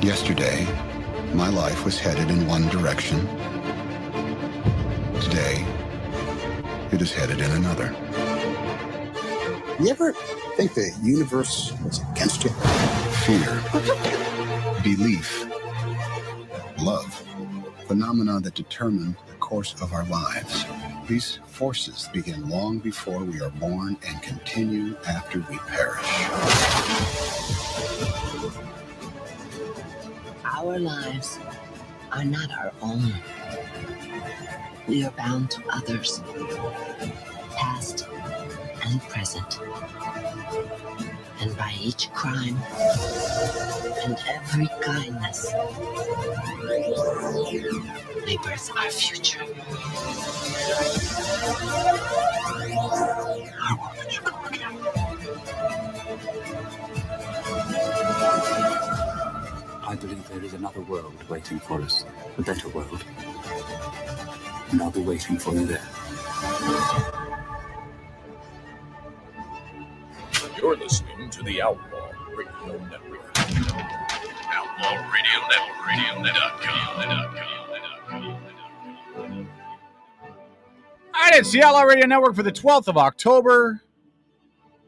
Yesterday, my life was headed in one direction. Today, it is headed in another. You ever think the universe was against you? Fear, belief, love, phenomena that determine the course of our lives. These forces begin long before we are born and continue after we perish. Our lives are not our own. We are bound to others, past and present. And by each crime and every kindness, they birth our future. Our world should come again. I believe there is another world waiting for us, a better world. And I'll be waiting for you there. You're listening to the Outlaw Radio Network. Outlaw Radio Network. All right, it's the Outlaw Radio Network for the 12th of October.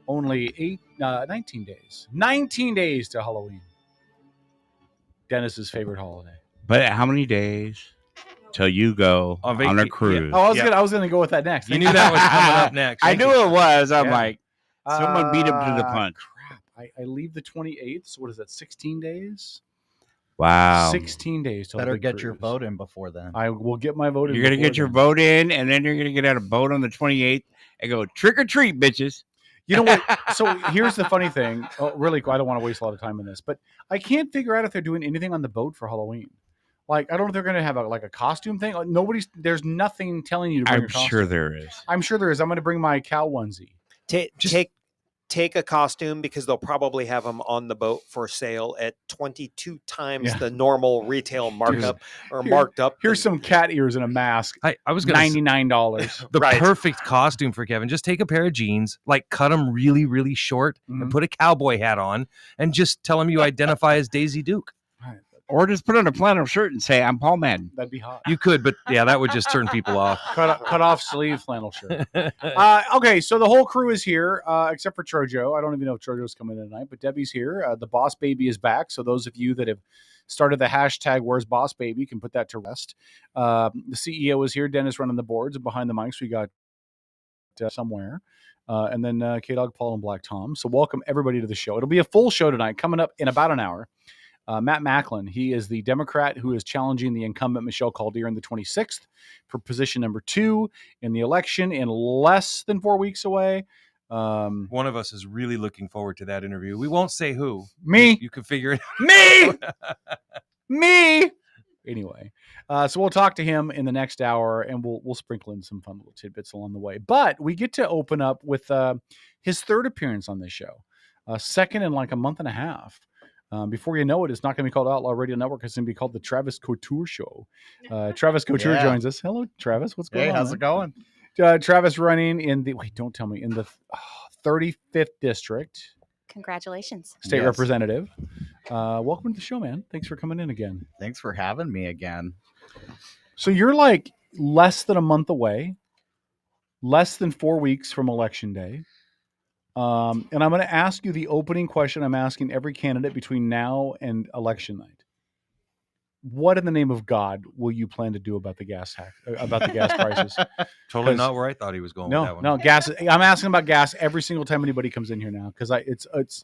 Only 19 days. 19 days to Halloween. Dennis's favorite holiday. But how many days till you go on a cruise? Yeah. Oh, I was gonna go with that next. You knew that was coming up next. I knew it was. I'm like, someone beat him to the punch. Crap. I leave the 28th. So what is that? 16 days? Wow. 16 days till Better the get cruise. your vote in before then. I will get my vote in. You're going to get your vote in, and then you're going to get out a boat on the 28th and go trick or treat, bitches. You know what? So here's the funny thing. Oh, really, I don't want to waste a lot of time on this, but I can't figure out if they're doing anything on the boat for Halloween. Like, I don't know if they're going to have a costume thing. Like, there's nothing telling you to bring a costume. I'm sure there is. I'm sure there is. I'm going to bring my cow onesie. Take a costume, because they'll probably have them on the boat for sale at 22 times the normal retail markup marked up. Here's some cat ears and a mask. I was going to $99. The perfect costume for Kevin. Just take a pair of jeans, like cut them really, really short, and put a cowboy hat on, and just tell him you identify as Daisy Duke. Or just put on a flannel shirt and say, I'm Paul Madden. That'd be hot. You could, but yeah, that would just turn people off. Cut off sleeve flannel shirt. Okay, so the whole crew is here, except for Trojo. I don't even know if Trojo's coming in tonight, but Debbie's here. The Boss Baby is back. So those of you that have started the hashtag Where's Boss Baby can put that to rest. The CEO is here. Dennis running the boards, and behind the mics we got somewhere. and then K-Dog, Paul, and Black Tom. So welcome everybody to the show. It'll be a full show tonight, coming up in about an hour. Matt Macklin, he is the Democrat who is challenging the incumbent Michelle Calderon the 26th for position number 2 in the election in less than 4 weeks away. One of us is really looking forward to that interview. We won't say who. Me. You can figure it out. Me. Anyway, so we'll talk to him in the next hour, and we'll sprinkle in some fun little tidbits along the way. But we get to open up with his third appearance on this show, second in like a month and a half. Before you know it, it's not going to be called Outlaw Radio Network. It's going to be called the Travis Couture Show. Travis Couture joins us. Hello, Travis. What's going on? Hey, how's it going? Travis running in the, don't tell me, in the 35th District. Congratulations. State Representative. Welcome to the show, man. Thanks for coming in again. Thanks for having me again. So you're like less than a month away, less than 4 weeks from Election Day. And I'm going to ask you the opening question I'm asking every candidate between now and election night. What in the name of God will you plan to do about the gas prices? Totally not where I thought he was going with that one. No, gas. I'm asking about gas every single time anybody comes in here now, because it's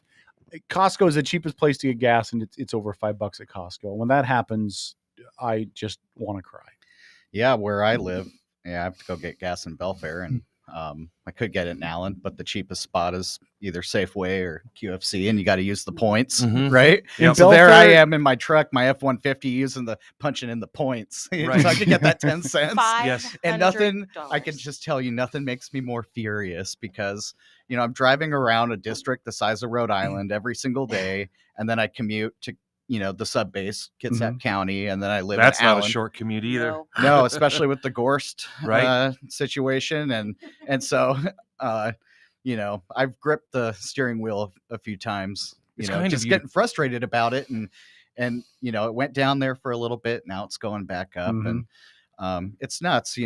Costco is the cheapest place to get gas, and it's over $5 at Costco. When that happens, I just want to cry. Yeah, where I live, I have to go get gas in Belfair, and I could get it in Allen, but the cheapest spot is either Safeway or QFC, and you got to use the points, right? Yep. So there I am in my truck, my F-150, punching in the points, Right. so I can get that 10 cents. Yes. And nothing, I can just tell you, nothing makes me more furious because, I'm driving around a district the size of Rhode Island every single day, and then I commute to, the sub base, Kitsap County, and then I live That's in not Allen. a short commute either. No, especially with the Gorst Right. situation. And so, I've gripped the steering wheel a few times, It's kind of just getting frustrated about it. And, it went down there for a little bit. Now it's going back up and it's nuts,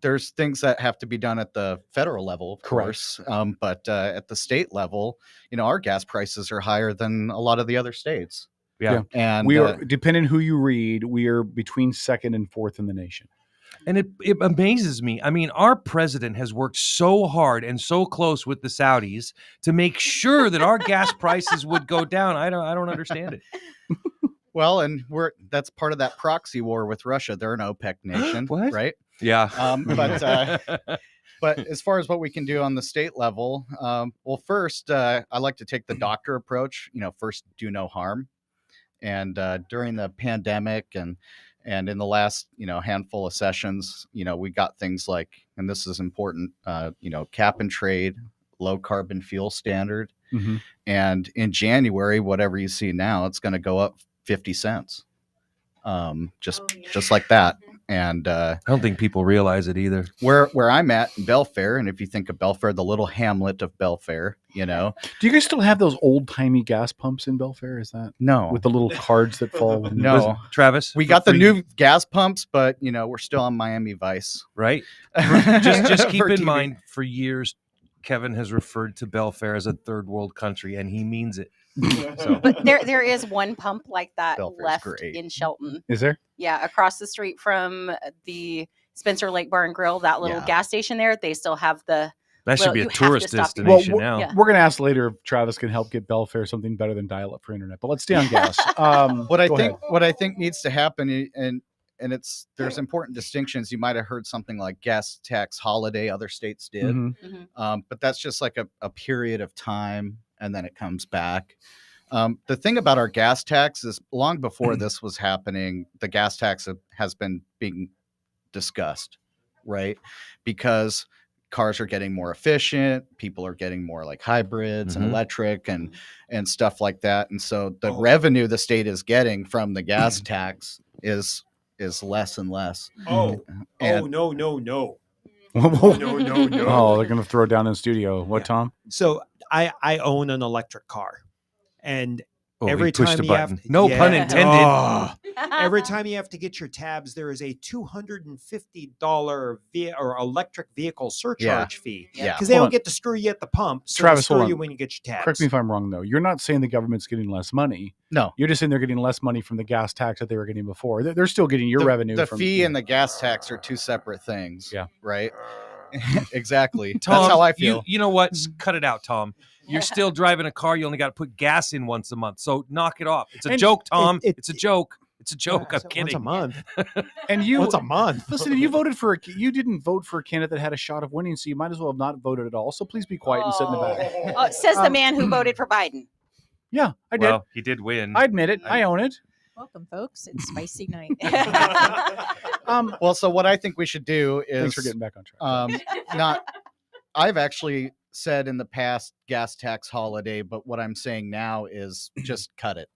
there's things that have to be done at the federal level, of course. But at the state level, our gas prices are higher than a lot of the other states. Yeah. And we are, depending who you read, we are between second and fourth in the nation. And it amazes me. I mean, our president has worked so hard and so close with the Saudis to make sure that our gas prices would go down. I don't understand it. Well, and that's part of that proxy war with Russia. They're an OPEC nation, What? right? Yeah. But as far as what we can do on the state level, well, first, I like to take the doctor approach. First, do no harm. And during the pandemic and in the last handful of sessions, we got things like, and this is important, cap and trade, low carbon fuel standard, and in January, whatever you see now, it's going to go up 50 cents, just like that. And I don't think people realize it either. Where I'm at in Belfair, and if you think of Belfair, the little hamlet of Belfair, Do you guys still have those old timey gas pumps in Belfair? Is that no with the little cards that fall? No, Travis, we got the new gas pumps, but we're still on Miami Vice, right? just keep in mind, for years, Kevin has referred to Belfair as a third world country, and he means it. So. But there is one pump like that Belfair's left great. in Shelton. Is there? Yeah, across the street from the Spencer Lake Bar and Grill, that little gas station there, they still have the. That should be a you have to tourist stop your- destination Well, now. Yeah. We're going to ask later if Travis can help get Belfair something better than dial-up for internet. But let's stay on gas. What Go I think needs to happen, and there's important distinctions. You might have heard something like gas tax holiday, other states did, but that's just like a period of time, and then it comes back. The thing about our gas tax is, long before this was happening, the gas tax has been being discussed, right? Because cars are getting more efficient, people are getting more like hybrids and electric and stuff like that, and so the revenue the state is getting from the gas tax is less and less. No. Oh, they're going to throw it down in the studio. What, Tom? So I own an electric car, and every he pushed time a you have button. No pun intended. Every time you have to get your tabs, there is a $250 or electric vehicle surcharge fee. Yeah. Because they Hold don't on. get to screw you at the pump. So Travis, they hold screw on. you when you get your tabs. Correct me if I'm wrong, though. You're not saying the government's getting less money. No. You're just saying they're getting less money from the gas tax that they were getting before. They're still getting your revenue. The from fee and the gas tax are two separate things. Yeah. Right. Exactly. Tom, That's how I feel. You know what? Cut it out, Tom. You're still driving a car. You only got to put gas in once a month. So knock it off. It's a joke, Tom. It's a joke. It's a joke. I'm kidding. Once a month. And you, once a month. Listen, you voted for you didn't vote for a candidate that had a shot of winning, so you might as well have not voted at all. So please be quiet and sit in the back. Says the man who voted for Biden. Yeah, I did. Well, he did win. I admit it. I own it. Welcome, folks. It's spicy night. Well, so what I think we should do is Thanks for getting back on track. I've actually said in the past gas tax holiday, but what I'm saying now is just cut it.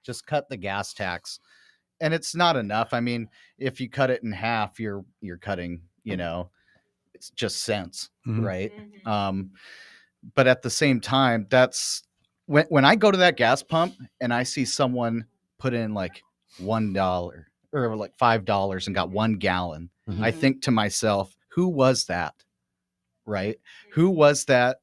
Just cut the gas tax. And it's not enough. I mean, if you cut it in half, you're cutting, it's just cents, right? But at the same time, that's when I go to that gas pump and I see someone put in like $1 or like $5 and got 1 gallon, I think to myself, who was that? Right? Who was that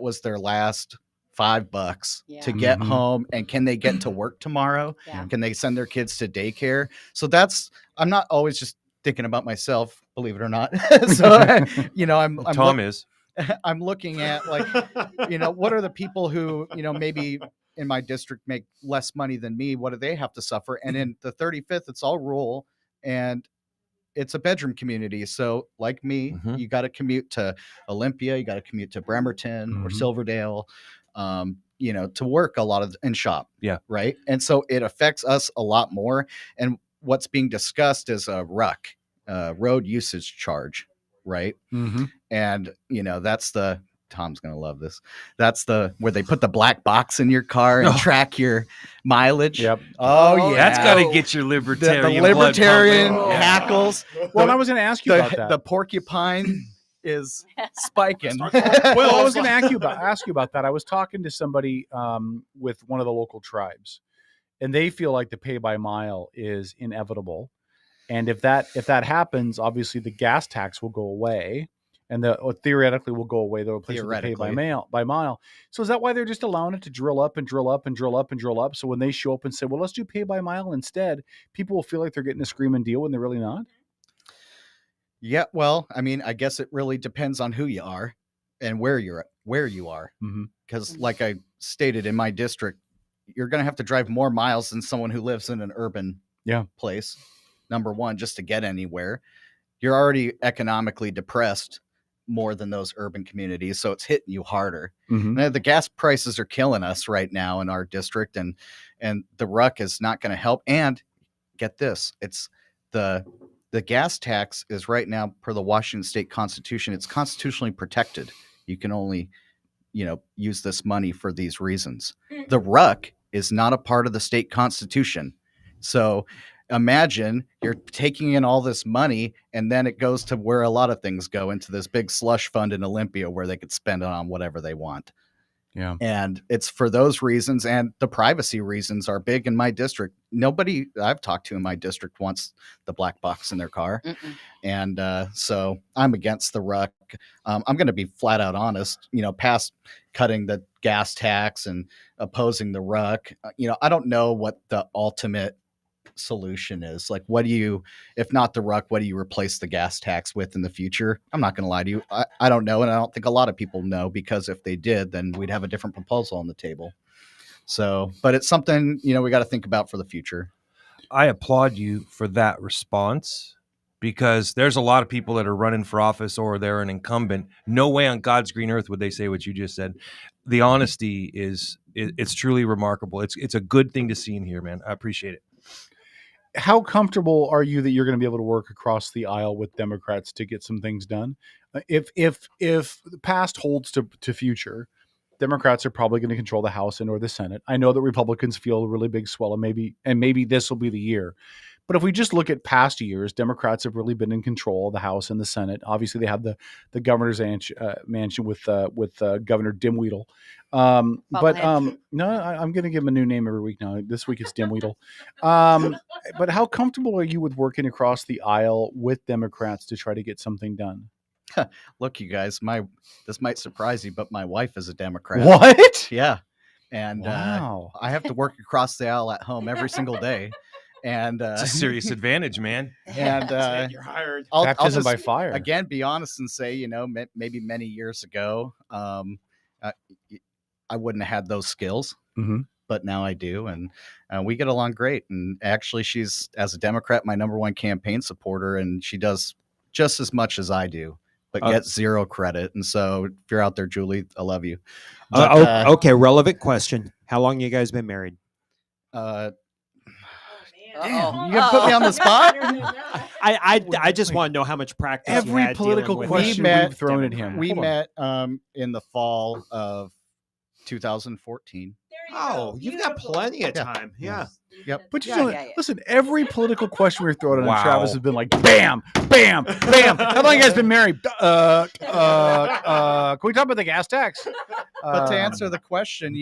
was their last $5 to get home, and can they get to work tomorrow? Can they send their kids to daycare? So I'm not always just thinking about myself, believe it or not. So I'm looking at like, what are the people who, maybe in my district make less money than me? What do they have to suffer? And in the 35th, it's all rural and it's a bedroom community. So like me, you got to commute to Olympia, you got to commute to Bremerton or Silverdale, to work a lot and shop. Yeah. Right. And so it affects us a lot more. And what's being discussed is a RUC, road usage charge. Right. And, that's Tom's going to love this. That's where they put the black box in your car and track your mileage. Yep. Oh, yeah. That's got to get your libertarian the libertarian hackles. Well, I was going to ask you about that. The porcupine is spiking. Well, I was going to ask you about that. I was talking to somebody with one of the local tribes, and they feel like the pay by mile is inevitable. And if that happens, obviously the gas tax will go away, and theoretically will go away. They'll replace it with pay by mile. So is that why they're just allowing it to drill up and drill up and drill up and drill up? So when they show up and say, "Well, let's do pay by mile instead," people will feel like they're getting a screaming deal when they're really not. Yeah, well, I mean, I guess it really depends on who you are and where you are. Because, like I stated, in my district, you're going to have to drive more miles than someone who lives in an urban place. Number one, just to get anywhere. You're already economically depressed more than those urban communities, so it's hitting you harder. The gas prices are killing us right now in our district, and the RUC is not going to help. And get this, it's the gas tax is right now, per the Washington State Constitution, it's constitutionally protected. You can only use this money for these reasons. The RUC is not a part of the state constitution. So imagine you're taking in all this money, and then it goes to where a lot of things go, into this big slush fund in Olympia where they could spend it on whatever they want. Yeah. And it's for those reasons, and the privacy reasons are big in my district. Nobody I've talked to in my district wants the black box in their car. And so I'm against the RUC. I'm going to be flat out honest, past cutting the gas tax and opposing the RUC. I don't know what the ultimate solution is. Like, if not the RUC, what do you replace the gas tax with in the future? I'm not going to lie to you. I don't know. And I don't think a lot of people know, because if they did, then we'd have a different proposal on the table. So, but it's something, we got to think about for the future. I applaud you for that response, because there's a lot of people that are running for office or they're an incumbent. No way on God's green earth would they say what you just said. The honesty it's truly remarkable. It's a good thing to see in here, man. I appreciate it. How comfortable are you that you're going to be able to work across the aisle with Democrats to get some things done? If the past holds to future, Democrats are probably going to control the House and or the Senate. I know that Republicans feel a really big swell, and maybe this will be the year. But if we just look at past years, Democrats have really been in control of the House and the Senate. Obviously, they have the governor's mansion with Governor Dimwheedle. No, I'm going to give him a new name every week now. This week it's Dimwheedle. But how comfortable are you with working across the aisle with Democrats to try to get something done? Look, you guys, this might surprise you, but my wife is a Democrat. What? Yeah. And wow. I have to work across the aisle at home every single day. And it's a serious advantage, man. And you're hired. I'll Baptism just, by fire. Again, be honest and say, maybe many years ago, I wouldn't have had those skills, but now I do, and we get along great. And actually, she's, as a Democrat, my number one campaign supporter, and she does just as much as I do, but gets zero credit. And so, if you're out there, Julie, I love you. But, okay, relevant question. How long you guys been married? Damn, you gonna put me on the spot? I just want to know how much practice every you had political dealing with question we've thrown at him. We met in the fall of 2014. Oh, you've got plenty of time. Yeah. Yep. But listen, every political question we've thrown at Travis has been like, bam, bam, bam. How long you guys been married? Can we talk about the gas tax? But to answer the question,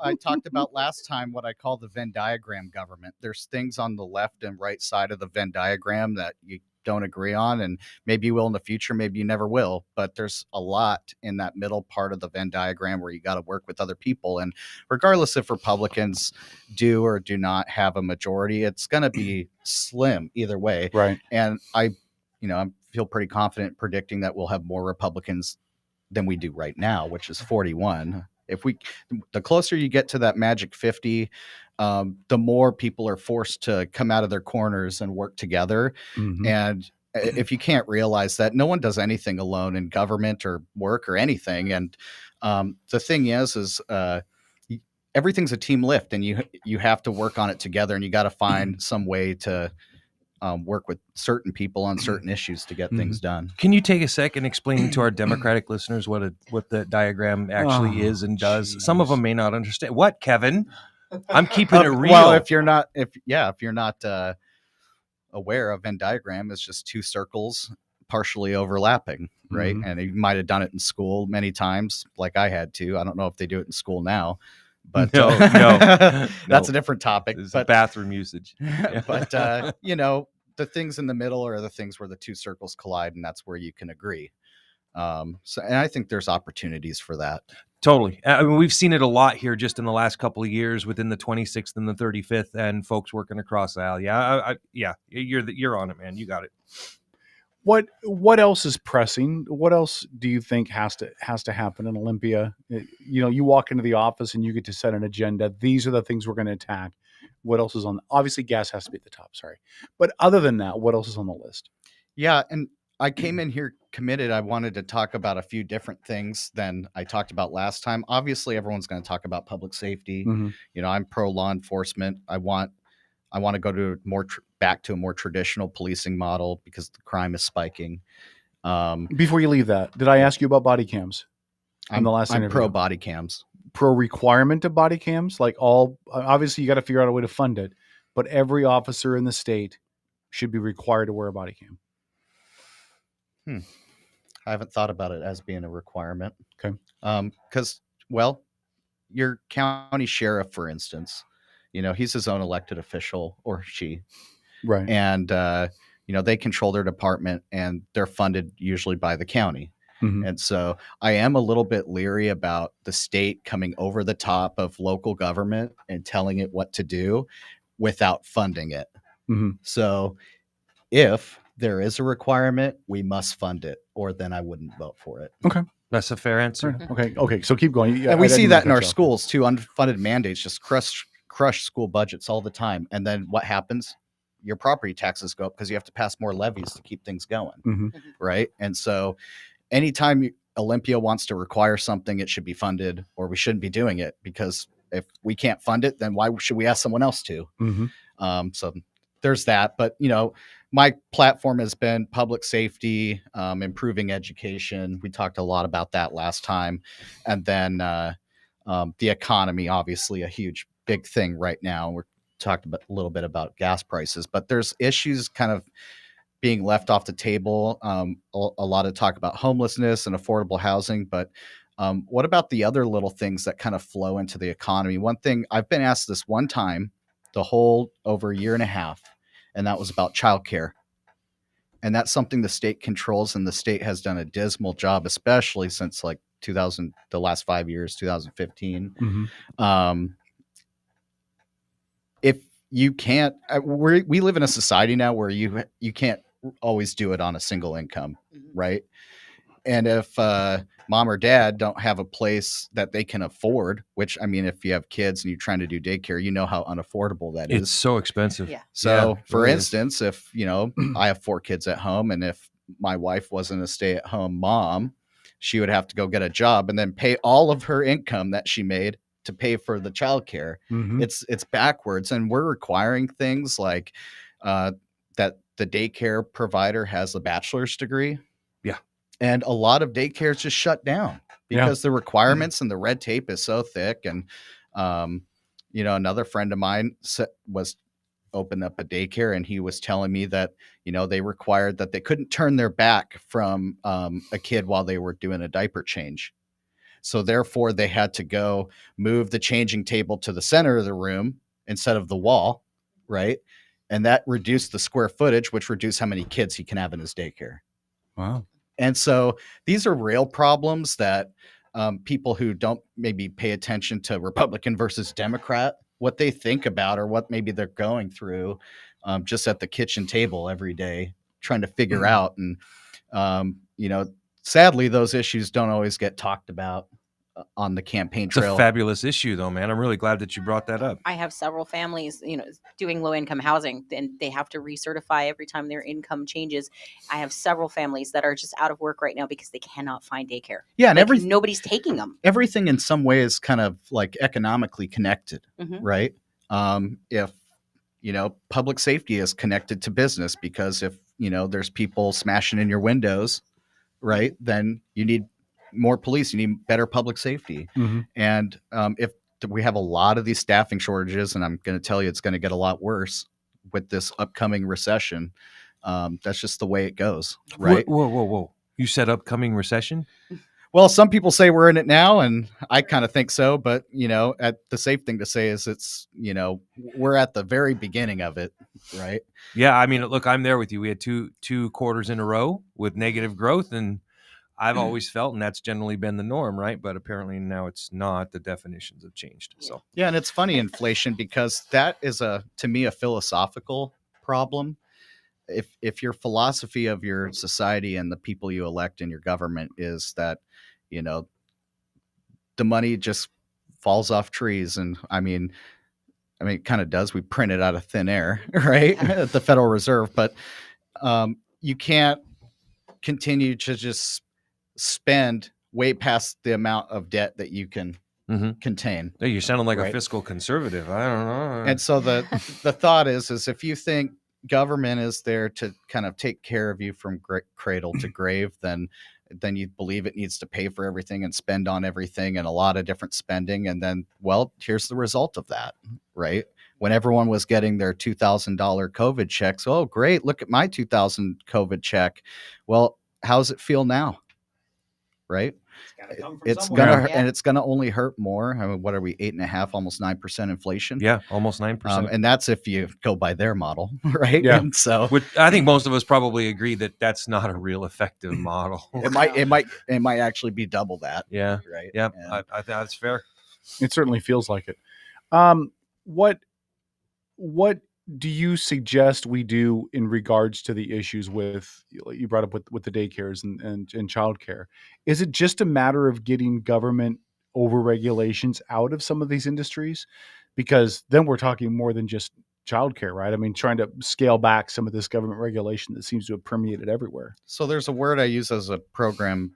I talked about last time what I call the Venn diagram government. There's things on the left and right side of the Venn diagram that you don't agree on, and maybe you will in the future, maybe you never will, but there's a lot in that middle part of the Venn diagram where you got to work with other people. And regardless if Republicans do or do not have a majority, it's going to be slim either way. Right. And I feel pretty confident predicting that we'll have more Republicans than we do right now, which is 41. The closer you get to that magic 50, the more people are forced to come out of their corners and work together. And if you can't realize that, no one does anything alone in government or work or anything. And the thing is everything's a team lift, and you have to work on it together, and you got to find some way to work with certain people on certain issues to get things done. Can you take a second explaining to our Democratic listeners what the diagram actually is and does? Geez. Some of them may not understand. What, Kevin? I'm keeping it real. Well, if you're not aware, of Venn diagram is just two circles partially overlapping, right? And you might have done it in school many times, like I had to. I don't know if they do it in school now. But no, that's a different topic. It's bathroom usage. But the things in the middle are the things where the two circles collide, and that's where you can agree. And I think there's opportunities for that. Totally. I mean, we've seen it a lot here just in the last couple of years within the 26th and the 35th, and folks working across the aisle. Yeah, you're on it, man. You got it. What else is pressing? What else do you think has to happen in Olympia? You walk into the office and you get to set an agenda. These are the things we're going to attack. What else is on? Obviously, gas has to be at the top. Sorry, but other than that, what else is on the list? Yeah, and I came in here committed. I wanted to talk about a few different things than I talked about last time. Obviously, everyone's going to talk about public safety. I'm pro law enforcement. I want to go to back to a more traditional policing model because the crime is spiking. Before you leave that, did I ask you about body cams? I'm pro body cams. Pro requirement of body cams? Like obviously you got to figure out a way to fund it, but every officer in the state should be required to wear a body cam. I haven't thought about it as being a requirement. Okay. Because, your county sheriff, for instance, he's his own elected official, or she. Right. And, they control their department, and they're funded usually by the county. And so I am a little bit leery about the state coming over the top of local government and telling it what to do without funding it. So if there is a requirement, we must fund it, or then I wouldn't vote for it. Okay. That's a fair answer. Okay. So keep going. And we see that in our schools too. Unfunded mandates just crush school budgets all the time. And then what happens? Your property taxes go up because you have to pass more levies to keep things going. Right. And so anytime Olympia wants to require something, it should be funded, or we shouldn't be doing it, because if we can't fund it, then why should we ask someone else to? So there's that. But, my platform has been public safety, improving education. We talked a lot about that last time. And then the economy, obviously a huge, big thing right now. We're talking a little bit about gas prices, but there's issues kind of being left off the table. A lot of talk about homelessness and affordable housing, but what about the other little things that kind of flow into the economy? One thing I've been asked this one time, over a year and a half, and that was about childcare. And that's something the state controls, and the state has done a dismal job, especially since like the last 5 years, 2015. If you can't. We live in a society now where you can't always do it on a single income, right? And if mom or dad don't have a place that they can afford, which I mean, if you have kids and you're trying to do daycare, you know how unaffordable that is. It's so expensive. Yeah. So, Yeah, for really instance, if I have 4 kids at home, and if my wife wasn't a stay-at-home mom, she would have to go get a job and then pay all of her income that she made to pay for the childcare. Mhm. It's backwards, and we're requiring things like that the daycare provider has a bachelor's degree. Yeah. And a lot of daycares just shut down because the requirements and the red tape is so thick. And another friend of mine was opened up a daycare, and he was telling me that they required that they couldn't turn their back from a kid while they were doing a diaper change. So therefore they had to go move the changing table to the center of the room instead of the wall, right? And that reduced the square footage, which reduced how many kids he can have in his daycare. Wow. And so these are real problems that people who don't maybe pay attention to Republican versus Democrat, what they think about or what maybe they're going through just at the kitchen table every day trying to figure out. And, sadly, those issues don't always get talked about on the campaign trail. It's a fabulous issue, though, man. I'm really glad that you brought that up. I have several families, doing low income housing, and they have to recertify every time their income changes. I have several families that are just out of work right now because they cannot find daycare. Yeah, and nobody's taking them. Everything in some way is kind of like economically connected, right? If public safety is connected to business, because if there's people smashing in your windows, right, then you need more police, you need better public safety. And if we have a lot of these staffing shortages, and I'm going to tell you it's going to get a lot worse with this upcoming recession, that's just the way it goes, right? Whoa. You said upcoming recession? Well, some people say we're in it now, and I kind of think so, but the safe thing to say is it's we're at the very beginning of it, right? Yeah, I mean, look, I'm there with you. We had two quarters in a row with negative growth, and I've always felt, and that's generally been the norm, right? But apparently now it's not. The definitions have changed. So yeah, and it's funny, inflation, because that is to me a philosophical problem. If your philosophy of your society and the people you elect in your government is that the money just falls off trees, and I mean it kind of does. We print it out of thin air, right? At the Federal Reserve, but you can't continue to just spend way past the amount of debt that you can contain. Hey, you're sounding like right? a fiscal conservative. I don't know. And so the thought is if you think government is there to kind of take care of you from cradle to grave, then you believe it needs to pay for everything and spend on everything and a lot of different spending. And then, well, here's the result of that, right? When everyone was getting their $2,000 COVID checks, oh, great, look at my $2,000 COVID check. Well, how's it feel now? Right? It's gonna only hurt more. I mean, what are we, 8.5%, almost 9% inflation? Yeah, almost 9%. And that's if you go by their model, right? Yeah. And so I think most of us probably agree that that's not a real effective model. It might actually be double that. Yeah. Right. Yeah. And I think that's fair. It certainly feels like it. What do you suggest we do in regards to the issues with, you brought up with the daycares and childcare? Is it just a matter of getting government over regulations out of some of these industries? Because then we're talking more than just childcare, right? I mean, trying to scale back some of this government regulation that seems to have permeated everywhere. So there's a word I use as a program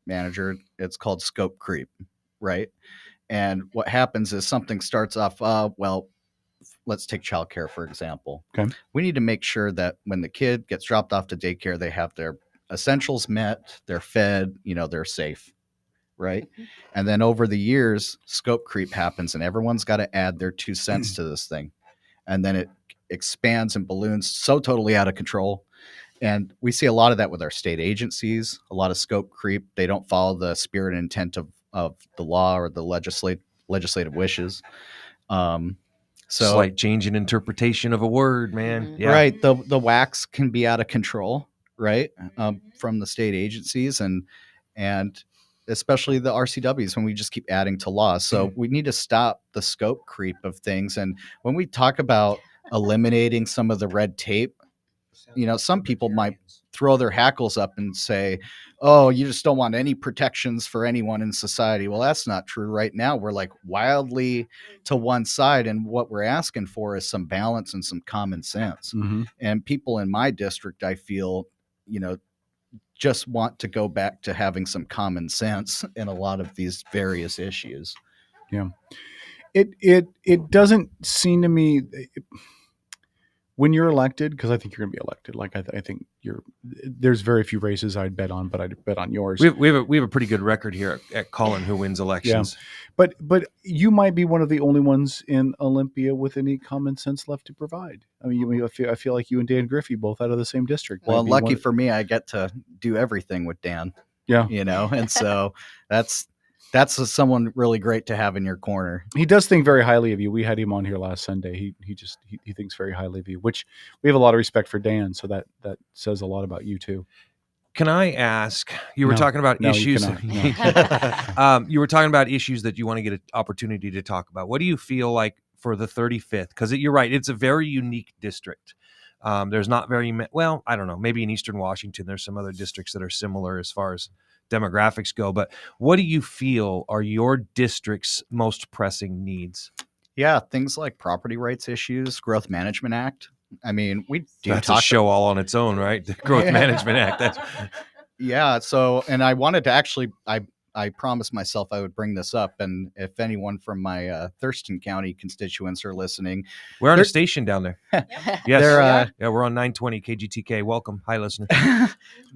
manager. It's called scope creep, right? And what happens is something starts off, let's take childcare, for example. Okay. We need to make sure that when the kid gets dropped off to daycare, they have their essentials met, they're fed, they're safe, right? And then over the years, scope creep happens, and everyone's got to add their 2 cents to this thing. And then it expands and balloons so totally out of control. And we see a lot of that with our state agencies, a lot of scope creep. They don't follow the spirit and intent of the law or the legislative wishes. So slight change in interpretation of a word, man. Yeah. Right. The wax can be out of control, right? From the state agencies and especially the RCWs when we just keep adding to laws. So we need to stop the scope creep of things. And when we talk about eliminating some of the red tape. Some people might throw their hackles up and say, oh, you just don't want any protections for anyone in society. Well, that's not true. Right now, we're like wildly to one side. And what we're asking for is some balance and some common sense. And people in my district, I feel, just want to go back to having some common sense in a lot of these various issues. Yeah. It doesn't seem to me when you're elected, because I think you're going to be elected. Like I think there's very few races I'd bet on, but I'd bet on yours. We have a pretty good record here at Colin who wins elections. Yeah. But you might be one of the only ones in Olympia with any common sense left to provide. I mean, I feel like you and Dan Griffey both out of the same district. Well, lucky for me, I get to do everything with Dan. Yeah. And so that's someone really great to have in your corner. He does think very highly of you. We had him on here last Sunday. He thinks very highly of you, which we have a lot of respect for Dan. So that says a lot about you too. Can I ask, you were talking about issues. You were talking about issues that you want to get an opportunity to talk about. What do you feel like for the 35th? Because you're right. It's a very unique district. There's not very I don't know. Maybe in Eastern Washington, there's some other districts that are similar as far as demographics go, but what do you feel are your district's most pressing needs? Yeah, things like property rights issues, Growth Management Act. I mean, that's a show all on its own, right? The Growth Management Act. Yeah. So, and I wanted to actually, I promised myself I would bring this up, and if anyone from my Thurston County constituents are listening, we're on a station down there. Yes, we're on 920 KGTK. Welcome, hi listener.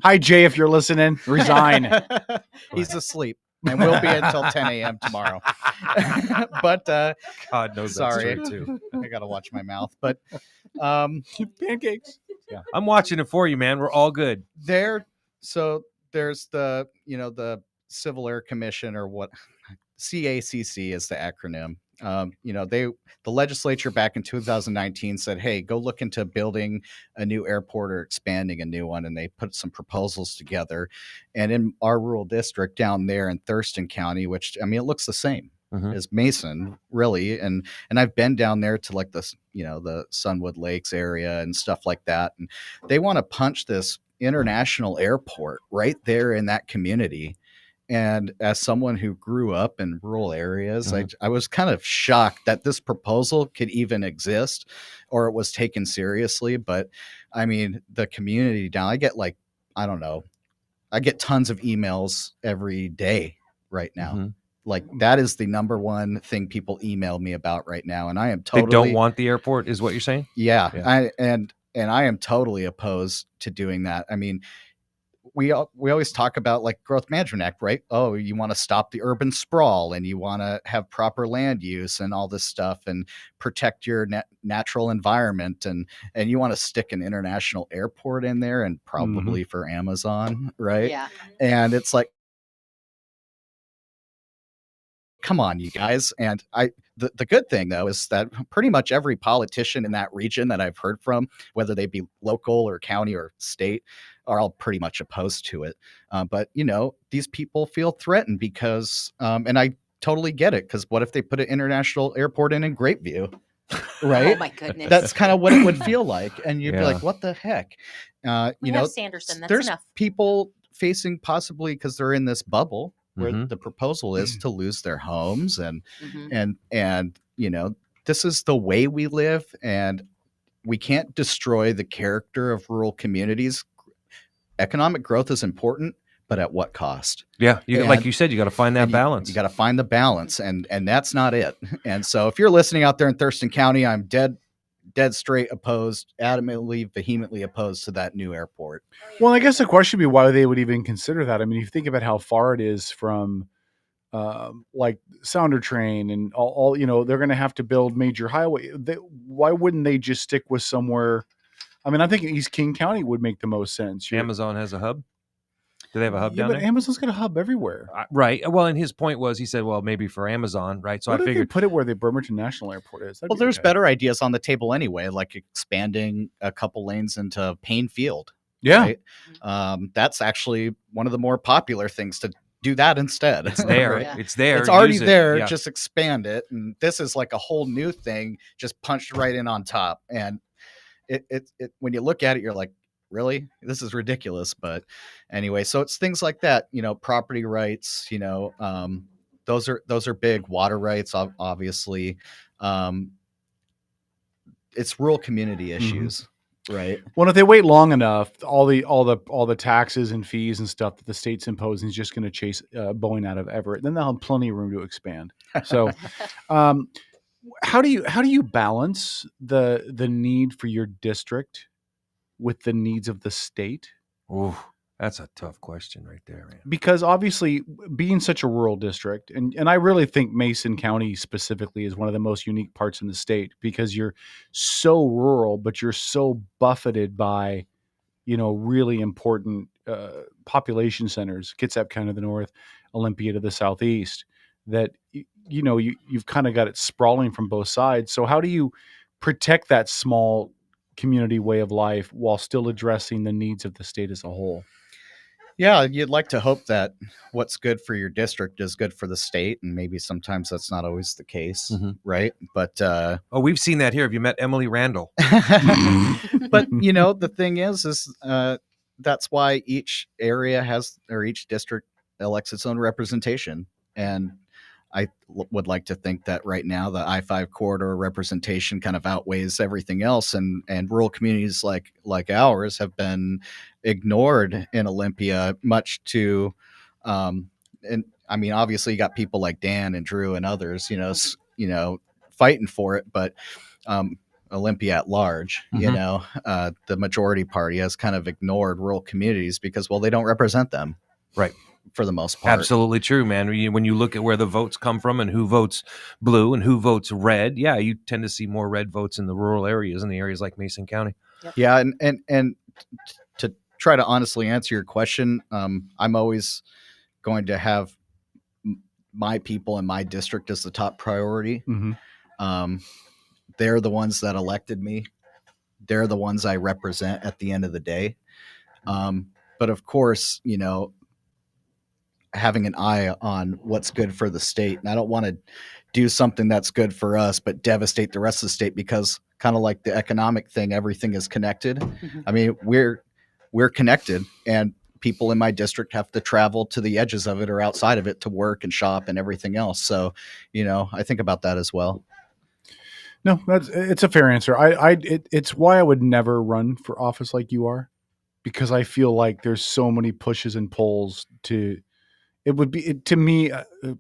Hi Jay, if you're listening, resign. He's asleep, and will be until 10 a.m. tomorrow. But God knows sorry, that's true too. I gotta watch my mouth. But pancakes. Yeah, I'm watching it for you, man. We're all good. So there's the the Civil Air Commission, or what CACC is the acronym. The legislature back in 2019 said, hey, go look into building a new airport or expanding a new one. And they put some proposals together. And in our rural district down there in Thurston County, which, I mean, it looks the same as Mason, really. And I've been down there to like the Sunwood Lakes area and stuff like that. And they want to punch this international airport right there in that community. And as someone who grew up in rural areas, I was kind of shocked that this proposal could even exist or it was taken seriously. But I mean, the community down, I get I get tons of emails every day right now. Like that is the number one thing people email me about right now. And I am totally. They don't want the airport is what you're saying? Yeah. And I am totally opposed to doing that. I mean, we always talk about like Growth Management Act, right? Oh, you want to stop the urban sprawl and you want to have proper land use and all this stuff and protect your natural environment. And you want to stick an international airport in there and probably for Amazon, right? Yeah. And it's like, come on, you guys. And the good thing though is that pretty much every politician in that region that I've heard from, whether they be local or county or state, are all pretty much opposed to it. But these people feel threatened because, and I totally get it, because what if they put an international airport in Grapeview, right? Oh my goodness. That's kind of what it would feel like. And you'd be like, what the heck? We have Sanderson, that's there's enough. People facing possibly, because they're in this bubble, where the proposal is to lose their homes and this is the way we live, and we can't destroy the character of rural communities. Economic growth is important, but at what cost? Yeah, like you said, you got to find that balance. You got to find the balance, and that's not it. And so if you're listening out there in Thurston County, I'm dead straight opposed, adamantly, vehemently opposed to that new airport. Well, I guess the question would be why they would even consider that. I mean, if you think about how far it is from like Sounder Train and all they're going to have to build major highway. Why wouldn't they just stick with somewhere? I mean, I think East King County would make the most sense. Amazon has a hub. Do they have a hub down there? Amazon's got a hub everywhere. Right. Well, and his point was, he said, well, maybe for Amazon, right? So what I figured put it where the Bremerton National Airport is. Well, there's better ideas on the table anyway, like expanding a couple lanes into Payne Field. Yeah. Right? That's actually one of the more popular things to do that instead. It's there. Right? Yeah. It's there. It's already Use it. there. Yeah. Just expand it. And this is like a whole new thing just punched right in on top. And it when you look at it, you're like, really? This is ridiculous. But anyway, so it's things like that, property rights, those are big. Water rights, obviously. It's rural community issues. Right. Well, if they wait long enough, all the taxes and fees and stuff that the state's imposing is just going to chase Boeing out of Everett. Then they'll have plenty of room to expand. So, how do you balance the need for your district with the needs of the state? Ooh, that's a tough question right there, man. Because obviously, being such a rural district, and I really think Mason County specifically is one of the most unique parts in the state because you're so rural, but you're so buffeted by, really important population centers, Kitsap County to the north, Olympia to the southeast, that, you've kind of got it sprawling from both sides. So how do you protect that small community way of life while still addressing the needs of the state as a whole? Yeah, you'd like to hope that what's good for your district is good for the state, and maybe sometimes that's not always the case, right? But we've seen that here. Have you met Emily Randall? but the thing is that's why each area each district elects its own representation, and I would like to think that right now the I-5 corridor representation kind of outweighs everything else, and rural communities like ours have been ignored in Olympia, much to, and I mean, obviously you got people like Dan and Drew and others, fighting for it, but Olympia at large, the majority party has kind of ignored rural communities because, well, they don't represent them. Right. For the most part. Absolutely true, man. When you look at where the votes come from and who votes blue and who votes red, yeah, you tend to see more red votes in the rural areas, in the areas like Mason County. Yep. Yeah, and to try to honestly answer your question, I'm always going to have my people in my district as the top priority. They're the ones that elected me. They're the ones I represent at the end of the day. But of course, having an eye on what's good for the state. And I don't want to do something that's good for us, but devastate the rest of the state, because kind of like the economic thing, everything is connected. I mean, we're connected, and people in my district have to travel to the edges of it or outside of it to work and shop and everything else. So, I think about that as well. No, it's a fair answer. It's why I would never run for office like you are, because I feel like there's so many pushes and pulls it would be, to me,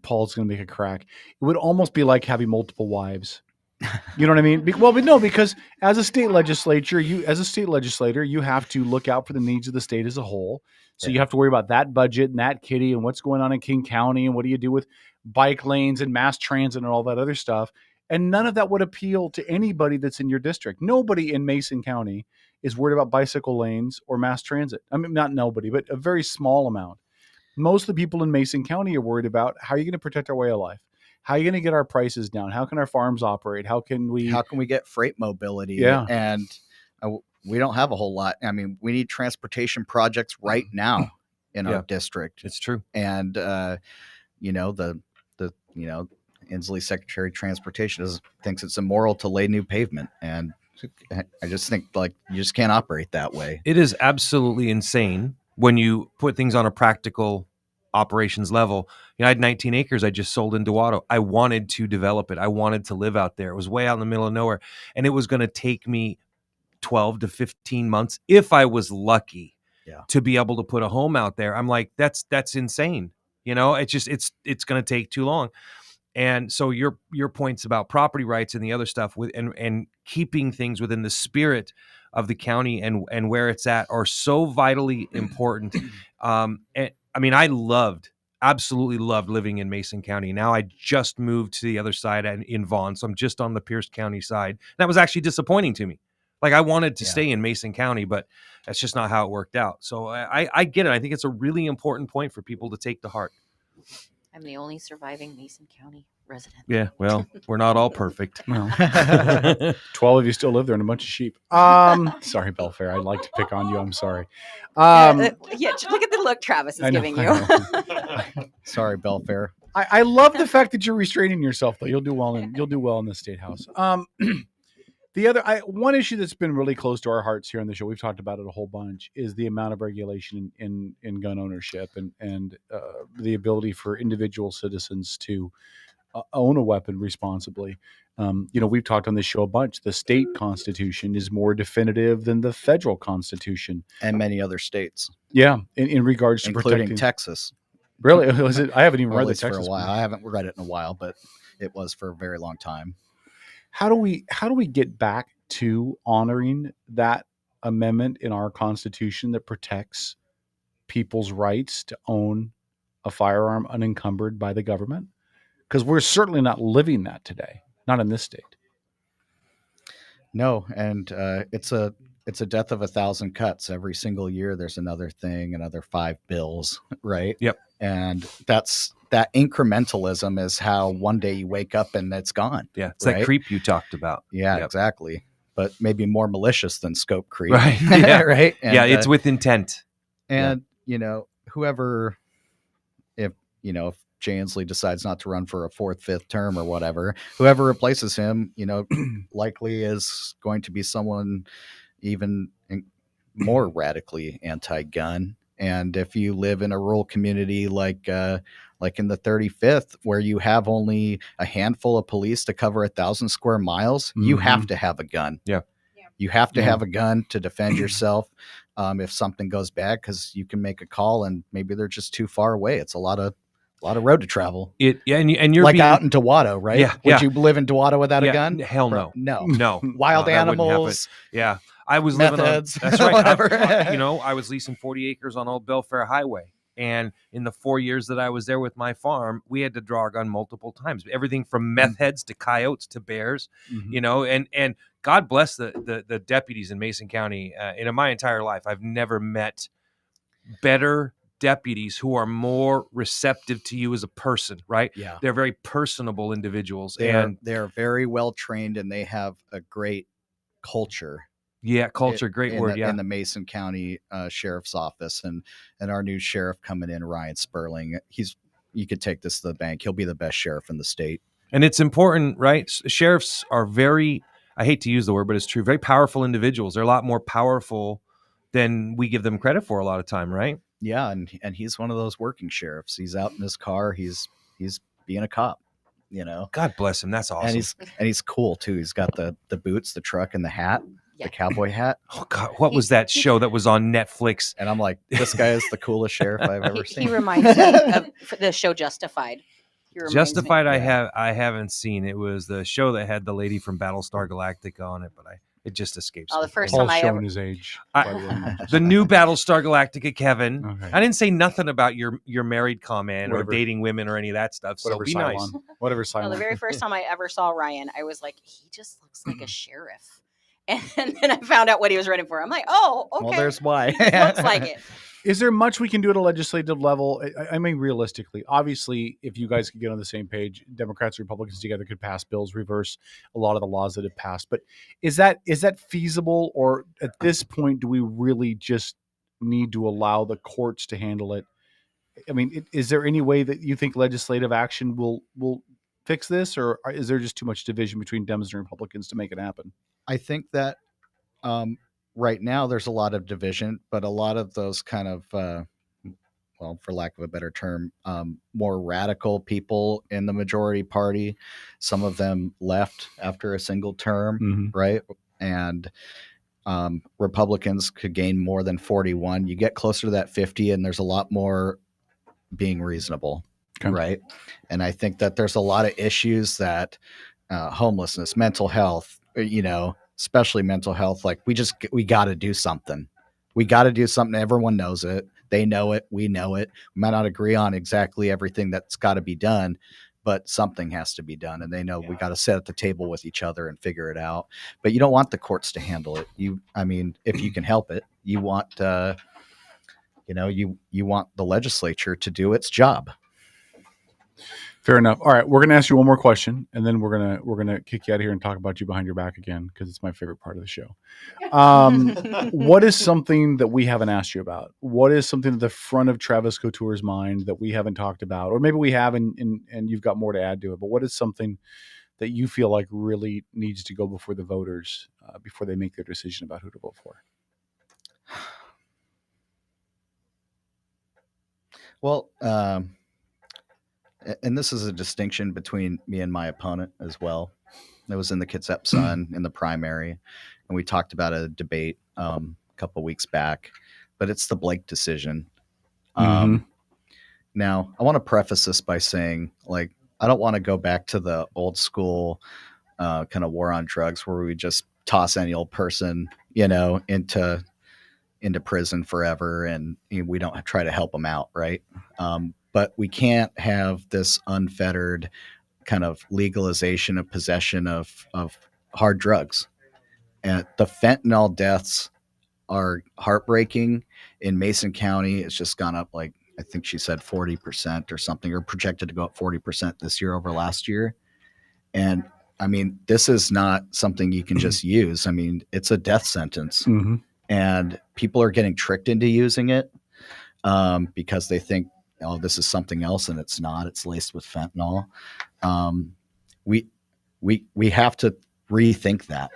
Paul's going to make a crack. It would almost be like having multiple wives. You know what I mean? Well, but no, because as a state legislator, you have to look out for the needs of the state as a whole. So you have to worry about that budget and that kitty and what's going on in King County and what do you do with bike lanes and mass transit and all that other stuff. And none of that would appeal to anybody that's in your district. Nobody in Mason County is worried about bicycle lanes or mass transit. I mean, not nobody, but a very small amount. Most of the people in Mason County are worried about how are you going to protect our way of life? How are you going to get our prices down? How can our farms operate? How can we get freight mobility? Yeah. And we don't have a whole lot. I mean, we need transportation projects right now in our district. It's true. And, the Inslee Secretary of Transportation thinks it's immoral to lay new pavement. And I just think you just can't operate that way. It is absolutely insane when you put things on a practical operations level. I had 19 acres I just sold in Duato. I wanted to develop it. I wanted to live out there. It was way out in the middle of nowhere. And it was going to take me 12 to 15 months, if I was lucky, to be able to put a home out there. I'm like, that's insane. It's going to take too long. And so your points about property rights and the other stuff and keeping things within the spirit of the county and where it's at are so vitally important. And I mean, I absolutely loved living in Mason County. Now I just moved to the other side in Vaughan. So I'm just on the Pierce County side. That was actually disappointing to me. Like, I wanted to stay in Mason County, but that's just not how it worked out. So I get it. I think it's a really important point for people to take to heart. I'm the only surviving Mason County resident. Yeah, well, we're not all perfect. Well, 12 of you still live there and a bunch of sheep. Sorry, Belfair. I'd like to pick on you. I'm sorry. Just look at the look Travis is giving you. Sorry, Belfair. I love the fact that you're restraining yourself, though. You'll do well in the state house. One issue that's been really close to our hearts here on the show, we've talked about it a whole bunch, is the amount of regulation in gun ownership and the ability for individual citizens to own a weapon responsibly. We've talked on this show a bunch. The state constitution is more definitive than the federal constitution, and many other states. Yeah, in regards to including protecting Texas. Really? Was it? I haven't even read the for Texas a while. one. I haven't read it in a while, but it was for a very long time. How do we get back to honoring that amendment in our Constitution that protects people's rights to own a firearm unencumbered by the government? Because we're certainly not living that today, not in this state. No, and it's a death of 1,000 cuts. Every single year there's another thing, another 5 bills, right? Yep. And that incrementalism is how one day you wake up and it's gone. Yeah, it's that creep you talked about. Yeah, exactly. But maybe more malicious than scope creep. Right. Yeah. Right. And, it's with intent. And whoever, if Jay Inslee decides not to run for a 4th, 5th term or whatever, whoever replaces him, likely is going to be someone even more radically anti-gun. And if you live in a rural community like in the 35th, where you have only a handful of police to cover 1,000 square miles, you have to have a gun. Yeah. You have to have a gun to defend yourself if something goes bad, because you can make a call and maybe they're just too far away. It's a lot of road to travel. And you're like out in Dewatto, right? Yeah. Would you live in Dewatto without a gun? Hell no. No. Wild animals. Yeah. I was living on, Methods, that's right. whatever. I was leasing 40 acres on Old Belfair Highway. And in the 4 years that I was there with my farm, we had to draw a gun multiple times. Everything from meth heads to coyotes to bears, and God bless the deputies in Mason County. In my entire life, I've never met better deputies who are more receptive to you as a person, right? Yeah. They're very personable individuals. They're very well trained, and they have a great culture. Yeah, culture, great word. In the Mason County Sheriff's Office, and our new sheriff coming in, Ryan Sperling. You could take this to the bank. He'll be the best sheriff in the state. And it's important, right? Sheriffs are very, I hate to use the word, but it's true, very powerful individuals. They're a lot more powerful than we give them credit for a lot of time, right? Yeah, and he's one of those working sheriffs. He's out in his car. He's being a cop. God bless him. That's awesome. And he's cool too. He's got the boots, the truck, and the hat. Yeah. The cowboy hat. Oh God, what was that show that was on Netflix? And I'm like, this guy is the coolest sheriff I've ever seen. He reminds me of the show Justified. Justified, I haven't seen. It was the show that had the lady from Battlestar Galactica on it, but it just escapes. Oh, me. the first Paul's time I showing ever his age. The new Battlestar Galactica, Kevin. Okay. I didn't say nothing about your married comment Whatever. or dating women or any of that stuff. So Whatever, be Cylon. nice. Whatever, No, Cylon. the very first time I ever saw Ryan, I was like, he just looks like a sheriff. And then I found out what he was running for. I'm like, oh, okay. Well, there's why. Looks like it. Is there much we can do at a legislative level? I mean, realistically, obviously, if you guys could get on the same page, Democrats and Republicans together could pass bills, reverse a lot of the laws that have passed. But is that feasible, or at this point, do we really just need to allow the courts to handle it? I mean, is there any way that you think legislative action will fix this, or is there just too much division between Dems and Republicans to make it happen? I think that right now there's a lot of division, but a lot of those kind of, for lack of a better term, more radical people in the majority party, some of them left after a single term, right? And Republicans could gain more than 41. You get closer to that 50, and there's a lot more being reasonable, right? And I think that there's a lot of issues that homelessness, mental health, especially mental health. Like we got to do something. We got to do something. Everyone knows it. They know it. We know it. We might not agree on exactly everything that's got to be done, but something has to be done. And they know we got to sit at the table with each other and figure it out. But you don't want the courts to handle it. If you can help it, you want, you want the legislature to do its job. Fair enough. All right, we're gonna ask you one more question, and then we're gonna kick you out of here and talk about you behind your back again because it's my favorite part of the show. What is something that we haven't asked you about? What is something at the front of Travis Couture's mind that we haven't talked about, or maybe we have, and you've got more to add to it? But what is something that you feel like really needs to go before the voters before they make their decision about who to vote for? Well, and this is a distinction between me and my opponent as well. It was in the Kitsap Sun in the primary, and we talked about a debate a couple weeks back, but it's the Blake decision. Now, I want to preface this by saying, like, I don't want to go back to the old school kind of war on drugs where we just toss any old person, into prison forever, and we don't try to help them out, right? But we can't have this unfettered kind of legalization of possession of hard drugs. And the fentanyl deaths are heartbreaking. In Mason County, it's just gone up, like, I think she said 40% or something, or projected to go up 40% this year over last year. And I mean, this is not something you can just use. I mean, it's a death sentence. And people are getting tricked into using it because they think, oh, this is something else, and it's not. It's laced with fentanyl. We have to rethink that.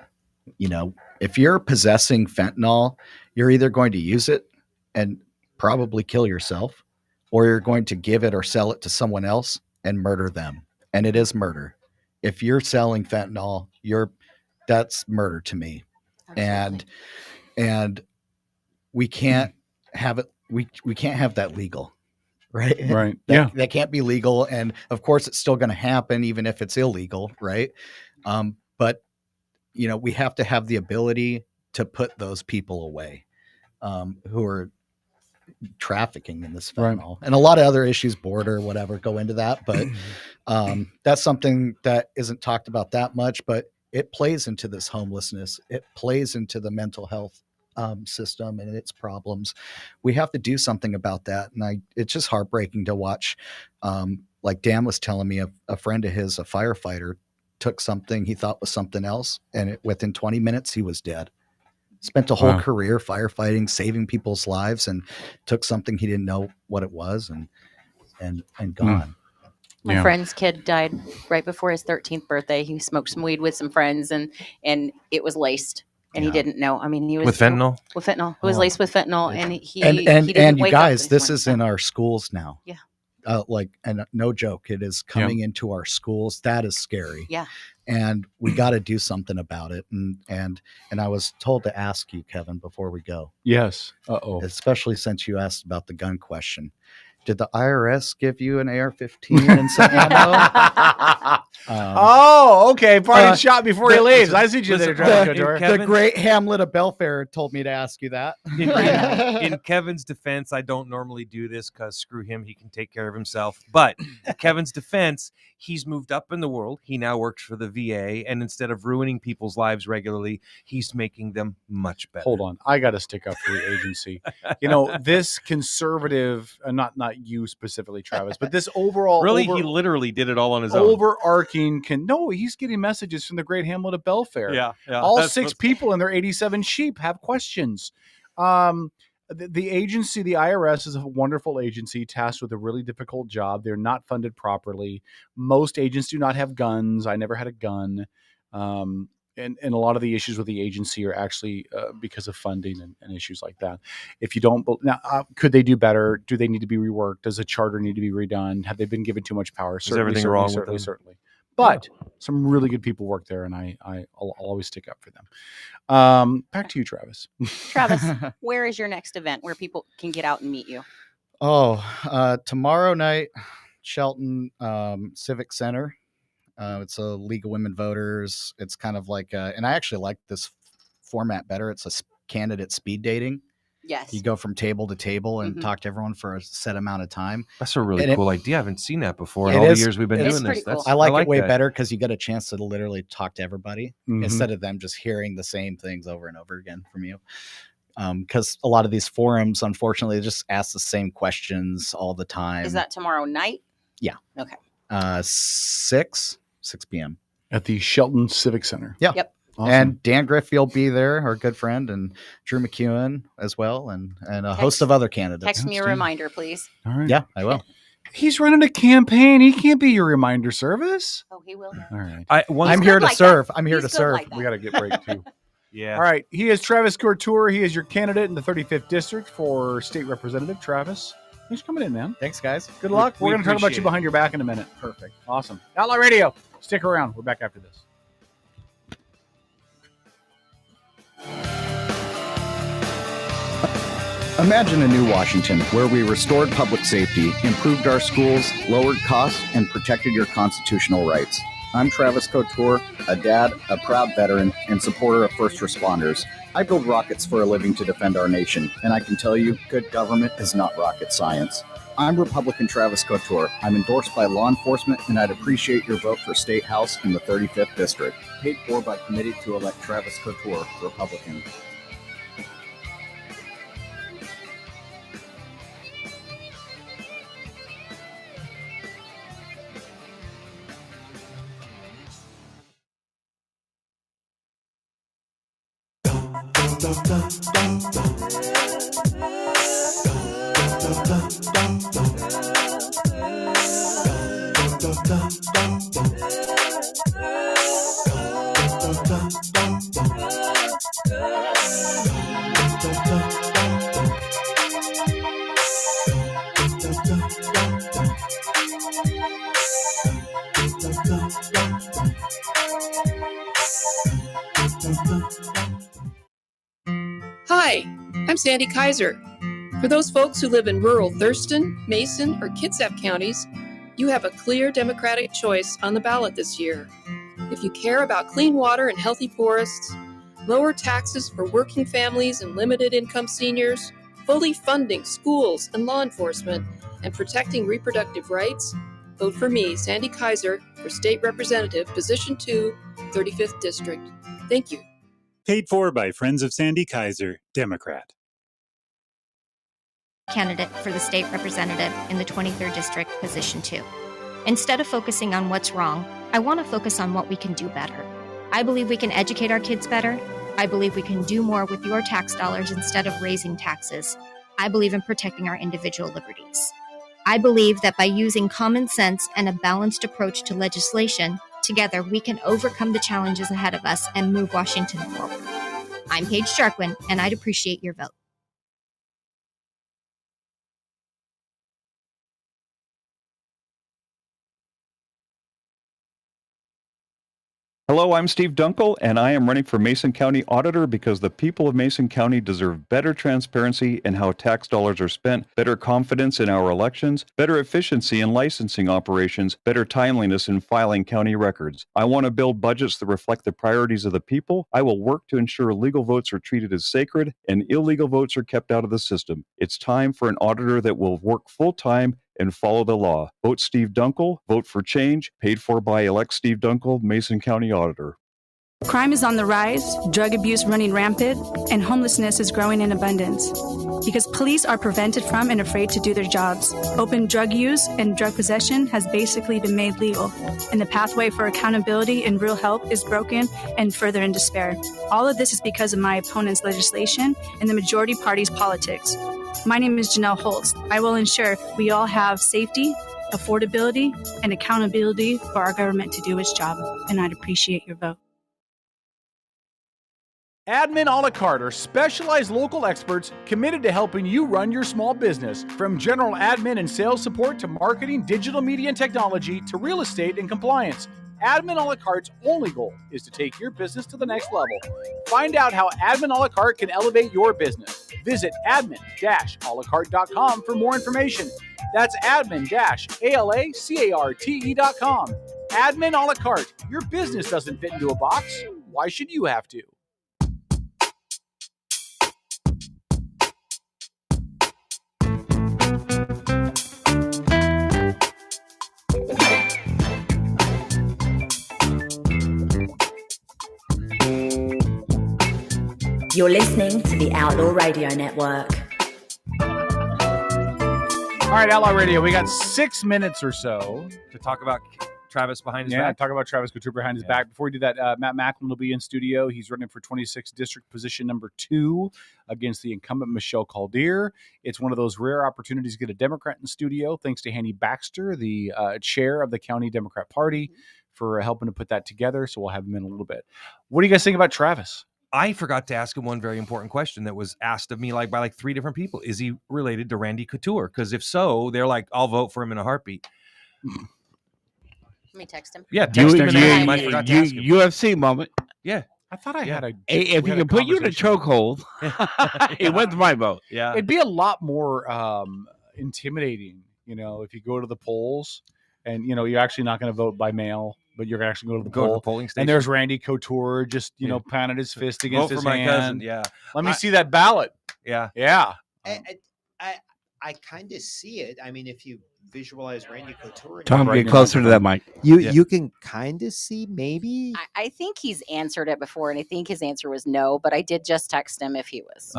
If you're possessing fentanyl, you're either going to use it and probably kill yourself, or you're going to give it or sell it to someone else and murder them. And it is murder. If you're selling fentanyl, that's murder to me. Absolutely. And we can't have it. We can't have that legal. Right. Right. That can't be legal. And of course it's still going to happen, even if it's illegal. Right. But we have to have the ability to put those people away who are trafficking in this fentanyl. And a lot of other issues, border, whatever, go into that. But that's something that isn't talked about that much, but it plays into this homelessness. It plays into the mental health system and its problems. We have to do something about that. And it's just heartbreaking to watch. Like Dan was telling me, a friend of his, a firefighter, took something he thought was something else, and within 20 minutes he was dead. Spent a whole career firefighting, saving people's lives, and took something he didn't know what it was, and gone. My friend's kid died right before his 13th birthday. He smoked some weed with some friends, and it was laced. And he didn't know. I mean, he was with fentanyl. With fentanyl, it was laced with fentanyl, and he and you guys, this is in our schools now. Yeah. And no joke, it is coming into our schools. That is scary. Yeah. And we got to do something about it. And I was told to ask you, Kevin, before we go. Yes. Especially since you asked about the gun question. Did the IRS give you an AR-15 and some ammo? Okay. Parting shot before he leaves. I see you there, Travis Couture. The great Hamlet of Belfair told me to ask you that. In Kevin's defense, I don't normally do this because screw him, he can take care of himself. But Kevin's defense, he's moved up in the world. He now works for the VA, and instead of ruining people's lives regularly, he's making them much better. Hold on, I got to stick up for the agency. This conservative, not you specifically, Travis, but this overall, he literally did it all on his own. Overarching he's getting messages from the great Hamlet of Belfair. Yeah. All 6 people and their 87 sheep have questions. The agency, the IRS, is a wonderful agency tasked with a really difficult job. They're not funded properly. Most agents do not have guns. I never had a gun. And a lot of the issues with the agency are actually because of funding and issues like that. If you don't, now, could they do better? Do they need to be reworked? Does a charter need to be redone? Have they been given too much power? Is everything wrong with them? Certainly. But some really good people work there, and I'll always stick up for them. Back to you, Travis. Travis, where is your next event where people can get out and meet you? Tomorrow night, Shelton Civic Center. It's a League of Women Voters. It's kind of like, and I actually like this format better. It's a candidate speed dating. Yes. You go from table to table and talk to everyone for a set amount of time. That's a really cool idea. I haven't seen that before in all the years we've been doing this. Cool. I like it way better because you get a chance to literally talk to everybody instead of them just hearing the same things over and over again from you. Because a lot of these forums, unfortunately, just ask the same questions all the time. Is that tomorrow night? Yeah. Okay. 6 p.m. at the Shelton Civic Center. Yeah. Yep. Awesome. And Dan Griffey will be there, our good friend, and Drew McEwen as well, and a host of other candidates. Text me a reminder, please. All right. Yeah, I will. He's running a campaign. He can't be your reminder service. Oh, he will. All right. I'm here to serve. I'm here to serve. We got to get break too. Yeah. All right. He is Travis Couture. He is your candidate in the 35th district for state representative. Travis, thanks for coming in, man. Thanks, guys. Good luck. We We're going to talk about appreciate you it. behind your back in a minute. Perfect. Awesome. Outlaw Radio. Stick around. We're back after this. Imagine a new Washington where we restored public safety, improved our schools, lowered costs, and protected your constitutional rights. I'm Travis Couture, a dad, a proud veteran, and supporter of first responders. I build rockets for a living to defend our nation, and I can tell you, good government is not rocket science. I'm Republican Travis Couture. I'm endorsed by law enforcement, and I'd appreciate your vote for State House in the 35th District. Paid for by committee to elect Travis Couture, Republican. Hi, I'm Sandy Kaiser. For those folks who live in rural Thurston, Mason, or Kitsap counties, you have a clear Democratic choice on the ballot this year. If you care about clean water and healthy forests, lower taxes for working families and limited income seniors, fully funding schools and law enforcement, and protecting reproductive rights, vote for me, Sandy Kaiser, for State Representative, Position 2, 35th District. Thank you. Paid for by Friends of Sandy Kaiser, Democrat. Candidate for the state representative in the 23rd District, Position 2. Instead of focusing on what's wrong, I want to focus on what we can do better. I believe we can educate our kids better. I believe we can do more with your tax dollars instead of raising taxes. I believe in protecting our individual liberties. I believe that by using common sense and a balanced approach to legislation, together we can overcome the challenges ahead of us and move Washington forward. I'm Paige Jarquin, and I'd appreciate your vote. Hello, I'm Steve Dunkel, and I am running for Mason County Auditor because the people of Mason County deserve better transparency in how tax dollars are spent, better confidence in our elections, better efficiency in licensing operations, better timeliness in filing county records. I want to build budgets that reflect the priorities of the people. I will work to ensure legal votes are treated as sacred and illegal votes are kept out of the system. It's time for an auditor that will work full-time and follow the law. Vote Steve Dunkel. Vote for change. Paid for by Elect Steve Dunkel, Mason County Auditor. Crime is on the rise, drug abuse running rampant, and homelessness is growing in abundance. Because police are prevented from and afraid to do their jobs. Open drug use and drug possession has basically been made legal, and the pathway for accountability and real help is broken and further in despair. All of this is because of my opponent's legislation and the majority party's politics. My name is Janelle Holtz. I will ensure we all have safety, affordability, and accountability for our government to do its job, and I'd appreciate your vote. Admin a la carte are specialized local experts committed to helping you run your small business. From general admin and sales support to marketing, digital media and technology to real estate and compliance. Admin a la carte's only goal is to take your business to the next level. Find out how Admin a la carte can elevate your business. Visit admin-alacarte.com for more information. That's admin-alacarte.com. Admin a la carte. Your business doesn't fit into a box. Why should you have to? You're listening to the Outlaw Radio Network. All right, Outlaw Radio. We got 6 minutes or so to talk about Travis behind his back. back. Talk about Travis Couture behind his back. Before we do that, Matt Macklin will be in studio. He's running for 26th District position number 2 against the incumbent Michelle Caldeer. It's one of those rare opportunities to get a Democrat in studio, thanks to Hanny Baxter, the chair of the County Democrat Party, for helping to put that together. So we'll have him in a little bit. What do you guys think about Travis? I forgot to ask him one very important question that was asked of me by 3 different people. Is he related to Randy Couture? Because if so, they're like, I'll vote for him in a heartbeat. Let me text him. Yeah, text him. I forgot to ask him. UFC moment. Yeah. I thought I had a. If you can put you in a chokehold, it wins my vote. Yeah. It'd be a lot more intimidating, if you go to the polls and, you're actually not going to vote by mail, but you're actually going to the polling station. And there's Randy Couture just, pounding his fist against Vote his for my hand. cousin. Yeah. Let me see that ballot. Yeah. Yeah. I kind of see it. I mean, if you visualize Randy Couture, Tom, get closer to that mic. You can kind of see maybe. I think he's answered it before, and I think his answer was no. But I did just text him if he was.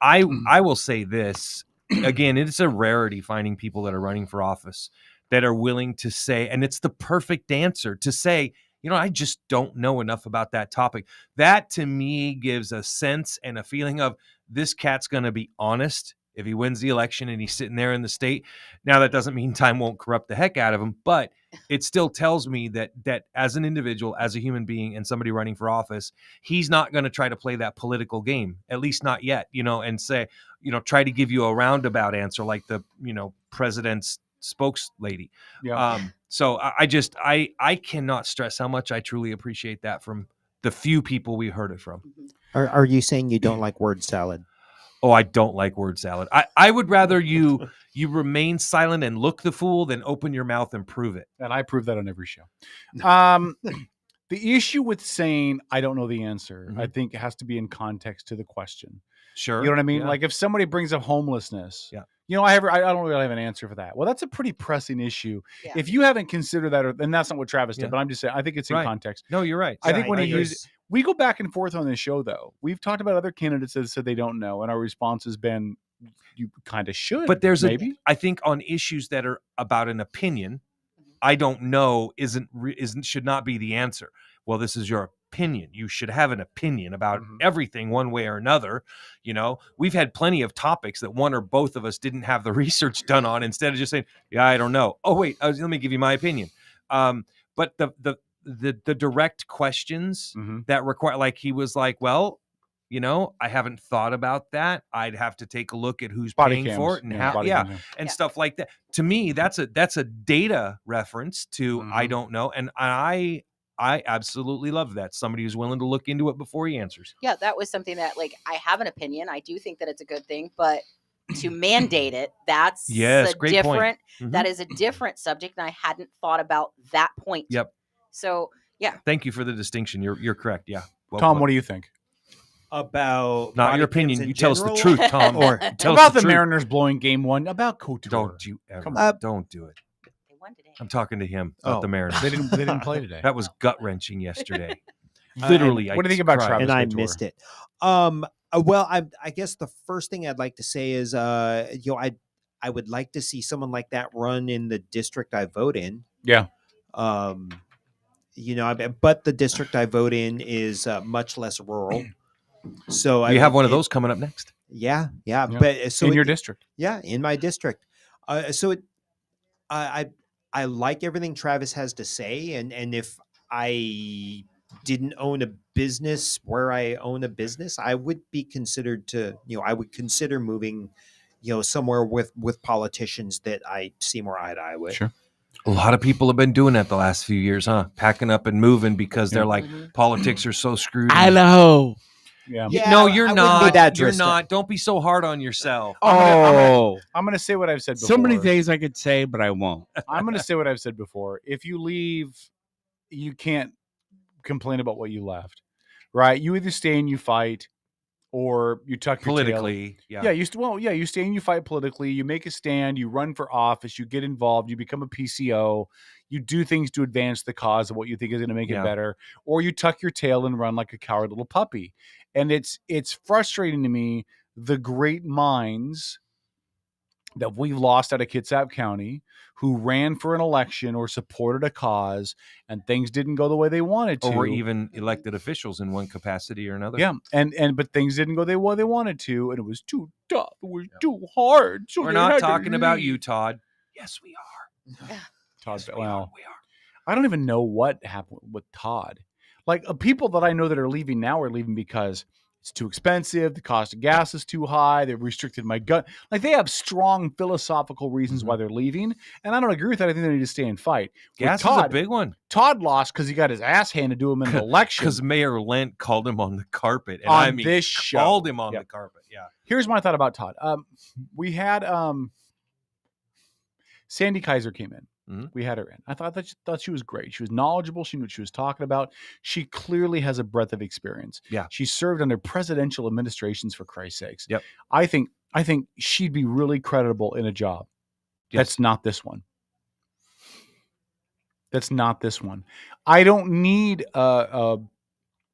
I will say this again. It's a rarity finding people that are running for office that are willing to say, and it's the perfect answer to say, I just don't know enough about that topic. That to me gives a sense and a feeling of this cat's going to be honest if he wins the election and he's sitting there in the state. Now, that doesn't mean time won't corrupt the heck out of him, but it still tells me that as an individual, as a human being, and somebody running for office, he's not going to try to play that political game, at least not yet, and say, try to give you a roundabout answer like the, president's spokeslady. Yeah. So I cannot stress how much I truly appreciate that from the few people we heard it from. Are you saying you don't like word salad? Oh, I don't like word salad. I would rather you remain silent and look the fool than open your mouth and prove it. And I prove that on every show. The issue with saying I don't know the answer, I think it has to be in context to the question. Sure. You know what I mean? Yeah. Like if somebody brings up homelessness, yeah. I don't really have an answer for that. Well, that's a pretty pressing issue. Yeah. If you haven't considered that, and that's not what Travis did, but I'm just saying, I think it's in context. No, you're right. I think when he used, we go back and forth on this show, though. We've talked about other candidates that said they don't know, and our response has been, you kind of should. But there's maybe. I think on issues that are about an opinion, I don't know should not be the answer. Well, this is your opinion. You should have an opinion about everything one way or another. We've had plenty of topics that one or both of us didn't have the research done on, instead of just saying, yeah, I don't know. Oh, wait, let me give you my opinion. But the direct questions that require, like he was like, well, I haven't thought about that. I'd have to take a look at who's paying for it and how, and stuff like that. To me, that's a data reference to I don't know, and I absolutely love that. Somebody who's willing to look into it before he answers. Yeah, that was something that, I have an opinion. I do think that it's a good thing, but to mandate it, that's great different. Point. That is a different subject, and I hadn't thought about that point. Yep. So, yeah. Thank you for the distinction. You're correct. Yeah. Well, Tom, what do you think? About not your opinion. You tell us the truth, Tom. Or tell about the Mariners blowing Game 1. About Couture. Don't you ever? Don't do it. They won today. I'm talking to him about the Mariners. They didn't play today. That was gut wreshing yesterday. Literally. What do you think about Travis? And I missed it. Well, I guess the first thing I'd like to say is, I would like to see someone like that run in the district I vote in. Yeah. But the district I vote in is much less rural. So you have one of those coming up next. Yeah. But so in your district. Yeah, in my district. I like everything Travis has to say, and if I didn't own a business where I own a business, I would be considered to, I would consider moving, somewhere with politicians that I see more eye to eye with. Sure. A lot of people have been doing that the last few years, huh? Packing up and moving because they're like, politics are so screwed. Idaho. Yeah. No, you're not. You're drastic. not. Don't be so hard on yourself. I'm going to say what I've said before. So many things I could say, but I won't. I'm going to say what I've said before. If you leave, you can't complain about what you left, right? You either stay and you fight, or you tuck your politically. tail. You stay and you fight politically. You make a stand. You run for office. You get involved. You become a PCO. You do things to advance the cause of what you think is going to make it better, or you tuck your tail and run like a coward little puppy. And it's frustrating to me. The great minds that we've lost out of Kitsap County who ran for an election or supported a cause and things didn't go the way they wanted to. Or were even elected officials in one capacity or another. Yeah. But things didn't go the way they wanted to, and it was too tough. It was too hard. So We're they not had to talking about leave. you, Todd. Yes, we are. Todd, well, I don't even know what happened with Todd. Like people that I know that are leaving now are leaving because it's too expensive. The cost of gas is too high. They've restricted my gun. Like they have strong philosophical reasons why they're leaving. And I don't agree with that. I think they need to stay and fight. Gas Todd, is a big one. Todd lost because he got his ass handed to him in an election. Because Mayor Lent called him on the carpet. And On I mean, this show. called him on the carpet. Yeah. Here's my thought about Todd. We had Sandy Kaiser came in. We had her in. I thought she was great. She was knowledgeable. She knew what she was talking about. She clearly has a breadth of experience. Yeah. She served under presidential administrations, for Christ's sakes. Yep. I think she'd be really credible in a job. Yes. That's not this one. That's not this one. I don't need a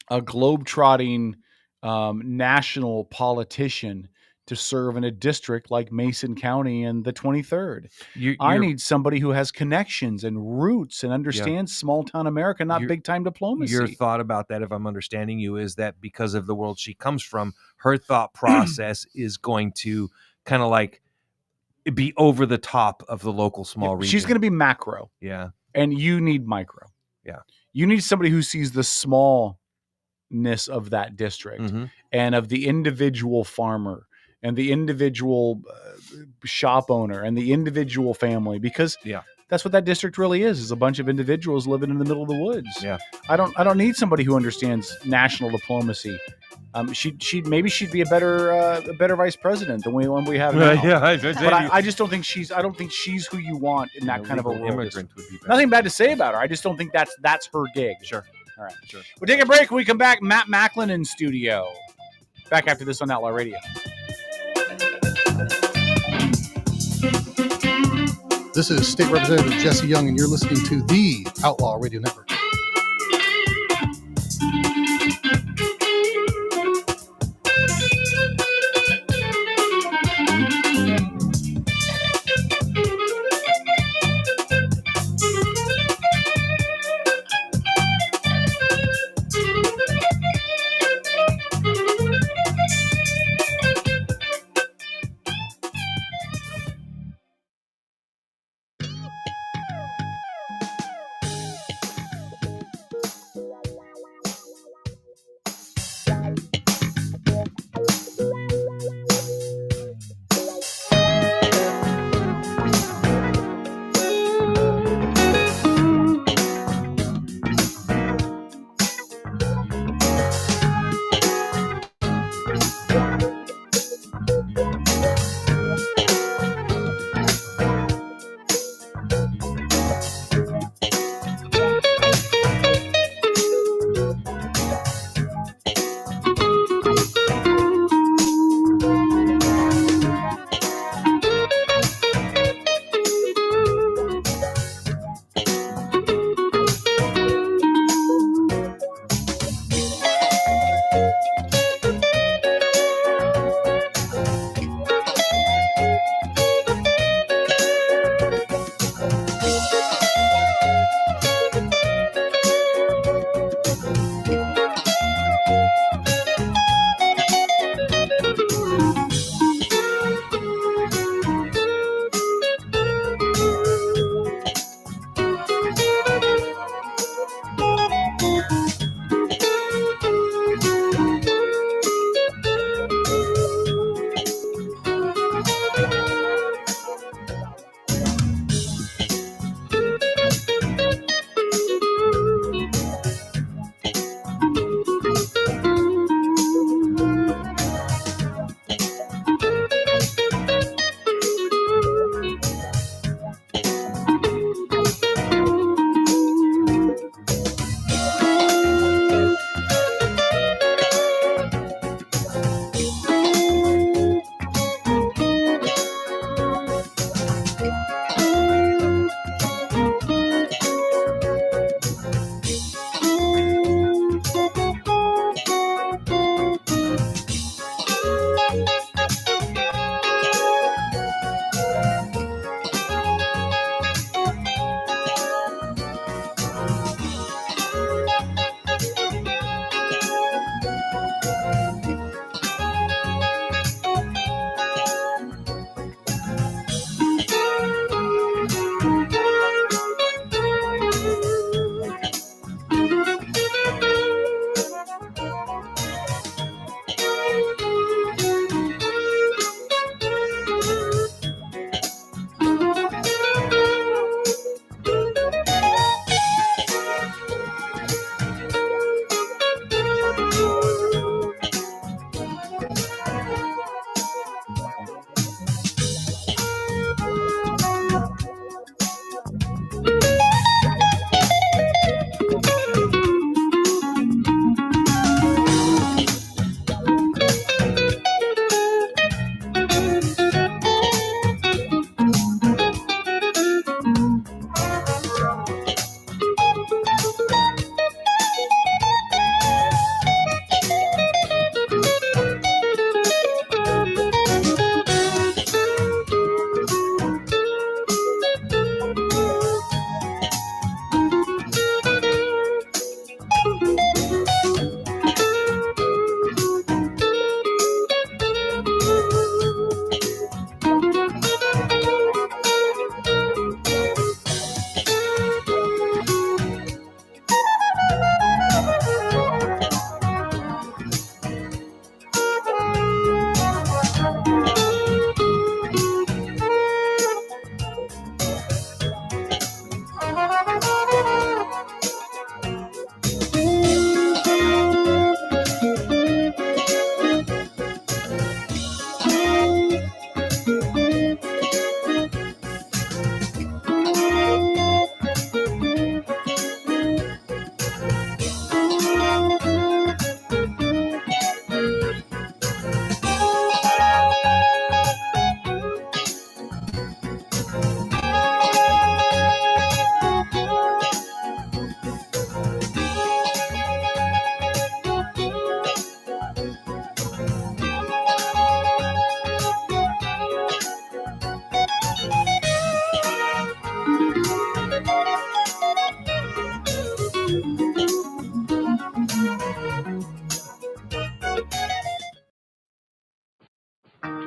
globetrotting national politician to serve in a district like Mason County and the 23rd. I need somebody who has connections and roots and understands small town America, not big time diplomacy. Your thought about that, if I'm understanding you, is that because of the world she comes from, her thought process is going to kind of like be over the top of the local small region. She's going to be macro. Yeah. And you need micro. Yeah. You need somebody who sees the smallness of that district and of the individual farmer and the individual shop owner and the individual family, because that's what that district really is a bunch of individuals living in the middle of the woods. Yeah. I don't need somebody who understands national diplomacy. She'd be a better vice president than the one we have now. But I just don't think she's who you want in that kind of a role. Immigrant would be better. Nothing bad to say about her. I just don't think that's her gig. Sure. All right. Sure. We'll take a break. When we come back, Matt Macklin in studio. Back after this on Outlaw Radio. This is State Representative Jesse Young, and you're listening to the Outlaw Radio Network.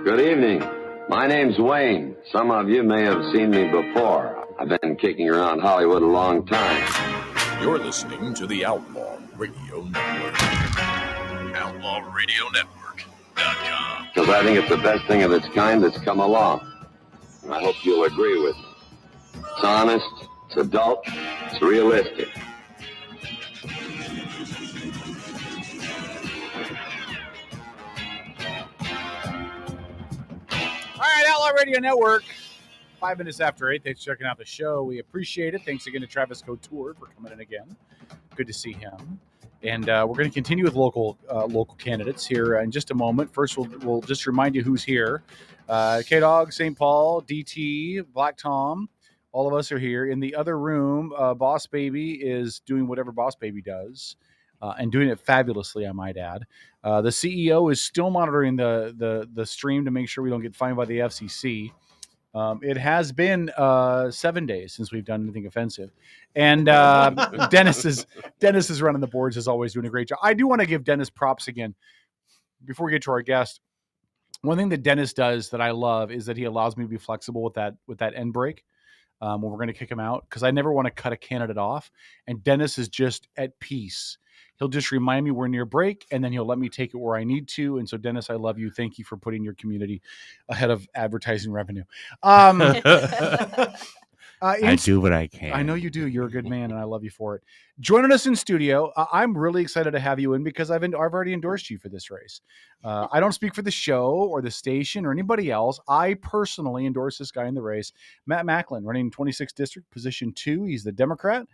Good evening. My name's Wayne. Some of you may have seen me before. I've been kicking around Hollywood a long time. You're listening to the Outlaw Radio Network. OutlawRadioNetwork.com. Because I think it's the best thing of its kind that's come along. And I hope you'll agree with me. It's honest, it's adult, it's realistic. All right, Outlaw Radio Network. 5 minutes after 8. Thanks for checking out the show. We appreciate it. Thanks again to Travis Couture for coming in again. Good to see him. And we're going to continue with local candidates here in just a moment. First, we'll just remind you who's here. K-Dog, St. Paul, DT, Black Tom. All of us are here. In the other room, Boss Baby is doing whatever Boss Baby does. And doing it fabulously, I might add. The CEO is still monitoring the stream to make sure we don't get fined by the FCC. It has been 7 days since we've done anything offensive, and Dennis is running the boards, as always, doing a great job. I do want to give Dennis props again before we get to our guest. One thing that Dennis does that I love is that he allows me to be flexible with that end break. When we're going to kick him out, because I never want to cut a candidate off, and Dennis is just at peace. He'll just remind me we're near break, and then he'll let me take it where I need to. And so, Dennis, I love you. Thank you for putting your community ahead of advertising revenue. I do what I can. I know you do. You're a good man, and I love you for it. Joining us in studio, I'm really excited to have you in because I've already endorsed you for this race. I don't speak for the show or the station or anybody else. I personally endorse this guy in the race, Matt Macklin, running 26th District, Position 2. He's the Democrat.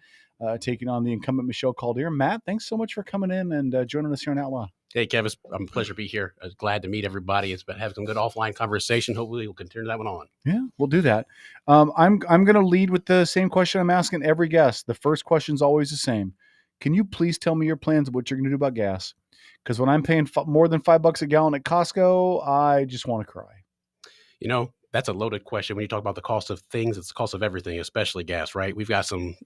Taking on the incumbent Michelle Caldeer. Matt, thanks so much for coming in and joining us here on Outlaw. Hey, Kev, it's a pleasure to be here. Glad to meet everybody. It's been having some good offline conversation. Hopefully, we'll continue that one on. Yeah, we'll do that. I'm going to lead with the same question I'm asking every guest. The first question is always the same. Can you please tell me your plans of what you're going to do about gas? Because when I'm paying more than $5 a gallon at Costco, I just want to cry. You know, that's a loaded question. When you talk about the cost of things, it's the cost of everything, especially gas, right? We've got some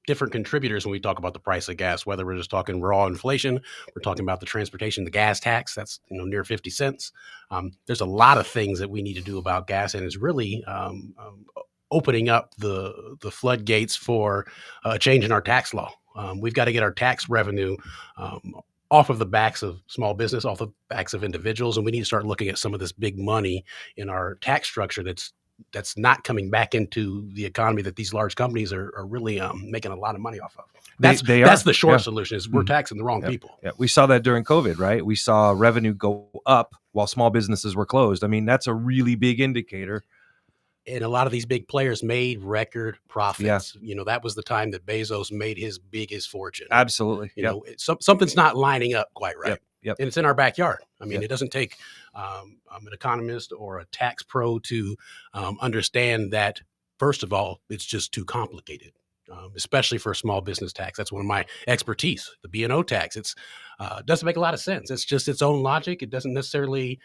different contributors when we talk about the price of gas, whether we're just talking raw inflation, we're talking about the transportation, the gas tax, that's near 50 cents. There's a lot of things that we need to do about gas, and it's really opening up the floodgates for a change in our tax law. We've got to get our tax revenue off of the backs of small business, off the backs of individuals, and we need to start looking at some of this big money in our tax structure that's not coming back into the economy that these large companies are really making a lot of money off of. That's the short solution is we're taxing the wrong people. Yeah. We saw that during COVID, right? We saw revenue go up while small businesses were closed. I mean, that's a really big indicator. And a lot of these big players made record profits. Yeah. That was the time that Bezos made his biggest fortune. Absolutely. Something's not lining up quite right. Yep. And it's in our backyard. I mean, it doesn't take an economist or a tax pro to understand that, first of all, it's just too complicated, especially for a small business tax. That's one of my expertise, the B&O tax. It doesn't make a lot of sense. It's just its own logic. It doesn't necessarily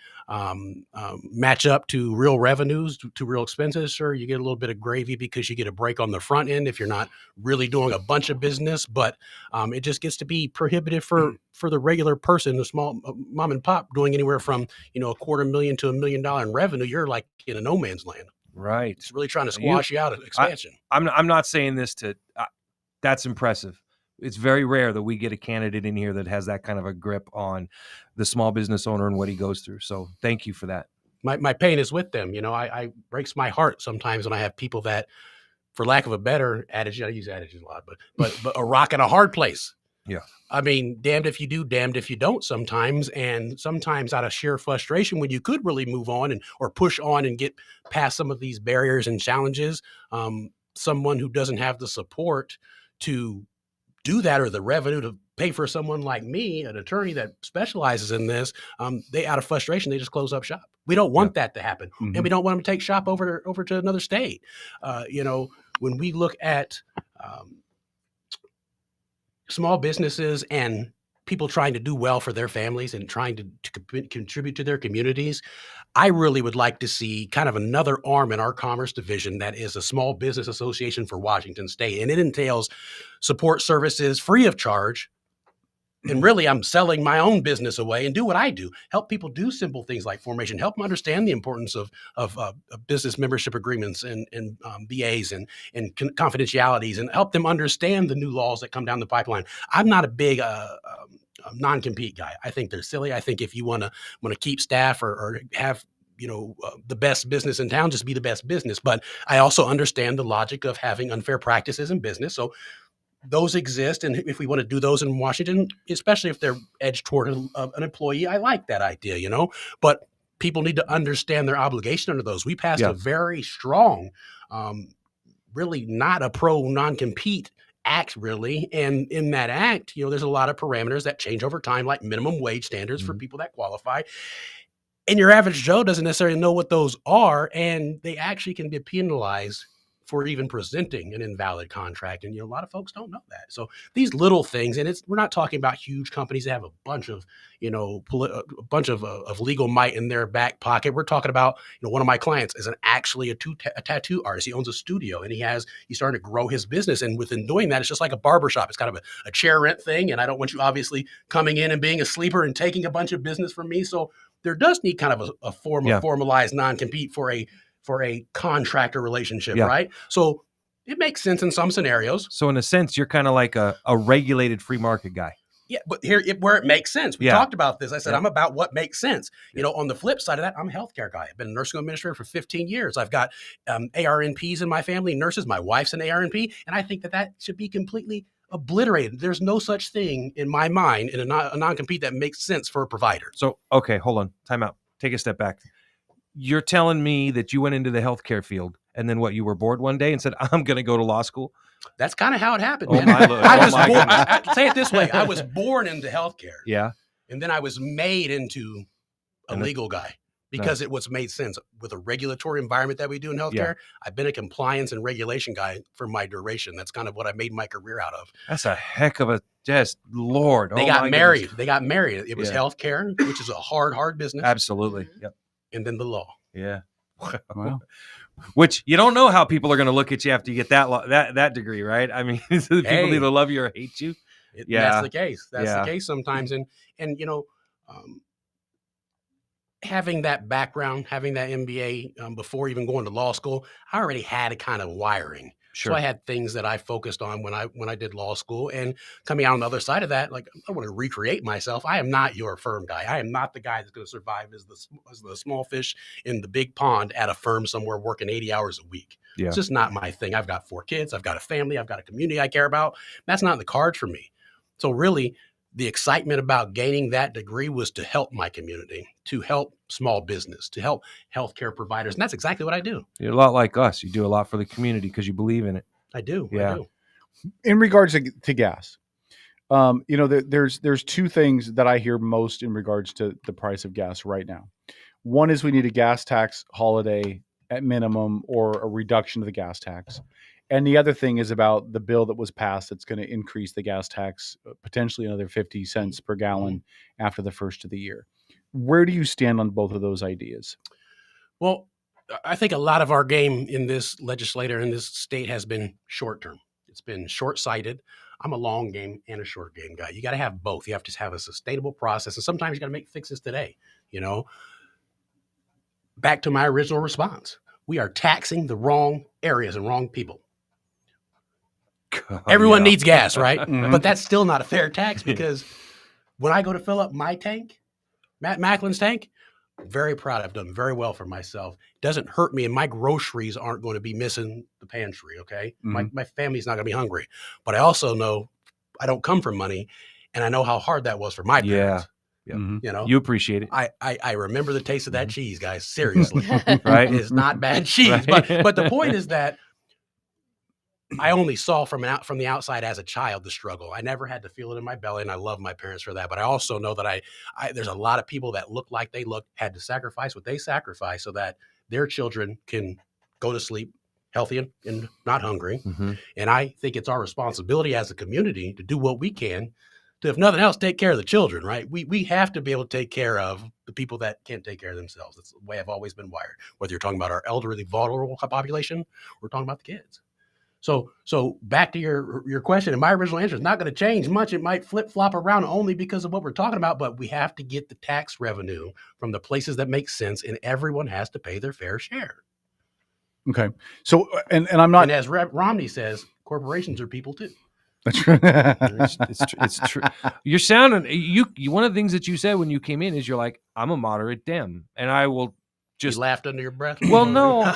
match up to real revenues, to real expenses. Sure, you get a little bit of gravy because you get a break on the front end if you're not really doing a bunch of business, but it just gets to be prohibitive for the regular person, the small mom and pop doing anywhere from, $250,000 to $1 million in revenue. You're like in a no man's land. Right. It's really trying to squash you out of expansion. I'm not saying this that's impressive. It's very rare that we get a candidate in here that has that kind of a grip on the small business owner and what he goes through. So thank you for that. My pain is with them. I breaks my heart sometimes when I have people that, for lack of a better adage, I use adages a lot, but a rock in a hard place. Yeah. I mean, damned if you do, damned if you don't sometimes. And sometimes out of sheer frustration, when you could really move on or push on and get past some of these barriers and challenges, someone who doesn't have the support to do that or the revenue to pay for someone like me, an attorney that specializes in this, they out of frustration, they just close up shop. We don't want that to happen. Mm-hmm. And we don't want them to take shop over to another state. When we look at small businesses and people trying to do well for their families and trying to contribute to their communities, I really would like to see kind of another arm in our commerce division that is a small business association for Washington State. And it entails support services free of charge And really, I'm selling my own business away and do what I do. Help people do simple things like formation. Help them understand the importance of business membership agreements and BAs and confidentialities, and help them understand the new laws that come down the pipeline. I'm not a big non-compete guy. I think they're silly. I think if you want to keep staff or have the best business in town, just be the best business. But I also understand the logic of having unfair practices in business. So those exist, and if we want to do those in Washington, especially if they're edged toward an employee, I like that idea, but people need to understand their obligation under those. We passed a very strong, really not a pro non-compete act, really. And in that act, there's a lot of parameters that change over time, like minimum wage standards for people that qualify. And your average Joe doesn't necessarily know what those are, and they actually can be penalized for even presenting an invalid contract. And, a lot of folks don't know that. So these little things, and we're not talking about huge companies that have a bunch of, of legal might in their back pocket. We're talking about, one of my clients is actually a tattoo artist. He owns a studio, and he's starting to grow his business. And within doing that, it's just like a barbershop. It's kind of a chair rent thing. And I don't want you obviously coming in and being a sleeper and taking a bunch of business from me. So there does need kind of a form of formalized non-compete for a contractor relationship, right? So it makes sense in some scenarios. So in a sense, you're kind of like a regulated free market guy. Yeah, but where it makes sense. We talked about this. I said, I'm about what makes sense. On the flip side of that, I'm a healthcare guy. I've been a nursing administrator for 15 years. I've got ARNPs in my family, nurses. My wife's an ARNP. And I think that should be completely obliterated. There's no such thing in my mind in a non-compete that makes sense for a provider. So, okay, hold on. Time out. Take a step back. You're telling me that you went into the healthcare field and then you were bored one day and said, I'm going to go to law school? That's kind of how it happened, Oh, man. my Lord. I say it this way. I was born into healthcare. Yeah. And then I was made into a legal guy because it was made sense with a regulatory environment that we do in healthcare. Yeah. I've been a compliance and regulation guy for my duration. That's kind of what I made my career out of. That's a heck of a Lord. They got married. Goodness. They got married. It was healthcare, which is a hard business. Absolutely. Yep. And then the law. Yeah. Wow. Which you don't know how people are going to look at you after you get that degree, right? I mean, people either love you or hate you. That's the case. That's the case sometimes. And having that background, having that MBA before even going to law school, I already had a kind of wiring. Sure. So I had things that I focused on when I did law school, and coming out on the other side of that, like I want to recreate myself. I am not your firm guy. I am not the guy that's going to survive as the small fish in the big pond at a firm somewhere working 80 hours a week. Yeah. It's just not my thing. I've got 4 kids. I've got a family. I've got a community I care about. That's not in the cards for me. So really, the excitement about gaining that degree was to help my community, to help small business, to help healthcare providers. And that's exactly what I do. You're a lot like us. You do a lot for the community because you believe in it. I do. Yeah. I do. In regards to gas, there's 2 things that I hear most in regards to the price of gas right now. One is we need a gas tax holiday at minimum, or a reduction of the gas tax. And the other thing is about the bill that was passed that's going to increase the gas tax potentially another 50 cents per gallon after the first of the year. Where do you stand on both of those ideas? Well, I think a lot of our game in this legislature in this state has been short-term. It's been short-sighted. I'm a long game and a short game guy. You got to have both. You have to have a sustainable process, and sometimes you got to make fixes today. Back to my original response, we are taxing the wrong areas and wrong people. Everyone needs gas, right? Mm-hmm. But that's still not a fair tax, because when I go to fill up my tank, Matt Macklin's tank, I'm very proud. I've done very well for myself. It doesn't hurt me, and my groceries aren't going to be missing the pantry, okay? Mm-hmm. My family's not going to be hungry. But I also know I don't come from money, and I know how hard that was for my parents. Yeah. Mm-hmm. You appreciate it. I remember the taste of that cheese, guys. Seriously. Right? It's not bad cheese. Right? But the point is that I only saw from the outside as a child the struggle. I never had to feel it in my belly, and I love my parents for that. But I also know that there's a lot of people that look like they had to sacrifice what they sacrificed so that their children can go to sleep healthy and not hungry. Mm-hmm. And I think it's our responsibility as a community to do what we can to, if nothing else, take care of the children, right? We have to be able to take care of the people that can't take care of themselves. That's the way I've always been wired. Whether you're talking about our elderly, vulnerable population, or we're talking about the kids. So back to your question, and my original answer is not going to change much. It might flip flop around only because of what we're talking about, but we have to get the tax revenue from the places that make sense, and everyone has to pay their fair share. Okay. So, and I'm not, and as Romney says, corporations are people too. That's true. It's true. You're sounding, you, one of the things that you said when you came in is you're like, I'm a moderate Dem, and I will just you laughed under your breath. Well, no,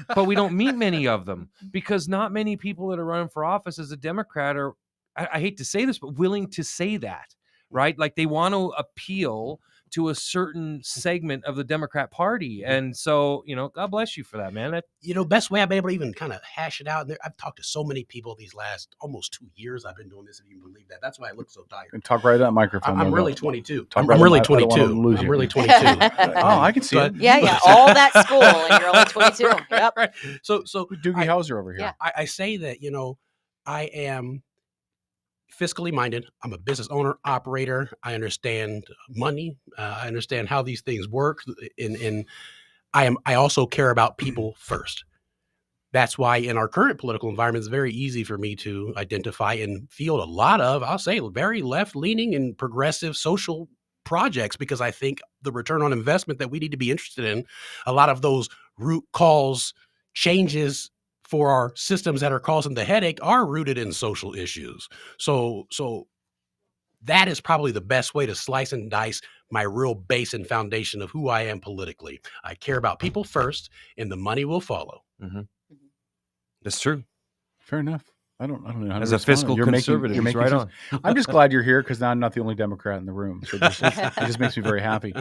but we don't meet many of them because not many people that are running for office as a Democrat are, I hate to say this, but willing to say that, right? Like they want to appeal to a certain segment of the Democrat Party. And so, God bless you for that, man. Best way I've been able to even kind of hash it out. I've talked to so many people these last almost 2 years I've been doing this, if you can believe that. That's why I look so tired. And talk right at that microphone. I'm really 22. I'm really 22. I'm really 22. Oh, I can see it. Yeah. All that school and you're only 22. Yep. Right. So Doogie Howser over here. Yeah. I say that, I am fiscally minded. I'm a business owner, operator. I understand money. I understand how these things work. And I also care about people first. That's why in our current political environment, it's very easy for me to identify and field a lot of, I'll say, very left-leaning and progressive social projects, because I think the return on investment that we need to be interested in, a lot of those root cause changes for our systems that are causing the headache are rooted in social issues. So that is probably the best way to slice and dice my real base and foundation of who I am politically. I care about people first, and the money will follow. Mm-hmm. That's true. Fair enough. I don't know how to as a respond. fiscal You're conservative, making right sense. on. I'm just glad you're here because now I'm not the only Democrat in the room. So it just makes me very happy.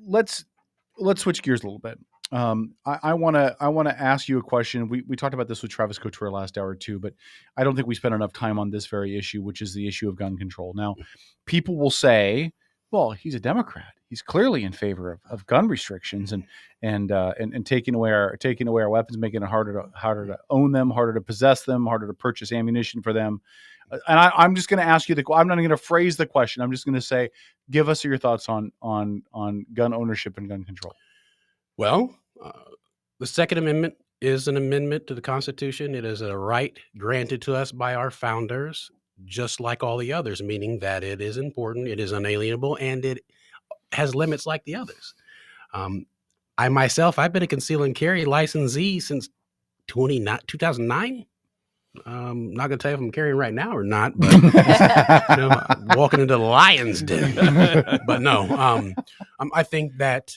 Let's switch gears a little bit. I want to ask you a question. We talked about this with Travis Couture last hour too, but I don't think we spent enough time on this very issue, which is the issue of gun control. Now, people will say, well, he's a Democrat. He's clearly in favor of gun restrictions and taking away our weapons, making it harder to own them, harder to possess them, harder to purchase ammunition for them. And I'm just going to ask you I'm not going to phrase the question. I'm just going to say, give us your thoughts on gun ownership and gun control. Well, the Second Amendment is an amendment to the Constitution. It is a right granted to us by our founders, just like all the others, meaning that it is important, it is unalienable, and it has limits like the others. I myself, I've been a conceal and carry licensee since 2009. I'm not going to tell you if I'm carrying right now or not, but walking into the lion's den. But no, I think that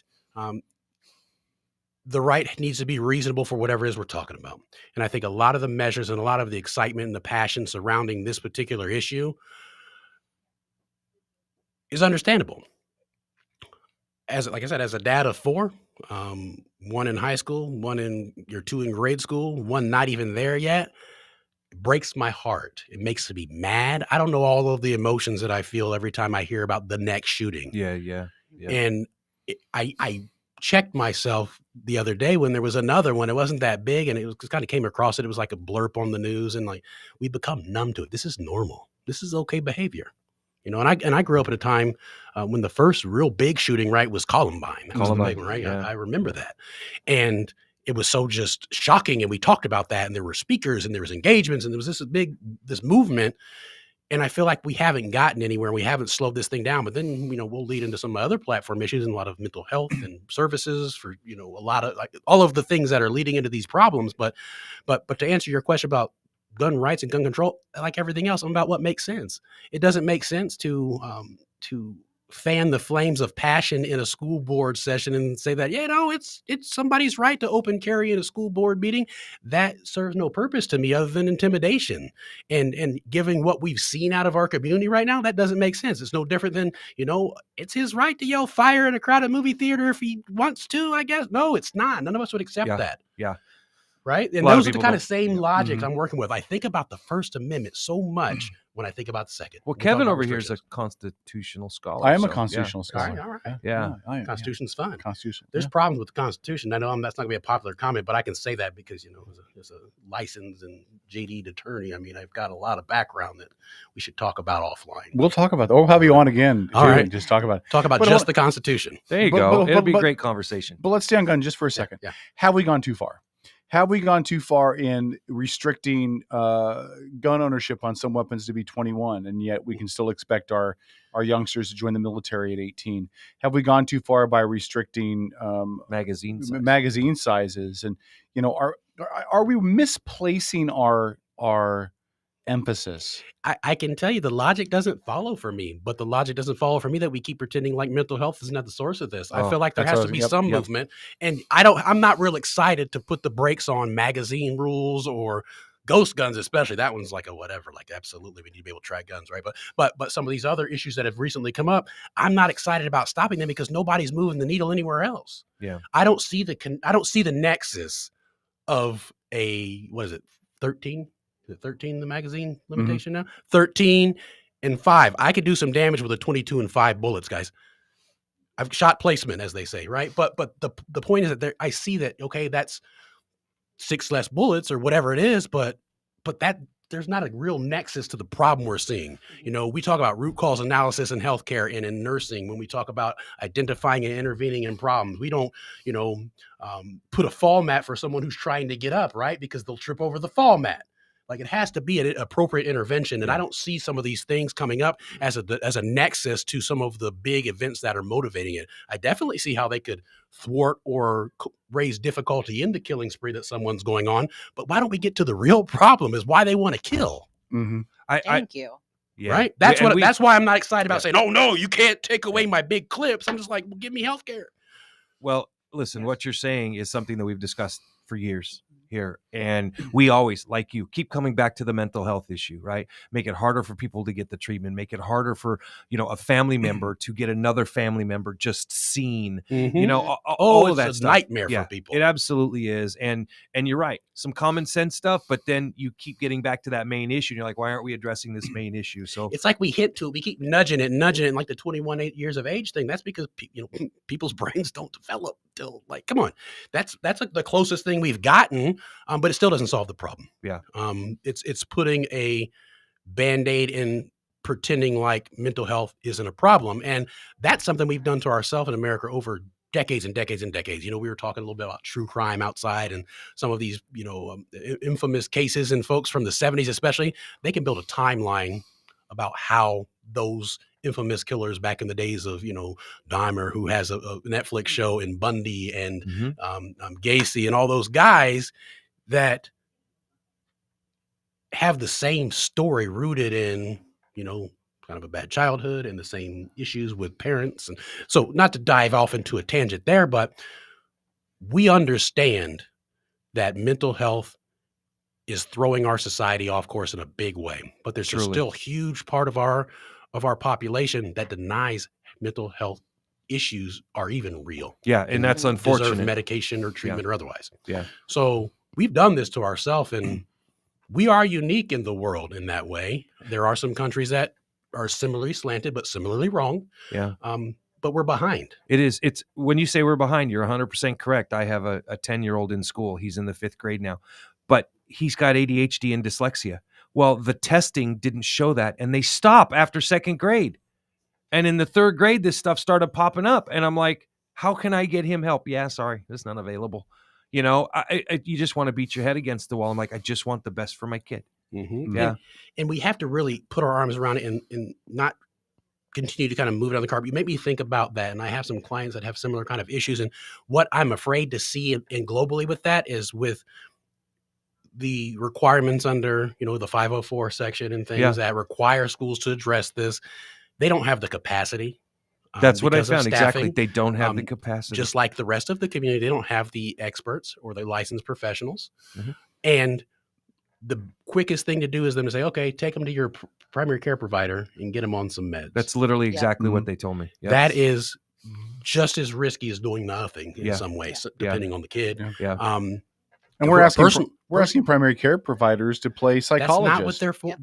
the right needs to be reasonable for whatever it is we're talking about. And I think a lot of the measures and a lot of the excitement and the passion surrounding this particular issue is understandable. Like I said, as a dad of 4, one in high school, one in year 2 in grade school, one not even there yet, it breaks my heart. It makes me mad. I don't know all of the emotions that I feel every time I hear about the next shooting. Yeah. And I checked myself the other day when there was another one. It wasn't that big, and it was kind of came across it. It was like a blurb on the news, and like we become numb to it. This is normal. This is okay behavior. And I grew up at a time when the first real big shooting, right, was Columbine. Right? Yeah. I remember that. And it was so just shocking. And we talked about that, and there were speakers and there was engagements and there was this movement. And I feel like we haven't gotten anywhere. We haven't slowed this thing down, but then, we'll lead into some other platform issues and a lot of mental health and services for, a lot of like all of the things that are leading into these problems. But to answer your question about gun rights and gun control, like everything else, I'm about what makes sense. It doesn't make sense to fan the flames of passion in a school board session and say that, it's somebody's right to open carry in a school board meeting. That serves no purpose to me other than intimidation. And given what we've seen out of our community right now, that doesn't make sense. It's no different than, it's his right to yell fire in a crowded movie theater if he wants to, I guess. No, it's not. None of us would accept that. Yeah. Right. And those are the kind of same logics I'm working with. I think about the First Amendment so much when I think about the Second. Well, Kevin over here is a constitutional scholar. I am a constitutional scholar. All right. Yeah. Constitution's fine. Constitution. There's problems with the Constitution. I know that's not going to be a popular comment, but I can say that because, as a licensed and JD attorney, I've got a lot of background that we should talk about offline. We'll talk about that. We'll have you on again. All right. Just talk about the Constitution. There you go. It'll be a great conversation. But let's stay on gun just for a second. Yeah. Have we gone too far? have we gone too far in restricting gun ownership on some weapons to be 21, and yet we can still expect our youngsters to join the military at 18? Have we gone too far by restricting magazine sizes? And are we misplacing our emphasis? I can tell you the logic doesn't follow for me, but the logic doesn't follow for me that we keep pretending like mental health isn't at the source of this. I feel like there has to be some movement, and I'm not real excited to put the brakes on magazine rules or ghost guns, especially. That one's like a whatever, like absolutely we need to be able to track guns, right? But some of these other issues that have recently come up, I'm not excited about stopping them because nobody's moving the needle anywhere else. Yeah. I don't see the nexus of a, what is it, 13? Is it 13 the magazine limitation now? 13 and 5. I could do some damage with a 22 and 5 bullets, guys. I've shot placement, as they say, right? But the point is that I see that, okay, that's 6 less bullets or whatever it is, but that there's not a real nexus to the problem we're seeing. We talk about root cause analysis in healthcare and in nursing when we talk about identifying and intervening in problems. We don't, put a fall mat for someone who's trying to get up, right? Because they'll trip over the fall mat. Like, it has to be an appropriate intervention. And I don't see some of these things coming up as a nexus to some of the big events that are motivating it. I definitely see how they could thwart or raise difficulty in the killing spree that someone's going on. But why don't we get to the real problem is why they want to kill. Mm-hmm. Thank you. Yeah. Right. That's why I'm not excited about saying, oh no, you can't take away my big clips. I'm just like, well, give me healthcare. Well, listen, what you're saying is something that we've discussed for years here. And we always, like you, keep coming back to the mental health issue, right? Make it harder for people to get the treatment, make it harder for, a family member to get another family member just seen, all of that it's a stuff. Nightmare for people. It absolutely is. And you're right. Some common sense stuff, but then you keep getting back to that main issue. And you're like, why aren't we addressing this main issue? So it's like we hit to it. We keep nudging it, like the 21 years of age thing. That's because, people's brains don't develop till, like, come on. That's like the closest thing we've gotten. But it still doesn't solve the problem. Yeah. It's putting a Band-Aid in pretending like mental health isn't a problem. And that's something we've done to ourselves in America over decades and decades and decades. We were talking a little bit about true crime outside and some of these, infamous cases and folks from the 70s, especially. They can build a timeline about how those infamous killers back in the days of, Dahmer, who has a Netflix show, and Bundy and Gacy and all those guys that have the same story rooted in, kind of a bad childhood and the same issues with parents. And so, not to dive off into a tangent there, but we understand that mental health is throwing our society off course in a big way, but there's still a huge part of our population that denies mental health issues are even real. Yeah, and that's unfortunate. Deserve medication or treatment or otherwise. Yeah. So we've done this to ourselves, and we are unique in the world in that way. There are some countries that are similarly slanted, but similarly wrong. Yeah. But we're behind. It's when you say we're behind, you're 100% correct. I have a 10-year-old in school. He's in the 5th grade now, but he's got ADHD and dyslexia. Well, the testing didn't show that, and they stop after 2nd grade. And in the 3rd grade, this stuff started popping up, and I'm like, how can I get him help? Yeah, sorry, it's not available. You just want to beat your head against the wall. I'm like, I just want the best for my kid. Mm-hmm. Yeah. And we have to really put our arms around it and not continue to kind of move it on the carpet. You make me think about that. And I have some clients that have similar kind of issues. And what I'm afraid to see and globally with that is with the requirements under, the 504 section and things that require schools to address this. They don't have the capacity. That's what I found. Exactly. They don't have the capacity. Just like the rest of the community, they don't have the experts or the licensed professionals. Mm-hmm. And the quickest thing to do is them to say, okay, take them to your primary care provider and get them on some meds. That's literally exactly what they told me. Yep. That is just as risky as doing nothing in some ways, depending on the kid. Yeah. And we're asking primary care providers to play psychologists. That's not what they're for.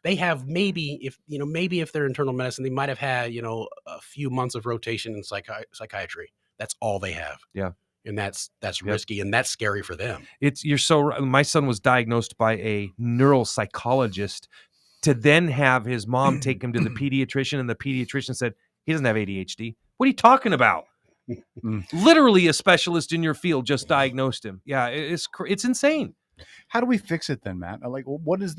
They have maybe if they're internal medicine, they might have had, a few months of rotation in psychiatry. That's all they have. Yeah. And that's risky, and that's scary for them. You're so right. My son was diagnosed by a neuropsychologist to then have his mom take him to the pediatrician, and the pediatrician said, he doesn't have ADHD. What are you talking about? Literally a specialist in your field just diagnosed him. Yeah, it's insane. How do we fix it then, Matt? Like, what is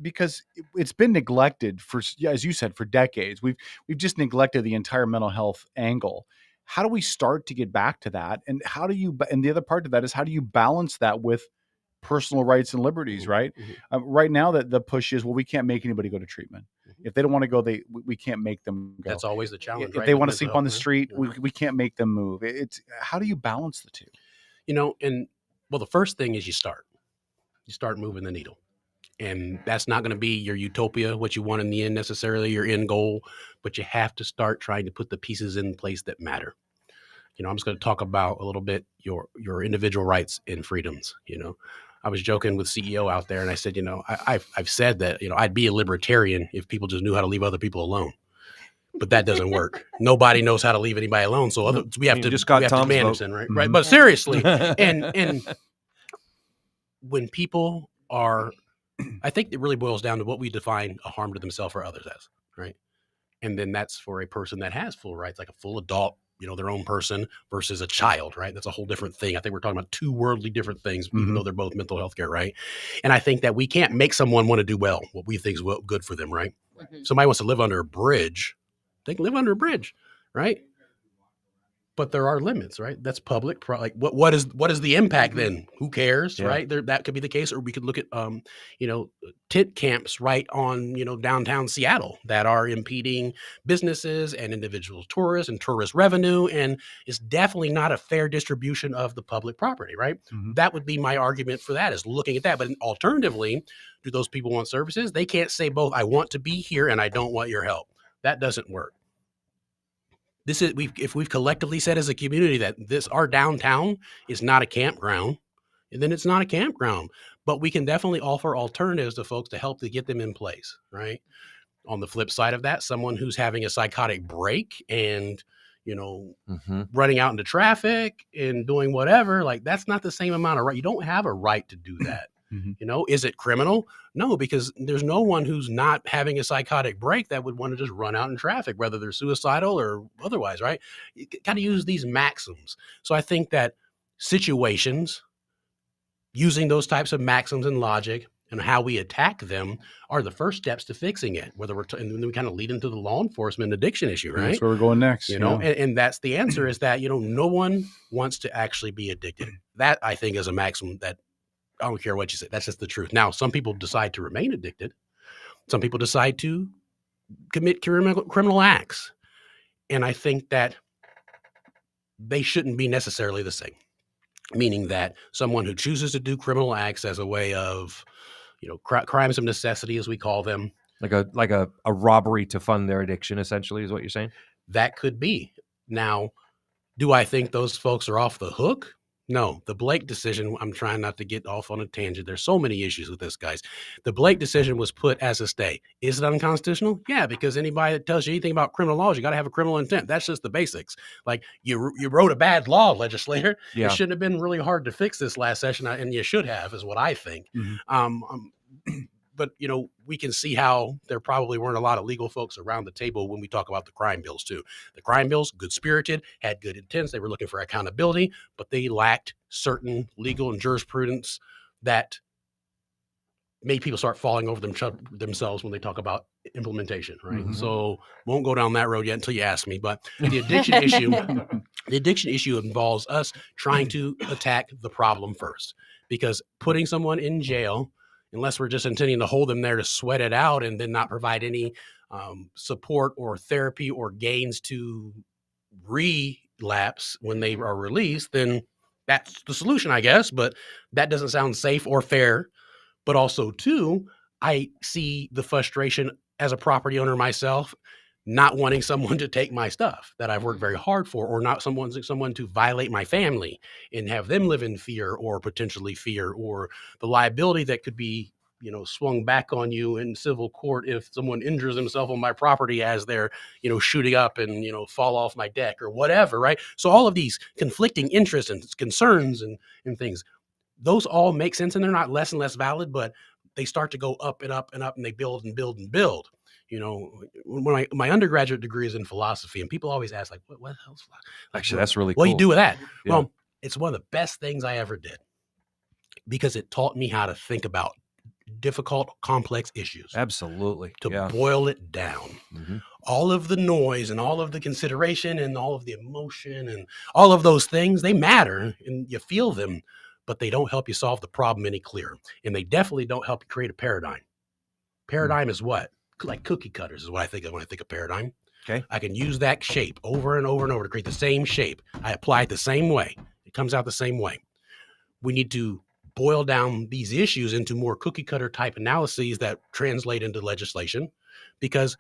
because it's been neglected for, as you said, for decades. We've just neglected the entire mental health angle. How do we start to get back to that? And and the other part of that is, how do you balance that with personal rights and liberties, right? Right now that the push is, well, we can't make anybody go to treatment. If they don't want to go, we can't make them go. That's always the challenge. If they want to sleep on the street, we can't make them move. It's how do you balance the two? And well, the first thing is you start moving the needle. And that's not going to be your utopia, what you want in the end necessarily, your end goal, but you have to start trying to put the pieces in place that matter. I'm just going to talk about a little bit your individual rights and freedoms. I was joking with CEO out there, and I said, I've said that, I'd be a libertarian if people just knew how to leave other people alone. But that doesn't work. Nobody knows how to leave anybody alone. So we have to manage them, right? Right. But seriously, and when people are, I think it really boils down to what we define a harm to themselves or others as, right? And then that's for a person that has full rights, like a full adult, their own person versus a child, right? That's a whole different thing. I think we're talking about two worldly different things, even though they're both mental health care, right? And I think that we can't make someone want to do what we think is good for them, right? Somebody wants to live under a bridge, they can live under a bridge, right? But there are limits, right? That's public. Like what is the impact then? Who cares, right? That could be the case. Or we could look at, tent camps right on, downtown Seattle that are impeding businesses and individual tourists and tourist revenue. And it's definitely not a fair distribution of the public property, right? That would be my argument for that, is looking at that. But alternatively, do those people want services? They can't say both. I want to be here and I don't want your help. That doesn't work. If we've collectively said as a community that our downtown is not a campground, then it's not a campground. But we can definitely offer alternatives to folks to help to get them in place, right? On the flip side of that, someone who's having a psychotic break and running out into traffic and doing whatever, like that's not the same amount of right. You don't have a right to do that. Is it criminal? No, because there's no one who's not having a psychotic break that would want to just run out in traffic, whether they're suicidal or otherwise, right? You got to use these maxims. So I think that situations, using those types of maxims and logic and how we attack them are the first steps to fixing it, and then we kind of lead into the law enforcement addiction issue, right? That's where we're going next. And that's the answer, is that, no one wants to actually be addicted. That, I think, is a maxim that I don't care what you say. That's just the truth. Now, some people decide to remain addicted. Some people decide to commit criminal acts. And I think that they shouldn't be necessarily the same. Meaning that someone who chooses to do criminal acts as a way of, crimes of necessity, as we call them. Like a robbery to fund their addiction, essentially, is what you're saying? That could be. Now, do I think those folks are off the hook? No, the Blake decision, I'm trying not to get off on a tangent. There's so many issues with this, guys. The Blake decision was put as a stay. Is it unconstitutional? Yeah, because anybody that tells you anything about criminal laws, you got to have a criminal intent. That's just the basics. Like you wrote a bad law, legislator. Yeah. It shouldn't have been really hard to fix this last session, and you should have, is what I think. But, we can see how there probably weren't a lot of legal folks around the table when we talk about the crime bills, too. The crime bills, good-spirited, had good intents. They were looking for accountability, but they lacked certain legal and jurisprudence that made people start falling over themselves when they talk about implementation, right? So won't go down that road yet until you ask me. But the addiction issue involves us trying to attack the problem first, because putting someone in jail, unless we're just intending to hold them there to sweat it out and then not provide any support or therapy or gains to relapse when they are released, then that's the solution, I guess. But that doesn't sound safe or fair. But also, too, I see the frustration as a property owner myself, not wanting someone to take my stuff that I've worked very hard for, or not someone to violate my family and have them live in fear or potentially fear, or the liability that could be, swung back on you in civil court if someone injures himself on my property as they're, shooting up and, fall off my deck or whatever, right? So all of these conflicting interests and concerns and things, those all make sense, and they're not less and less valid, but they start to go up and up and up, and they build and build and build. You know, when my undergraduate degree is in philosophy, and people always ask, like, what else? Like, Actually, that's really what cool. you do with that? Yeah. Well, it's one of the best things I ever did because it taught me how to think about difficult, complex issues. Absolutely. To boil it down. Mm-hmm. All of the noise and all of the consideration and all of the emotion and all of those things, they matter and you feel them, but they don't help you solve the problem any clearer. And they definitely don't help you create a paradigm. Paradigm is what? Like cookie cutters is what I think of when I think of paradigm. Okay. I can use that shape over and over and over to create the same shape. I apply it the same way. It comes out the same way. We need to boil down these issues into more cookie cutter type analyses that translate into legislation, because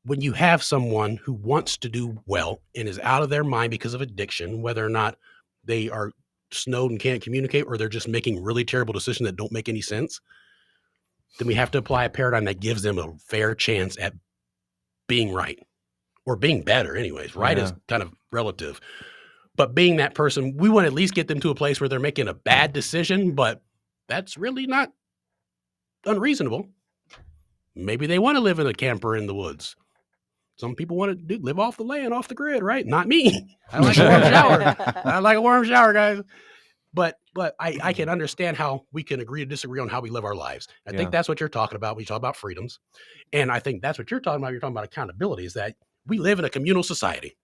when you have someone who wants to do well and is out of their mind because of addiction, whether or not they are snowed and can't communicate, or they're just making really terrible decisions that don't make any sense, then we have to apply a paradigm that gives them a fair chance at being right, or being better anyways. Right is kind of relative, but being that person, we want to at least get them to a place where they're making a bad decision, but that's really not unreasonable. Maybe they want to live in a camper in the woods. Some people want to live off the land, off the grid, right? Not me. I like a warm shower. I like a warm shower, guys. But I can understand how we can agree to disagree on how we live our lives. I think that's what you're talking about when you talk about freedoms. And I think that's what you're talking about. You're talking about accountability, is that we live in a communal society.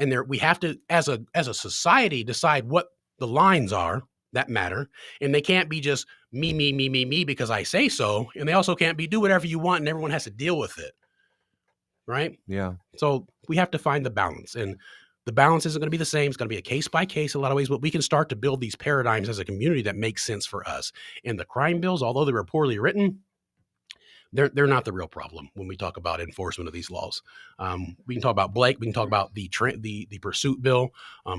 And we have to, as a society, decide what the lines are that matter. And they can't be just me, because I say so. And they also can't be do whatever you want and everyone has to deal with it. Right? Yeah. So we have to find the balance. And the balance isn't going to be the same. It's going to be a case by case in a lot of ways, but we can start to build these paradigms as a community that makes sense for us. And the crime bills, although they were poorly written, they're not the real problem when we talk about enforcement of these laws. We can talk about Blake. We can talk about the pursuit bill.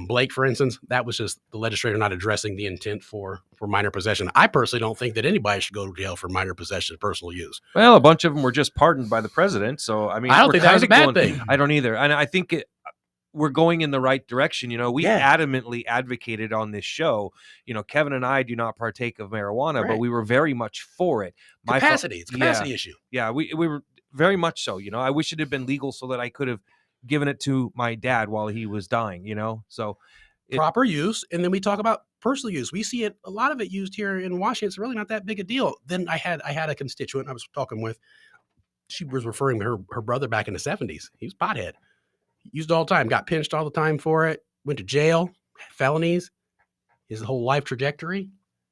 Blake, for instance, that was just the legislator not addressing the intent for minor possession. I personally don't think that anybody should go to jail for minor possession of personal use. Well, a bunch of them were just pardoned by the president. So, I mean, I don't think that was a bad thing. I don't either. And I think we're going in the right direction. You know, we adamantly advocated on this show. You know, Kevin and I do not partake of marijuana, but we were very much for it. It's a capacity issue. Yeah, we were very much so. You know, I wish it had been legal so that I could have given it to my dad while he was dying, you know? So proper use. And then we talk about personal use. We see it, a lot of it used here in Washington. It's really not that big a deal. Then I had a constituent I was talking with. She was referring to her brother back in the 70s. He was pothead. Used all the time, got pinched all the time for it, went to jail, felonies. His whole life trajectory,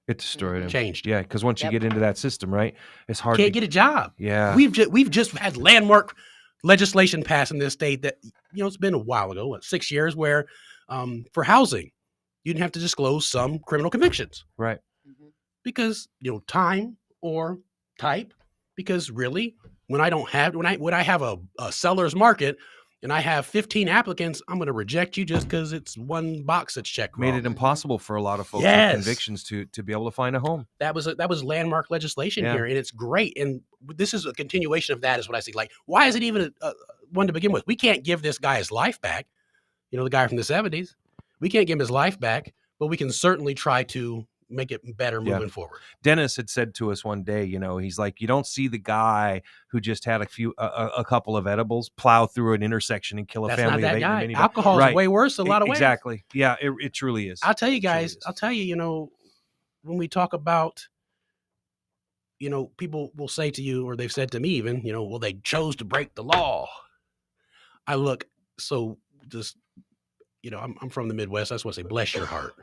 it destroyed him. Changed. Yeah, because once you get into that system, right, it's hard. Can't get a job. Yeah, we've just had landmark legislation passed in this state that, you know, it's been a while ago, 6 years, where for housing, you didn't have to disclose some criminal convictions, right? Because, you know, time or type. Because really, when I have a seller's market and I have 15 applicants, I'm going to reject you just because it's one box that's checked wrong. Made it impossible for a lot of folks with convictions to be able to find a home. That was landmark legislation here, and it's great. And this is a continuation of that, is what I see. Like, why is it even one to begin with? We can't give this guy his life back. You know, the guy from the 70s. We can't give him his life back, but we can certainly try to make it better moving forward. Dennis had said to us one day, you know, he's like, you don't see the guy who just had a couple of edibles plow through an intersection and kill a family. That's not that guy. Alcohol is way worse in a lot of ways. Exactly. Yeah, it truly is. I'll tell you guys, you know, when we talk about, you know, people will say to you, or they've said to me even, you know, well, they chose to break the law. I look, so just, you know, I'm from the Midwest. I just want to say, bless your heart.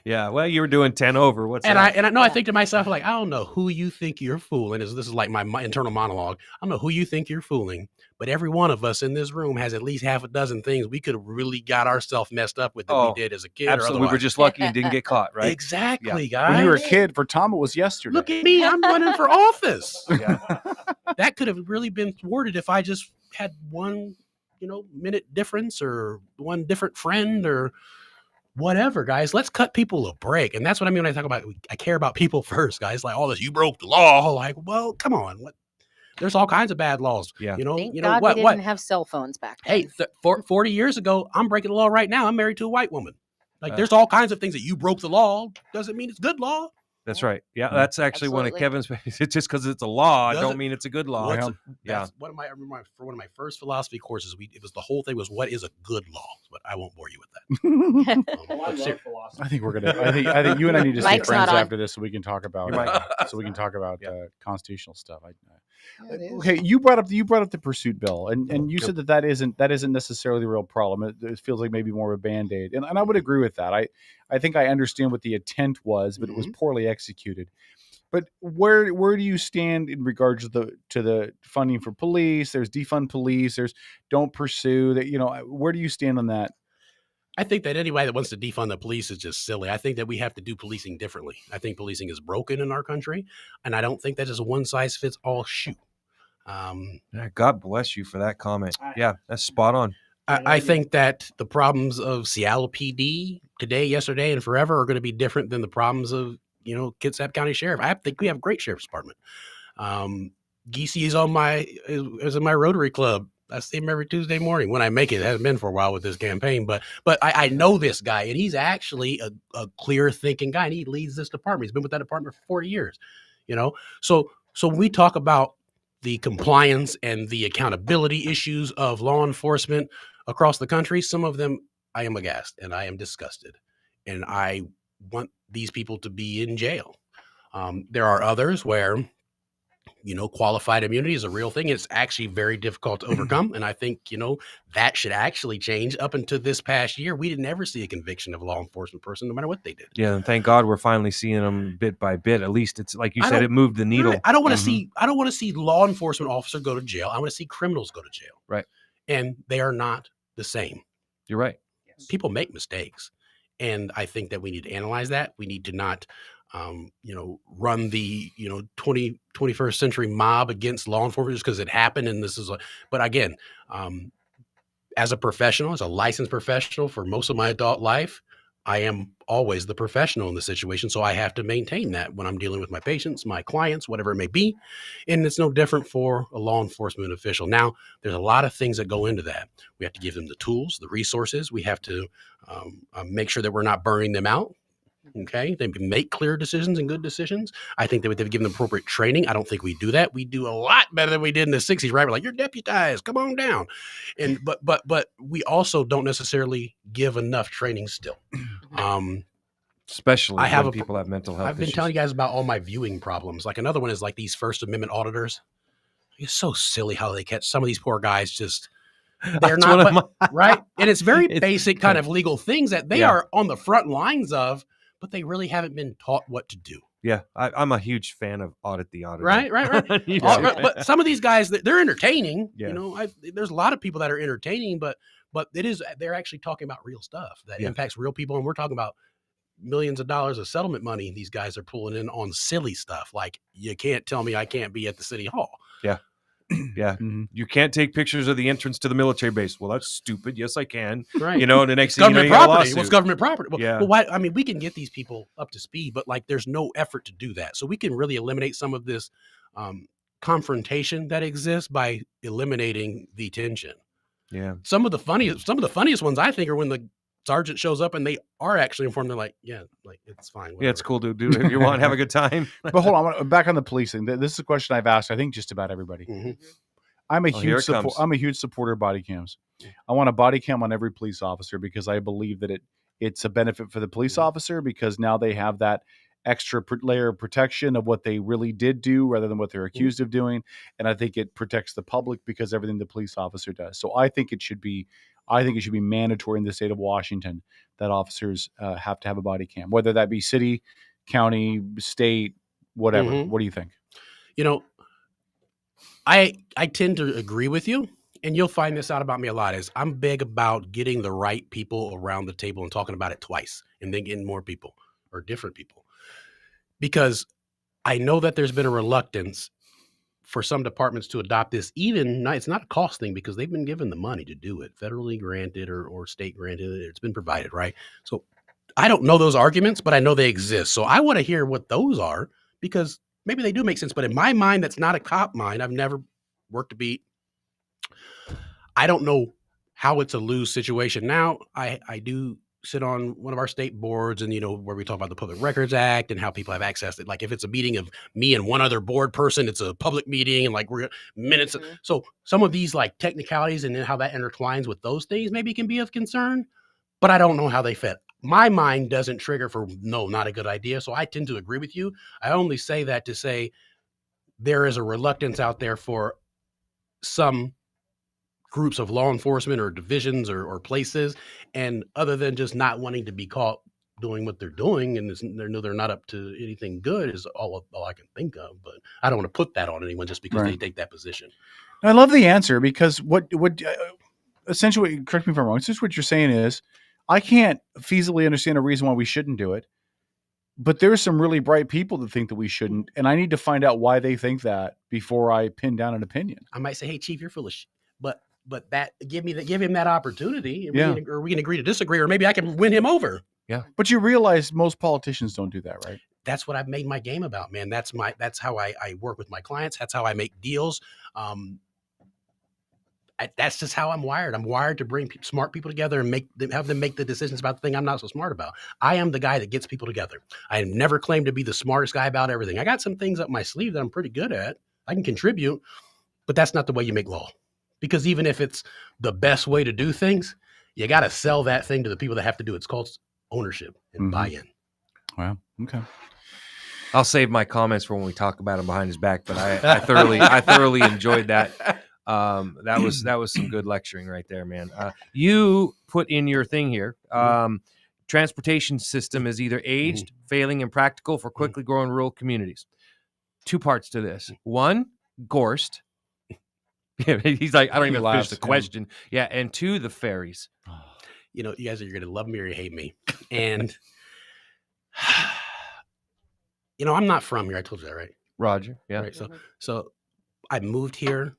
Yeah. Well, you were doing 10 over. What's that? I think to myself, like, I don't know who you think you're fooling. This is like my internal monologue. I don't know who you think you're fooling, but every one of us in this room has at least half a dozen things we could have really got ourselves messed up with that we did as a kid. Absolutely. We were just lucky and didn't get caught, right? Exactly, guys. When you were a kid, for Tom, it was yesterday. Look at me. I'm running for office. That could have really been thwarted if I just had one, you know, minute difference or one different friend or whatever, guys. Let's cut people a break. And that's what I mean when I talk about, I care about people first, guys. Like all this, you broke the law. Like, well, come on. There's all kinds of bad laws. Yeah. You know, Thank you know God we didn't have cell phones back then. Hey, 40 years ago, I'm breaking the law right now. I'm married to a white woman. Like there's all kinds of things that you broke the law. Doesn't mean it's good law. That's right. Yeah, that's actually one of Kevin's. It's just because it's a law, don't mean it's a good law. That's one of my. I remember for one of my first philosophy courses, it was the whole thing was what is a good law, but I won't bore you with that. I think we're gonna. I think you and I need to stay Mike's friends not on. after this, so we can talk about constitutional stuff. Okay, you brought up the pursuit bill, and you said that isn't necessarily the real problem. It feels like maybe more of a band-aid, and I would agree with that. I think I understand what the intent was, but it was poorly executed. But where do you stand in regards to the funding for police? There's defund police. There's don't pursue that. Where do you stand on that? I think that anybody that wants to defund the police is just silly. I think that we have to do policing differently. I think policing is broken in our country, and I don't think that is a one-size-fits-all shoe. God bless you for that comment. Yeah, that's spot on. I think that the problems of Seattle PD today, yesterday, and forever are going to be different than the problems of Kitsap County Sheriff. I think we have a great sheriff's department. Geesey is in my Rotary Club. I see him every Tuesday morning when I make it. It hasn't been for a while with this campaign, but I know this guy, and he's actually a clear thinking guy, and he leads this department. He's been with that department for 40 years. So when we talk about the compliance and the accountability issues of law enforcement across the country, some of them I am aghast and I am disgusted, and I want these people to be in jail. There are others where qualified immunity is a real thing. It's actually very difficult to overcome. And I think, that should actually change. Up until this past year, we didn't ever see a conviction of a law enforcement person, no matter what they did. Yeah. And thank God we're finally seeing them bit by bit. At least it's like you said, it moved the needle. Right. I don't want to see law enforcement officer go to jail. I want to see criminals go to jail. Right. And they are not the same. You're right. People make mistakes. And I think that we need to analyze that. We need to not run the 21st century mob against law enforcement just because it happened. And but again, as a professional, as a licensed professional for most of my adult life, I am always the professional in the situation. So I have to maintain that when I'm dealing with my patients, my clients, whatever it may be. And it's no different for a law enforcement official. Now, there's a lot of things that go into that. We have to give them the tools, the resources. We have to make sure that we're not burning them out. Okay, they can make clear decisions and good decisions. I think that they've given them appropriate training. I don't think we do that. We do a lot better than we did in the 60s, right? We're like, you're deputized, come on down. And but we also don't necessarily give enough training still. Especially when people have mental health I've been issues. telling you guys about all my viewing problems. Like another one is like these First Amendment auditors. It's so silly how they catch some of these poor guys just. They're not right. And it's very basic kind of legal things that they are on the front lines of, but they really haven't been taught what to do. Yeah, I'm a huge fan of Audit the Auditor. Right. But some of these guys, they're entertaining. Yeah. There's a lot of people that are entertaining, but they're actually talking about real stuff that impacts real people. And we're talking about millions of dollars of settlement money these guys are pulling in on silly stuff. Like, you can't tell me I can't be at the city hall. Yeah. Yeah. You can't take pictures of the entrance to the military base. Well, that's stupid. Yes, I can. Right. The next thing government property. What's government property? Well, yeah. Well, why? I mean, we can get these people up to speed, but like, there's no effort to do that. So we can really eliminate some of this confrontation that exists by eliminating the tension. Yeah. Some of the funniest ones I think are when the sergeant shows up and they are actually informed. They're like, yeah, like it's fine. Whatever. Yeah, it's cool to do whatever you want, have a good time. But hold on, back on the policing. This is a question I've asked, I think, just about everybody. Mm-hmm. I'm a huge supporter of body cams. I want a body cam on every police officer because I believe that it's a benefit for the police officer because now they have that extra layer of protection of what they really did do rather than what they're accused of doing. And I think it protects the public because everything the police officer does. So I think it should be mandatory in the state of Washington that officers have to have a body cam, whether that be city, county, state, whatever. Mm-hmm. What do you think? I tend to agree with you, and you'll find this out about me a lot, is I'm big about getting the right people around the table and talking about it twice and then getting more people or different people. Because I know that there's been a reluctance for some departments to adopt this. It's not a cost thing because they've been given the money to do it, federally granted or state granted. It's been provided, right? So I don't know those arguments, but I know they exist. So I want to hear what those are because maybe they do make sense. But in my mind, that's not a cop mind. I've never worked a beat. I don't know how it's a lose situation. Now, I do sit on one of our state boards and, where we talk about the Public Records Act and how people have access to, like, if it's a meeting of me and one other board person, it's a public meeting and like we're minutes. Mm-hmm. So some of these like technicalities and then how that intertwines with those things maybe can be of concern, but I don't know how they fit. My mind doesn't trigger for no, not a good idea. So I tend to agree with you. I only say that to say there is a reluctance out there for some groups of law enforcement or divisions or places, and other than just not wanting to be caught doing what they're doing and they know they're not up to anything good is all I can think of. But I don't want to put that on anyone just because they take that position. I love the answer, because what essentially, correct me if I'm wrong, since what you're saying is I can't feasibly understand a reason why we shouldn't do it, but there's some really bright people that think that we shouldn't, and I need to find out why they think that before I pin down an opinion. I might say, hey, Chief, you're full of shit. But that give him that opportunity, and we can agree to disagree, or maybe I can win him over. Yeah. But you realize most politicians don't do that, right? That's what I've made my game about, man. That's how I work with my clients. That's how I make deals. That's just how I'm wired. I'm wired to bring smart people together and have them make the decisions about the thing I'm not so smart about. I am the guy that gets people together. I have never claimed to be the smartest guy about everything. I got some things up my sleeve that I'm pretty good at. I can contribute, but that's not the way you make law. Because even if it's the best way to do things, you got to sell that thing to the people that have to do it. It's called ownership and buy-in. Wow. Okay. I'll save my comments for when we talk about him behind his back, but I thoroughly enjoyed that. That was some good lecturing right there, man. You put in your thing here. Transportation system is either aged, failing, impractical for quickly growing rural communities. 2 parts to this. One, Gorst. He's like, I don't even finish the question. Yeah, and 2, the ferries. You guys are going to love me or you hate me. And, I'm not from here. I told you that, right? Roger. Yeah. Right. So I moved here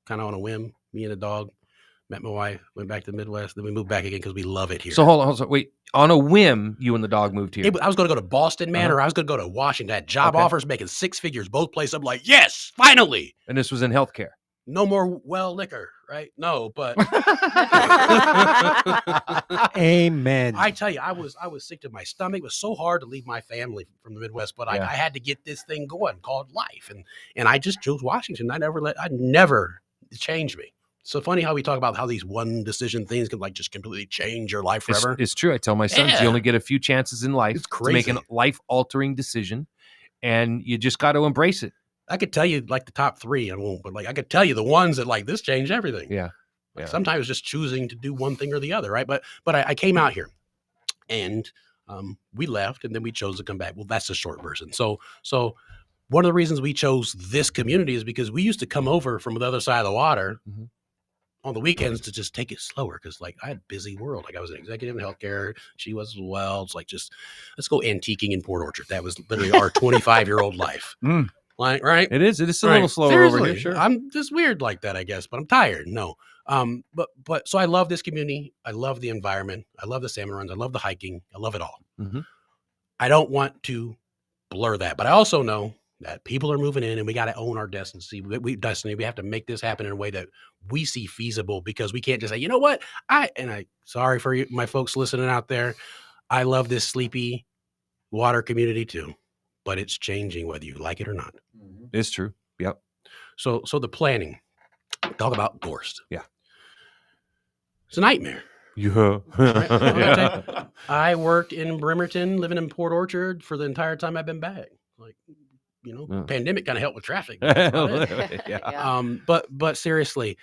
kind of on a whim. Me and a dog, met my wife, went back to the Midwest. Then we moved back again because we love it here. So hold on. Wait, on a whim, you and the dog moved here. I was going to go to Boston, man, or I was going to go to Washington. I had job offers making 6 figures, both places. I'm like, yes, finally. And this was in healthcare. No more liquor, right? No, but Amen. I tell you, I was sick to my stomach. It was so hard to leave my family from the Midwest, but I had to get this thing going called life, and I just chose Washington. I never changed me. So funny how we talk about how these one decision things can like just completely change your life forever. It's true. I tell my sons, you only get a few chances in life to make a life-altering decision, and you just got to embrace it. I could tell you like the top 3, I won't, but like I could tell you the ones that like this changed everything. Yeah. Like sometimes just choosing to do one thing or the other, right? But I came out here, and we left, and then we chose to come back. Well, that's the short version. So one of the reasons we chose this community is because we used to come over from the other side of the water on the weekends to just take it slower, because like I had a busy world. Like I was an executive in healthcare. She was as well. It's like just let's go antiquing in Port Orchard. That was literally our 25-year-old life. Like, right? It is a little slower over here. Sure. I'm just weird like that, I guess, but I'm tired. No. But so I love this community. I love the environment. I love the salmon runs. I love the hiking. I love it all. I don't want to blur that, but I also know that people are moving in and we got to own our destiny. We have to make this happen in a way that we see feasible, because we can't just say, you know what? Sorry for you, my folks listening out there. I love this sleepy water community too, but it's changing whether you like it or not. It's true. Yep. So the planning, talk about Gorst. Yeah. It's a nightmare. Yeah. Right? I worked in Bremerton, living in Port Orchard for the entire time I've been back. Like, pandemic kind of helped with traffic. But seriously,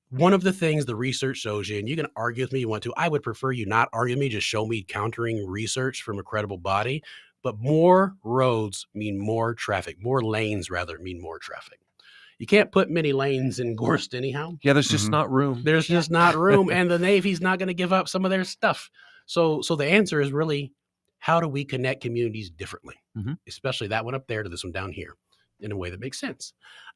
one of the things the research shows you, and you can argue with me if you want to, I would prefer you not argue with me, just show me countering research from a credible body. But more roads mean more traffic. More lanes, rather, mean more traffic. You can't put many lanes in Gorst anyhow. Yeah, there's just not room. There's just not room, and the Navy's not going to give up some of their stuff. So the answer is really, how do we connect communities differently, especially that one up there to this one down here, in a way that makes sense?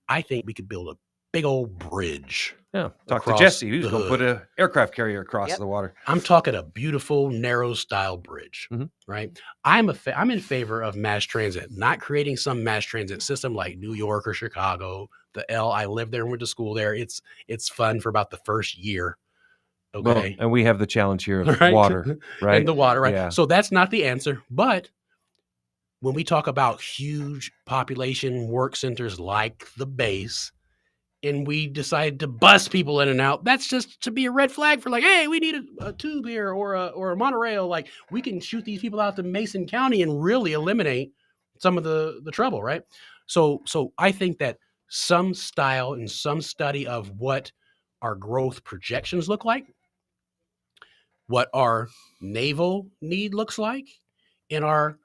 I think we could build a big old bridge. Yeah, talk to Jesse. Who's going to put an aircraft carrier across the water? I'm talking a beautiful, narrow style bridge, right? I'm in favor of mass transit, not creating some mass transit system like New York or Chicago. I lived there and went to school there. It's fun for about the first year. Well, Okay. and we have the challenge here of Right? water, right? And the water, right? Yeah. So that's not the answer. But when we talk about huge population work centers like the base, and we decide to bus people in and out, that's just to be a red flag for like, hey, we need a tube here or a monorail. Like, we can shoot these people out to Mason County and really eliminate some of the trouble, right? So I think that some style and some study of what our growth projections look like, what our naval need looks like, and our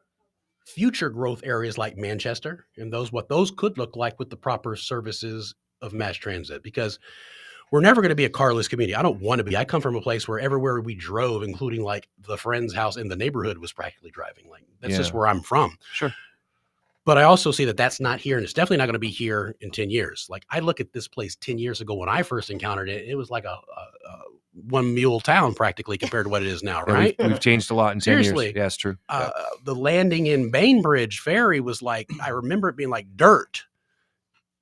future growth areas like Manchester, and what those could look like with the proper services of mass transit, because we're never going to be a carless community. I don't want to be. I come from a place where everywhere we drove, including like the friend's house in the neighborhood, was practically driving. Like, that's just where I'm from. Sure. But I also see that that's not here, and it's definitely not going to be here in 10 years. Like, I look at this place 10 years ago when I first encountered it, it was like a one mule town practically compared to what it is now, Yeah, right? we've changed a lot in 10 Seriously. years. Yeah, it's true. The landing in Bainbridge Ferry was like, I remember it being like dirt.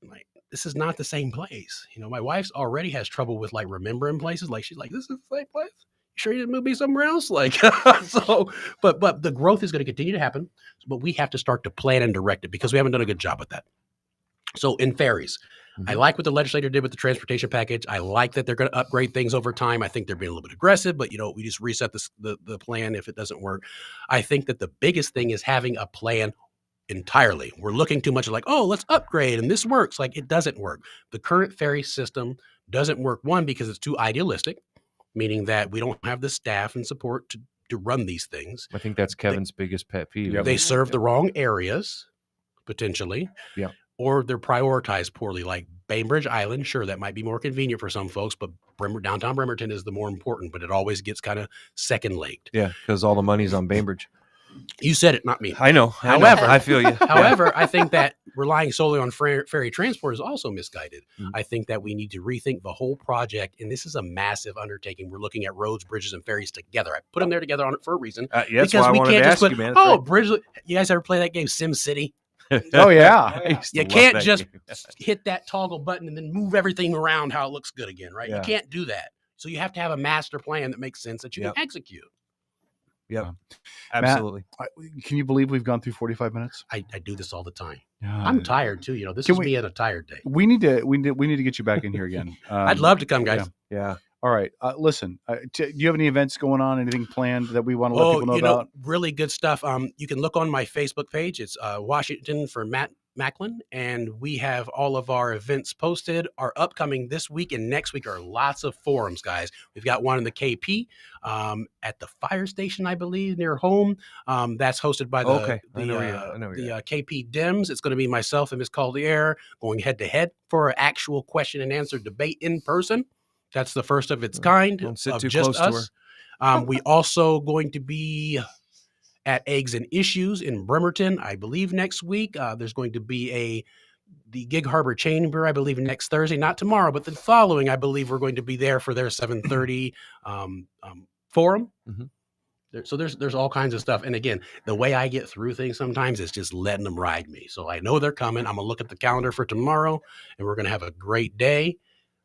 Like, this is not the same place. You know, my wife's already has trouble with like remembering places. Like, she's like, this is the same place? You sure you didn't move me somewhere else? Like, so, but the growth is going to continue to happen, but we have to start to plan and direct it because we haven't done a good job with that. So in ferries, I like what the legislator did with the transportation package. I like that they're going to upgrade things over time. I think they're being a little bit aggressive, but we just reset the plan if it doesn't work. I think that the biggest thing is having a plan entirely. We're looking too much like, oh, let's upgrade and this works. Like, it doesn't work. The current ferry system doesn't work, one, because it's too idealistic, meaning that we don't have the staff and support to run these things. I think that's Kevin's biggest pet peeve. They serve the wrong areas, potentially. Yeah. Or they're prioritized poorly, like Bainbridge Island. Sure, that might be more convenient for some folks, but downtown Bremerton is the more important, but it always gets kind of second-legged. Yeah, because all the money's on Bainbridge. You said it, not me. I know. However, I feel you. However, I think that relying solely on ferry transport is also misguided. I think that we need to rethink the whole project, and this is a massive undertaking. We're looking at roads, bridges, and ferries together. I put them there together on it for a reason. Yeah, that's why I wanted to ask you, man. Oh, bridge! You guys ever play that game, Sim City? Oh yeah. You can't just hit that toggle button and then move everything around how it looks good again, right? Yeah. You can't do that. So you have to have a master plan that makes sense that you can execute. Yeah, absolutely. Matt, can you believe we've gone through 45 minutes? I do this all the time. Yeah. I'm tired too. This is me on a tired day. We need to get you back in here again. I'd love to come, guys. Yeah. All right. Listen, do you have any events going on? Anything planned that we want to let people know about? Really good stuff. You can look on my Facebook page. It's Washington for Matt Macklin, and we have all of our events posted. Our upcoming this week and next week are lots of forums, guys. We've got one in the KP at the fire station, I believe, near home. That's hosted by the KP Dems. It's going to be myself and Ms. Caldier going head to head for an actual question and answer debate in person. That's the first of its kind. Don't sit of too just close us. to her. We also going to be at Eggs and Issues in Bremerton, I believe next week. There's going to be the Gig Harbor Chamber, I believe next Thursday, not tomorrow, but the following. I believe we're going to be there for their 7:30 forum. So there's all kinds of stuff. And again, the way I get through things sometimes is just letting them ride me. So I know they're coming. I'm gonna look at the calendar for tomorrow, and we're gonna have a great day.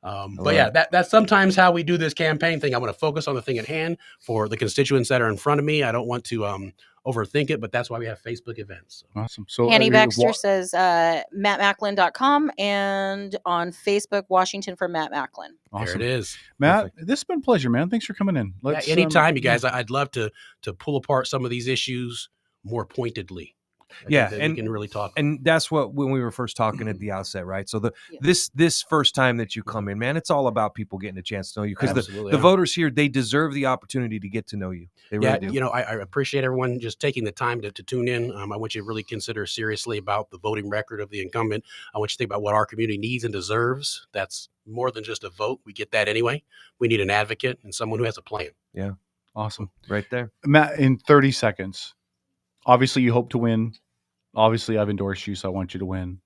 But yeah, that's sometimes how we do this campaign thing. I want to focus on the thing at hand for the constituents that are in front of me. I don't want to overthink it, but that's why we have Facebook events. Awesome. So Annie Baxter says mattmacklin.com and on Facebook, Washington for Matt Macklin. Awesome. There it is. Matt, Perfect. this has been a pleasure, man. Thanks for coming in. Let's, anytime, you guys. I'd love to pull apart some of these issues more pointedly. I think that we can really talk. And that's what, when we were first talking at the outset, right? So this first time that you come in, man, it's all about people getting a chance to know you, because the voters here, they deserve the opportunity to get to know you. They really do. I appreciate everyone just taking the time to tune in. I want you to really consider seriously about the voting record of the incumbent. I want you to think about what our community needs and deserves. That's more than just a vote. We get that anyway. We need an advocate and someone who has a plan. Yeah. Awesome. Right there. Matt, in 30 seconds, obviously you hope to win. Obviously, I've endorsed you, so I want you to win.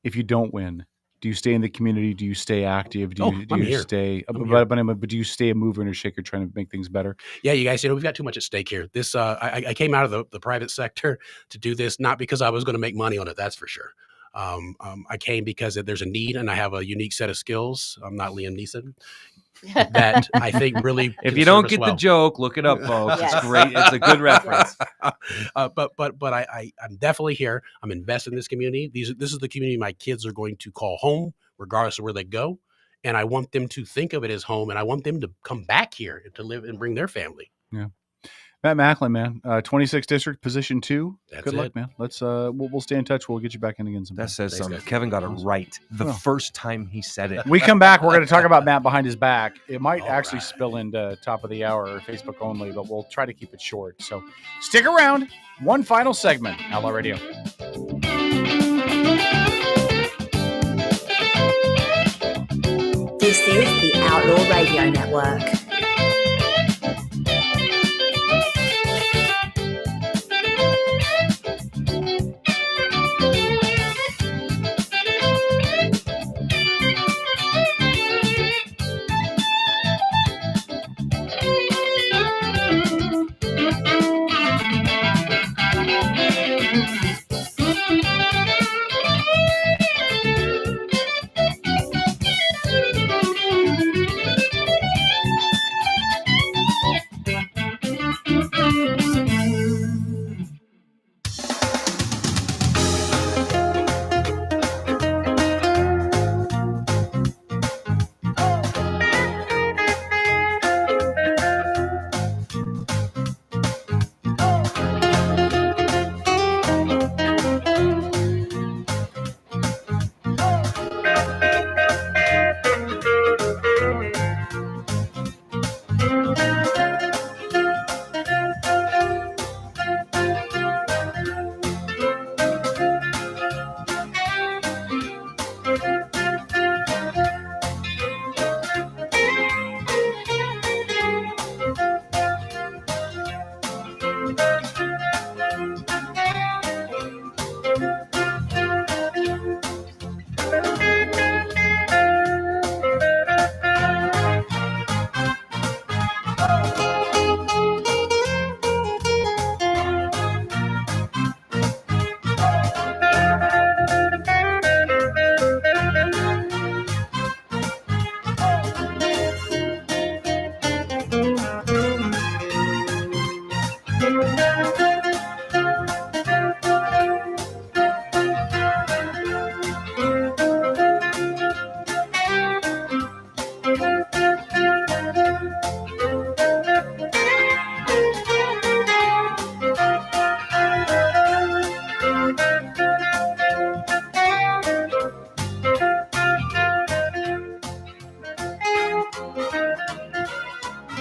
If you don't win, do you stay in the community? Do you stay active? Do you stay? But do you stay a mover and a shaker, trying to make things better? Yeah, you guys, we've got too much at stake here. This, I came out of the private sector to do this, not because I was going to make money on it. That's for sure. I came because there's a need, and I have a unique set of skills. I'm not Liam Neeson. that I think really. If you don't get the joke, look it up, folks. Yes. It's great. It's a good reference. But I'm definitely here. I'm invested in this community. This is the community my kids are going to call home, regardless of where they go. And I want them to think of it as home, and I want them to come back here to live and bring their family. Yeah. Matt Macklin, man, 26th District, Position 2. That's Good luck, it. man. Let's we'll stay in touch. We'll get you back in again sometime. That says Thanks, something. guys. Kevin got it right the first time he said it. We come back. We're going to talk about Matt behind his back. It might actually spill into top of the hour or Facebook only, but we'll try to keep it short. So stick around. One final segment. Outlaw Radio. This is the Outlaw Radio Network.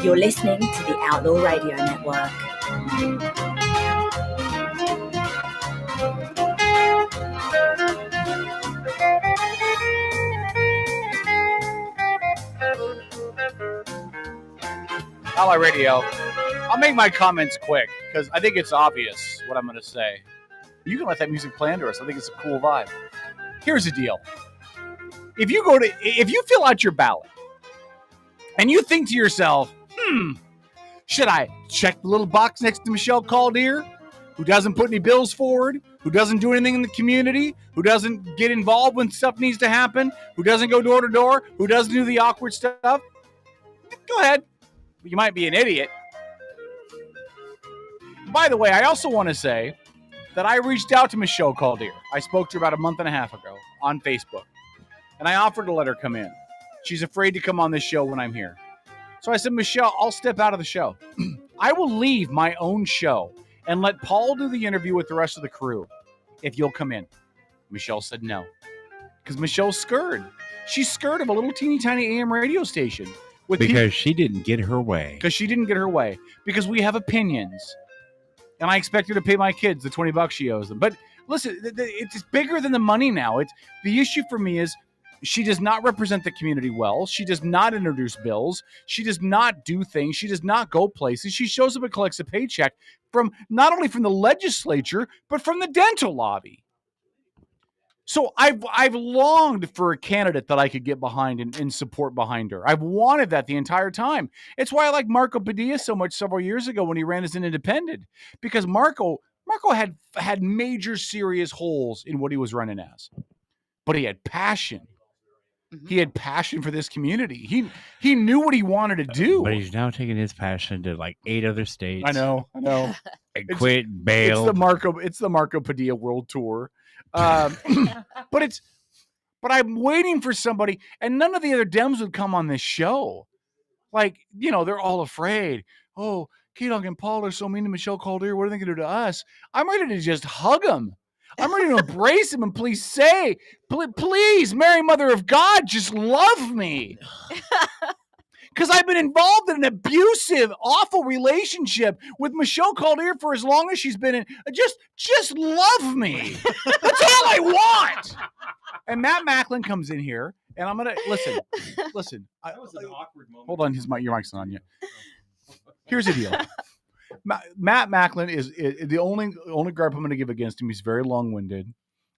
You're listening to the Outlaw Radio Network. Outlaw Radio. I'll make my comments quick because I think it's obvious what I'm going to say. You can let that music play under us. I think it's a cool vibe. Here's the deal. If you fill out your ballot and you think to yourself, should I check the little box next to Michelle Caldier, who doesn't put any bills forward, who doesn't do anything in the community, who doesn't get involved when stuff needs to happen, who doesn't go door to door, who doesn't do the awkward stuff? Go ahead. You might be an idiot. By the way, I also want to say that I reached out to Michelle Caldier. I spoke to her about a month and a half ago on Facebook, and I offered to let her come in. She's afraid to come on this show when I'm here. So I said, Michelle, I'll step out of the show. I will leave my own show and let Paul do the interview with the rest of the crew if you'll come in. Michelle said no, because Michelle's scared. She's scared of a little teeny tiny AM radio station. Because she didn't get her way. Because she didn't get her way. Because we have opinions. And I expect her to pay my kids the $20 she owes them. But listen, it's bigger than the money now. The issue for me is she does not represent the community well. She does not introduce bills. She does not do things. She does not go places. She shows up and collects a paycheck from not only from the legislature, but from the dental lobby. So I've longed for a candidate that I could get behind and support behind her. I've wanted that the entire time. It's why I like Marco Padilla so much several years ago when he ran as an independent, because Marco had major serious holes in what he was running as, but he had passion. He had passion for this community. He knew what he wanted to do. But he's now taking his passion to like 8 other states. I know. And quit, bail. It's the Marco Padilla World Tour. But I'm waiting for somebody, and none of the other Dems would come on this show. Like, they're all afraid. Oh, K-Dog and Paul are so mean to Michelle Calder. What are they going to do to us? I'm ready to just hug them. I'm ready to embrace him and please say, please, Mary Mother of God, just love me. Because I've been involved in an abusive, awful relationship with Michelle Calder for as long as she's been in. Just love me. That's all I want. And Matt Macklin comes in here, and I'm going to listen. That was an awkward moment. Hold on, your mic's not on yet. Here's the deal. Matt Macklin is the only gripe I'm going to give against him. He's very long-winded,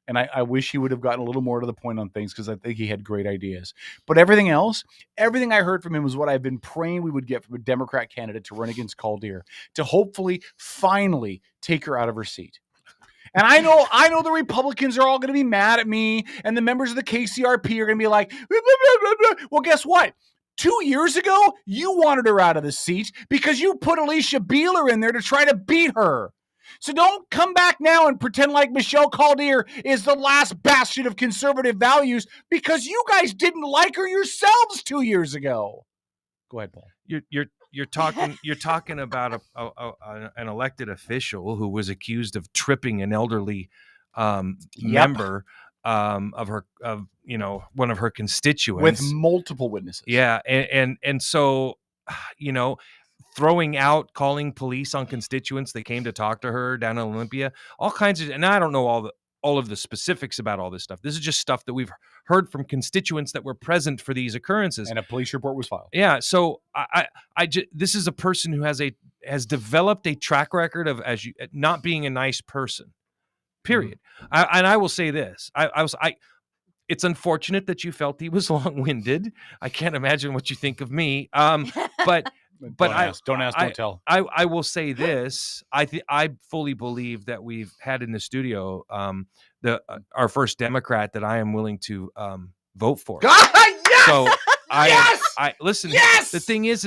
and I wish he would have gotten a little more to the point on things because I think he had great ideas. But everything I heard from him was what I've been praying we would get from a Democrat candidate to run against Calder, to hopefully, finally take her out of her seat. And I know the Republicans are all going to be mad at me, and the members of the KCRP are going to be like, blah, blah, blah, blah. Well, guess what? 2 years ago, you wanted her out of the seat because you put Alicia Beeler in there to try to beat her. So don't come back now and pretend like Michelle Calder is the last bastion of conservative values because you guys didn't like her yourselves 2 years ago. Go ahead, Paul. You're talking about an elected official who was accused of tripping an elderly member of one of her constituents with multiple witnesses. Yeah, and so throwing out, calling police on constituents that came to talk to her down in Olympia, all kinds of, and I don't know all of the specifics about all this stuff. This is just stuff that we've heard from constituents that were present for these occurrences, and a police report was filed. Yeah, so this is a person who has developed a track record of not being a nice person. Period. And I will say this: it's unfortunate that you felt he was long-winded. I can't imagine what you think of me. But don't ask, don't tell. I will say this: I fully believe that we've had in the studio our first Democrat that I am willing to vote for. Yes! So Yes! I listen. Yes! The thing is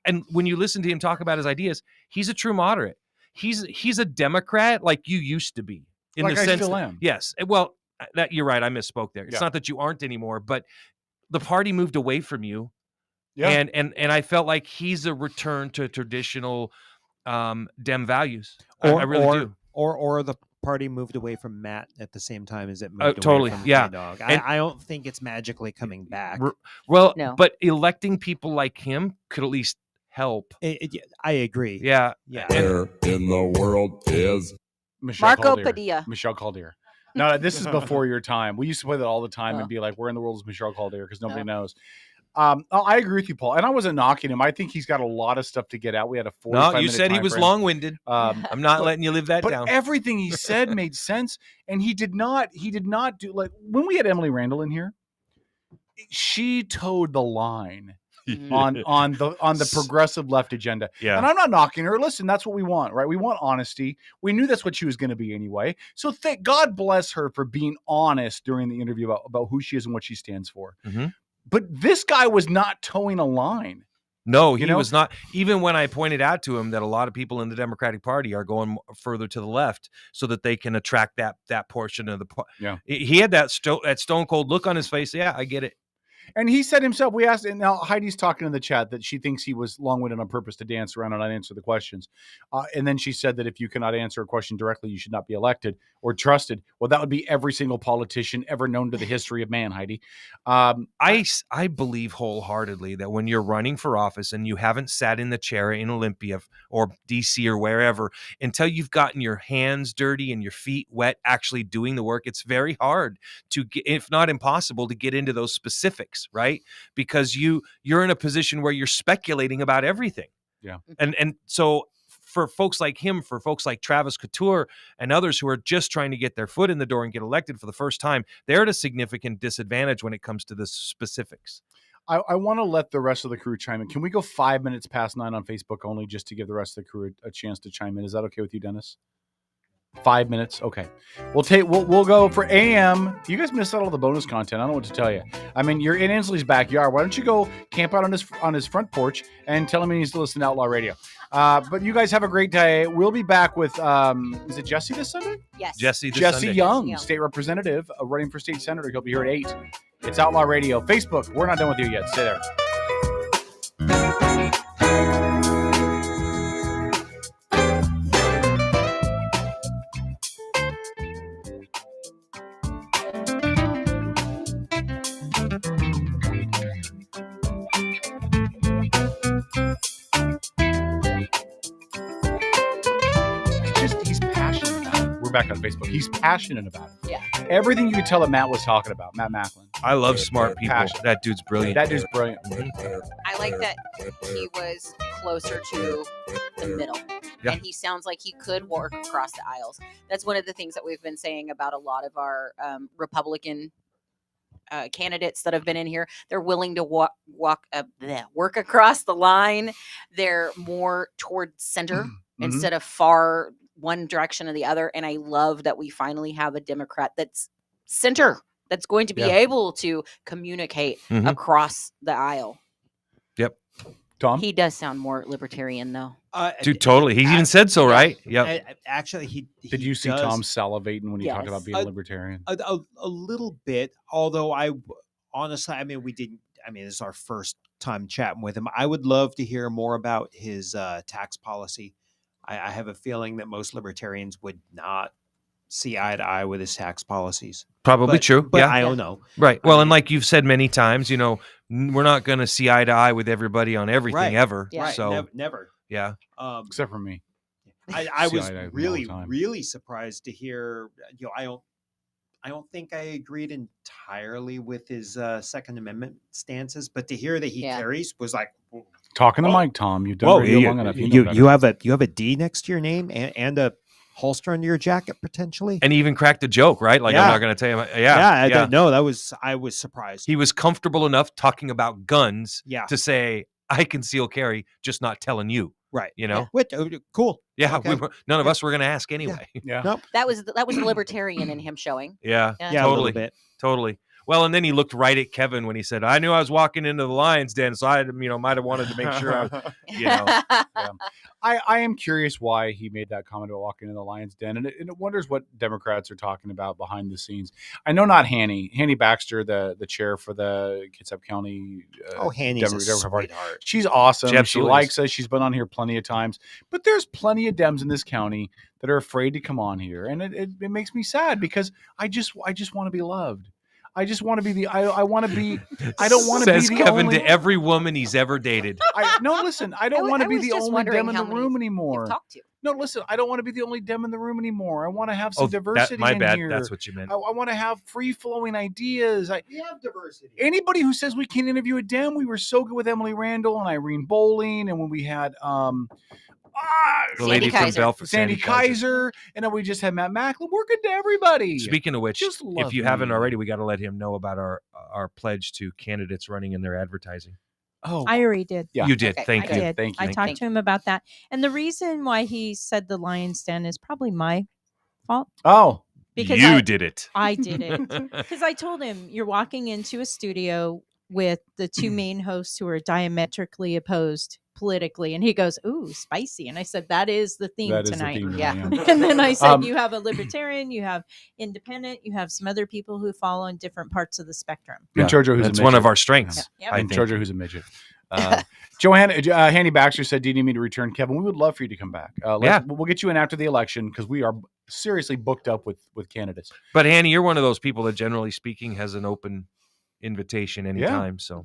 and when you listen to him talk about his ideas, he's a true moderate. He's a Democrat like you used to be. In like the I sense still that, am. Yes. Well, that you're right. I misspoke there. It's Yeah. not that you aren't anymore, but the party moved away from you. Yeah. And I felt like he's a return to traditional Dem values. Or, I really do. Or the party moved away from Matt at the same time as it moved Totally, away from yeah. K-Dog. And- I don't think it's magically coming back. Well, No. but electing people like him could at least help. I agree. Yeah. Yeah. Where in the world is Marco Padilla. Michelle Calder. No, this is before your time. We used to play that all the time and be like, where in the world is Michelle Calder? Because nobody knows. I agree with you, Paul. And I wasn't knocking him. I think he's got a lot of stuff to get out. We had a 45 No, you said he was long-winded. I'm not letting you live that but down. Everything he said made sense. And he did not do, like, when we had Emily Randall in here, she towed the line on the progressive left agenda. Yeah. And I'm not knocking her. Listen, that's what we want, right? We want honesty. We knew that's what she was going to be anyway. So thank God bless her for being honest during the interview about who she is and what she stands for. Mhm. But this guy was not towing a line. No, he was not. Even when I pointed out to him that a lot of people in the Democratic Party are going further to the left so that they can attract that portion of the party. Yeah. He had that stone cold look on his face. Yeah, I get it. And he said himself, we asked, and now Heidi's talking in the chat that she thinks he was long-winded on purpose to dance around and not answer the questions. And then she said that if you cannot answer a question directly, you should not be elected or trusted. Well, that would be every single politician ever known to the history of man, Heidi. I believe wholeheartedly that when you're running for office and you haven't sat in the chair in Olympia or DC or wherever until you've gotten your hands dirty and your feet wet actually doing the work, it's very hard to get, if not impossible, to get into those specifics, right? Because you're in a position where you're speculating about everything. Yeah. And so for folks like him, for folks like Travis Couture and others who are just trying to get their foot in the door and get elected for the first time, they're at a significant disadvantage when it comes to the specifics. I want to let the rest of the crew chime in. Can we go 5 minutes past 9 on Facebook only just to give the rest of the crew a chance to chime in? Is that okay with you, Dennis? 5 minutes. Okay. We'll go for AM. You guys missed out all the bonus content. I don't know what to tell you. I mean, you're in Inslee's backyard. Why don't you go camp out on his front porch and tell him he needs to listen to Outlaw Radio? But you guys have a great day. We'll be back with is it Jesse this Sunday? Yes. Jesse Young, state representative, running for state senator. He'll be here at 8. It's Outlaw Radio. Facebook. We're not done with you yet. Stay there. He's passionate about it. We're back on Facebook. He's passionate about it. Yeah. Everything you could tell that Matt was talking about, Matt Macklin. I love smart people. Passionate. That dude's brilliant. That dude's brilliant. I like that he was closer to the middle. Yeah. And he sounds like he could work across the aisles. That's one of the things that we've been saying about a lot of our Republican candidates that have been in here. They're willing to work across the line. They're more toward center instead of far one direction or the other. And I love that we finally have a Democrat that's center, that's going to be able to communicate across the aisle. Yep. Tom? He does sound more libertarian, though. Dude, totally. He even said so, right? Yep. Actually, he Did you see does, Tom salivating when he talked Yes. about being a libertarian? a little bit, although I honestly, I mean, this is our first time chatting with him. I would love to hear more about his tax policy. I have a feeling that most libertarians would not see eye to eye with his tax policies. Probably true. But yeah. I don't know. Right. Well, and like you've said many times, we're not going to see eye to eye with everybody on everything ever. Yeah. Right. So Never. yeah. Except for me. I See was eye to eye all the really, time. really surprised to hear. I don't think I agreed entirely with his Second Amendment stances, but to hear that he carries was like, Talking to Mike, Tom. You've done radio long enough. You have a D next to your name and a holster under your jacket potentially, And he even cracked a joke, right? Like, I'm not going to tell you. I don't know. I was surprised. He was comfortable enough talking about guns to say, I conceal carry, just not telling you. Right. What? Cool. Yeah. Okay. None of us were going to ask anyway. Yeah. Nope. That was the libertarian in him showing. Yeah. Yeah. Yeah, a Totally. little bit. Totally. Well, and then he looked right at Kevin when he said, I knew I was walking into the lion's den, so I, might have wanted to make sure I am curious why he made that comment about walking in the lion's den, and it wonders what Democrats are talking about behind the scenes. I know not Hanny Baxter, the chair for the Kitsap County. Hanny's a Democrat Party. sweetheart. She's awesome. She She absolutely likes us. She's been on here plenty of times, but there's plenty of Dems in this county that are afraid to come on here, and it makes me sad because I just want to be loved. I just want to be the. I want to be. I don't want to be Says the Kevin only. to every woman he's ever dated. Listen. I don't want to be the only Dem in the room anymore. Talk to. No, listen. I don't want to be the only Dem in the room anymore. I want to have some diversity. My in bad. here. That's what you meant. I want to have free flowing ideas. We have diversity. Anybody who says we can't interview a Dem, we were so good with Emily Randall and Irene Bowling, and when we had the lady from Belfast, Sandy Kaiser, and then we just had Matt Macklin. We're good to everybody. Speaking of which, Just love if you me. haven't already, we got to let him know about our pledge to candidates running in their advertising. Oh, I already did. Yeah. You did. Okay, Thank I you. did. Thank you. I talked to him about that. And the reason why he said the lion's den is probably my fault. Oh, Because you did it. I did it. Because I told him, you're walking into a studio with the two main hosts who are diametrically opposed politically. And he goes, ooh, spicy. And I said, that is the theme that is the tonight. theme Yeah. tonight, And then I said, Um, you have a libertarian, you have independent, you have some other people who fall on different parts of the spectrum. And Jojo, who's That's a one of midget. our strengths. Yeah. I And think. Jojo, who's a midget. Joanna, Hanny Baxter said, do you need me to return? Kevin, we would love for you to come back. We'll get you in after the election because we are seriously booked up with candidates. But Hanny, you're one of those people that, generally speaking, has an open invitation anytime. So,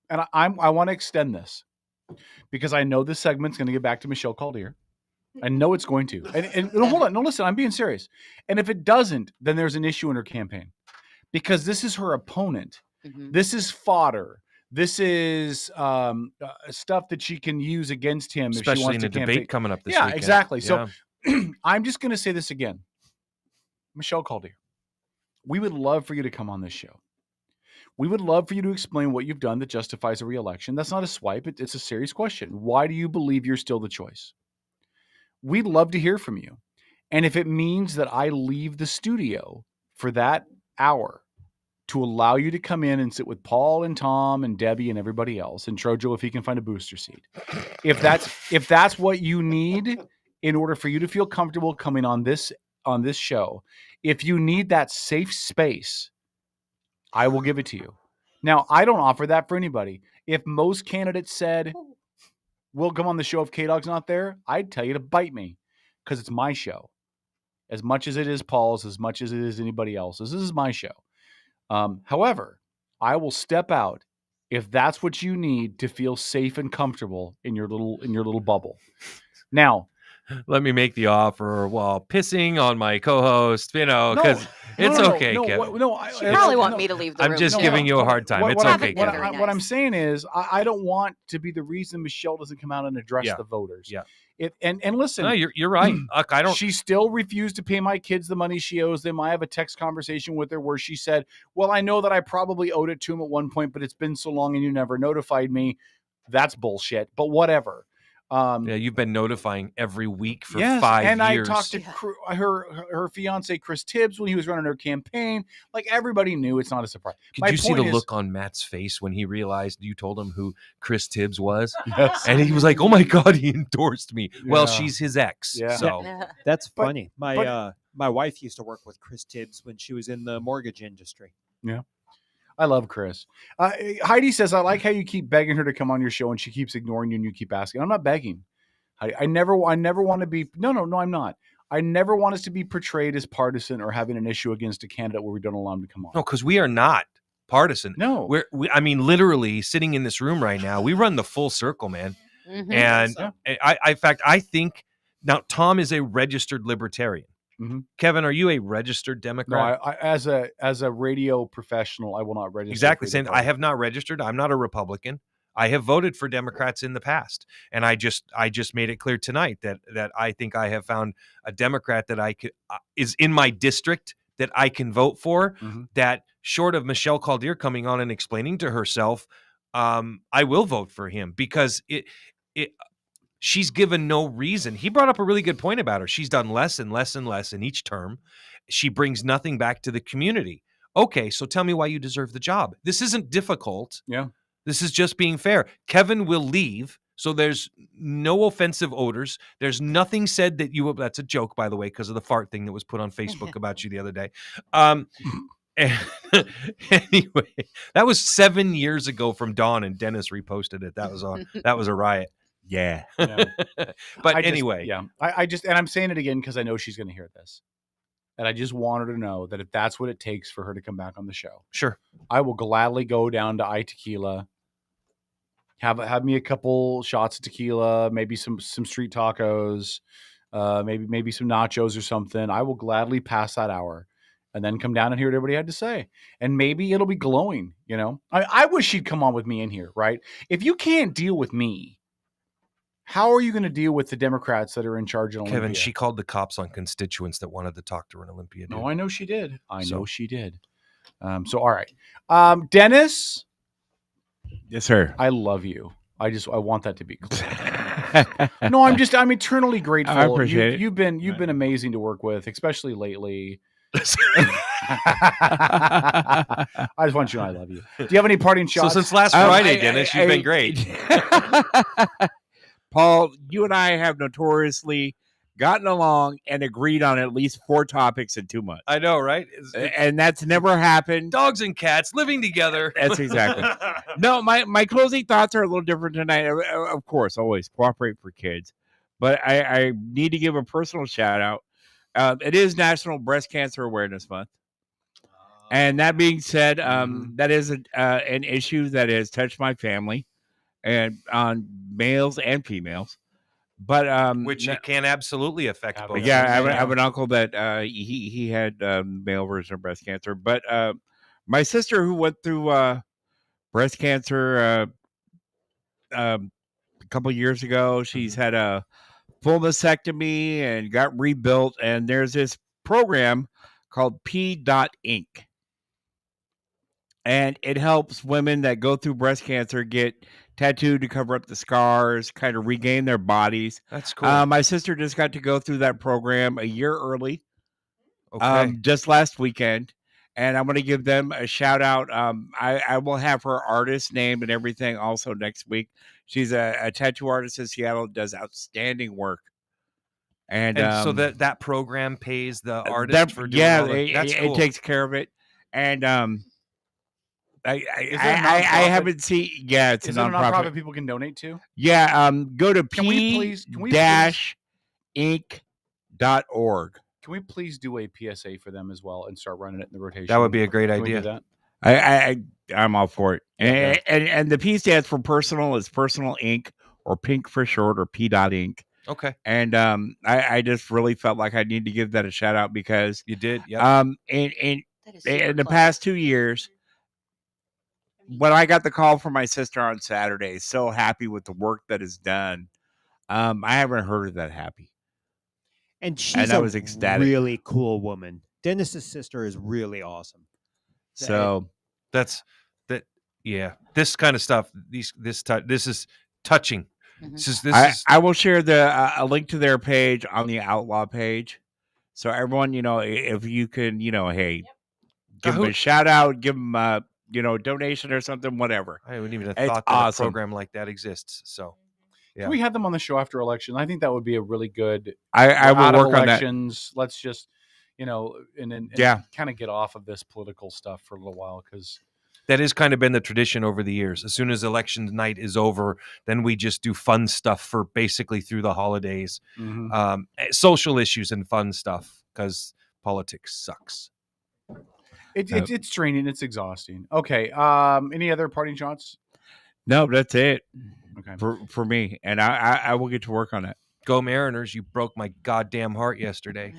And I want to extend this because I know this segment's going to get back to Michelle Caldier. I know it's going to. And no, hold on. No, listen, I'm being serious. And if it doesn't, then there's an issue in her campaign because this is her opponent. This is fodder. This is stuff that she can use against him if she especially wants in to a debate coming up this Yeah, weekend. exactly. Yeah. So I'm just going to say this again. Michelle Caldier, we would love for you to come on this show. We would love for you to explain what you've done that justifies a re-election. That's not a swipe. It's a serious question. Why do you believe you're still the choice? We'd love to hear from you. And if it means that I leave the studio for that hour to allow you to come in and sit with Paul and Tom and Debbie and everybody else, and Trojo if he can find a booster seat, if that's what you need in order for you to feel comfortable coming on this show, if you need that safe space, I will give it to you. Now, I don't offer that for anybody. If most candidates said, we'll come on the show if K-Dog's not there, I'd tell you to bite me because it's my show. As much as it is Paul's, as much as it is anybody else's, this is my show. However, I will step out if that's what you need to feel safe and comfortable in your little bubble. Now, let me make the offer while pissing on my co-host, because it's okay, Kevin. You probably want me to leave the room. I'm just giving you a hard time. It's okay, Kevin. What I'm saying is, I don't want to be the reason Michelle doesn't come out and address the voters. Yeah. And listen, no, you're right. Look, I don't. She still refused to pay my kids the money she owes them. I have a text conversation with her where she said, "Well, I know that I probably owed it to him at one point, but it's been so long and you never notified me." That's bullshit. But whatever. You've been notifying every week for 5 years. And I talked to her fiance Chris Tibbs when he was running her campaign. Like, everybody knew. It's not a surprise. Did you see the look on Matt's face when he realized you told him who Chris Tibbs was? Yes. And he was like, "Oh my God, he endorsed me." Yeah. Well, she's his ex. Yeah. So that's funny. My wife used to work with Chris Tibbs when she was in the mortgage industry. Yeah. I love Chris. Heidi says, "I like how you keep begging her to come on your show and she keeps ignoring you and you keep asking." I'm not begging. I never want to be. No, I'm not. I never want us to be portrayed as partisan or having an issue against a candidate where we don't allow him to come on. No, because we are not partisan. No, I mean, literally sitting in this room right now, we run the full circle, man. Mm-hmm. And in fact, I think now Tom is a registered libertarian. Mm-hmm. Kevin, are you a registered Democrat? No, as a radio professional, I will not register. Exactly. Saying I have not registered. I'm not a Republican. I have voted for Democrats in the past, and I just made it clear tonight that I think I have found a Democrat that I could is in my district that I can vote for. Mm-hmm. That short of Michelle Caldier coming on and explaining to herself, I will vote for him because she's given no reason. He brought up a really good point about her. She's done less and less and less in each term. She brings nothing back to the community. Okay, so tell me why you deserve the job. This isn't difficult. Yeah. This is just being fair. Kevin will leave, so there's no offensive odors. There's nothing said that you – that's a joke, by the way, because of the fart thing that was put on Facebook about you the other day. Anyway, that was 7 years ago from Dawn, and Dennis reposted it. That was a riot. Yeah. But anyway. And I'm saying it again because I know she's going to hear this. And I just want her to know that if that's what it takes for her to come back on the show. Sure. I will gladly go down to iTequila, have me a couple shots of tequila, maybe some street tacos, maybe some nachos or something. I will gladly pass that hour and then come down and hear what everybody had to say. And maybe it'll be glowing, you know. I wish she'd come on with me in here, right? If you can't deal with me, how are you going to deal with the Democrats that are in charge in Olympia? Kevin, she called the cops on constituents that wanted to talk to her in Olympia. No, I know she did. So all right. Dennis. Yes, sir. I love you. I want that to be clear. No, I'm eternally grateful. I appreciate it. You've been amazing to work with, especially lately. I just want you to know I love you. Do you have any parting shots? So since last Friday, Dennis, you've been great. Paul, you and I have notoriously gotten along and agreed on at least 4 topics in 2 months. I know, right? And that's never happened. Dogs and cats living together. That's exactly. No, my closing thoughts are a little different tonight. Of course, always cooperate for kids. But I need to give a personal shout out. It is National Breast Cancer Awareness Month. And that being said, that is an issue that has touched my family and on males and females. But which it can absolutely affect both. Yeah, I have an uncle that he had male version of breast cancer. But my sister, who went through breast cancer a couple of years ago, she's had a full mastectomy and got rebuilt. And there's this program called P.Inc. and it helps women that go through breast cancer get tattooed to cover up the scars, kind of regain their bodies. That's cool. My sister just got to go through that program a year early, Okay. just last weekend, and I'm going to give them a shout out. I will have her artist named and everything also next week. She's a tattoo artist in Seattle, does outstanding work. And so that program pays the artist for doing all the, that's cool. it takes care of it. And I haven't seen. Yeah, it's Is a it a nonprofit. nonprofit people can donate to? Yeah, go to Can we please- p-inc.org. Can we please do a PSA for them as well and start running it in the rotation? That would be a great Can we do idea. that? I'm all for it. And the P stands for personal. Is Personal Inc. or Pink for short, or P.Inc. Okay. And I just really felt like I need to give that a shout out because you did. Yeah. In the past 2 years, when I got the call from my sister on Saturday, so happy with the work that is done. I haven't heard her that happy. And she's I a was ecstatic. really cool woman. Dennis's sister is really awesome. So that's that. Yeah, this kind of stuff. This is touching. I will share a link to their page on the Outlaw page, so everyone, if you can, hey, give them a shout out, give them a donation or something, whatever. I wouldn't even have It's thought that awesome. a program like that exists. So, yeah. Can we have them on the show after election? I think that would be a really good. I will out of work on that. elections. Let's just, and kind of get off of this political stuff for a little while because. That has kind of been the tradition over the years. As soon as election night is over, then we just do fun stuff for basically through the holidays, social issues and fun stuff because politics sucks. It's draining. It's exhausting. Okay. Any other parting shots? No, that's it. Okay. For me, and I will get to work on it. Go Mariners! You broke my goddamn heart yesterday.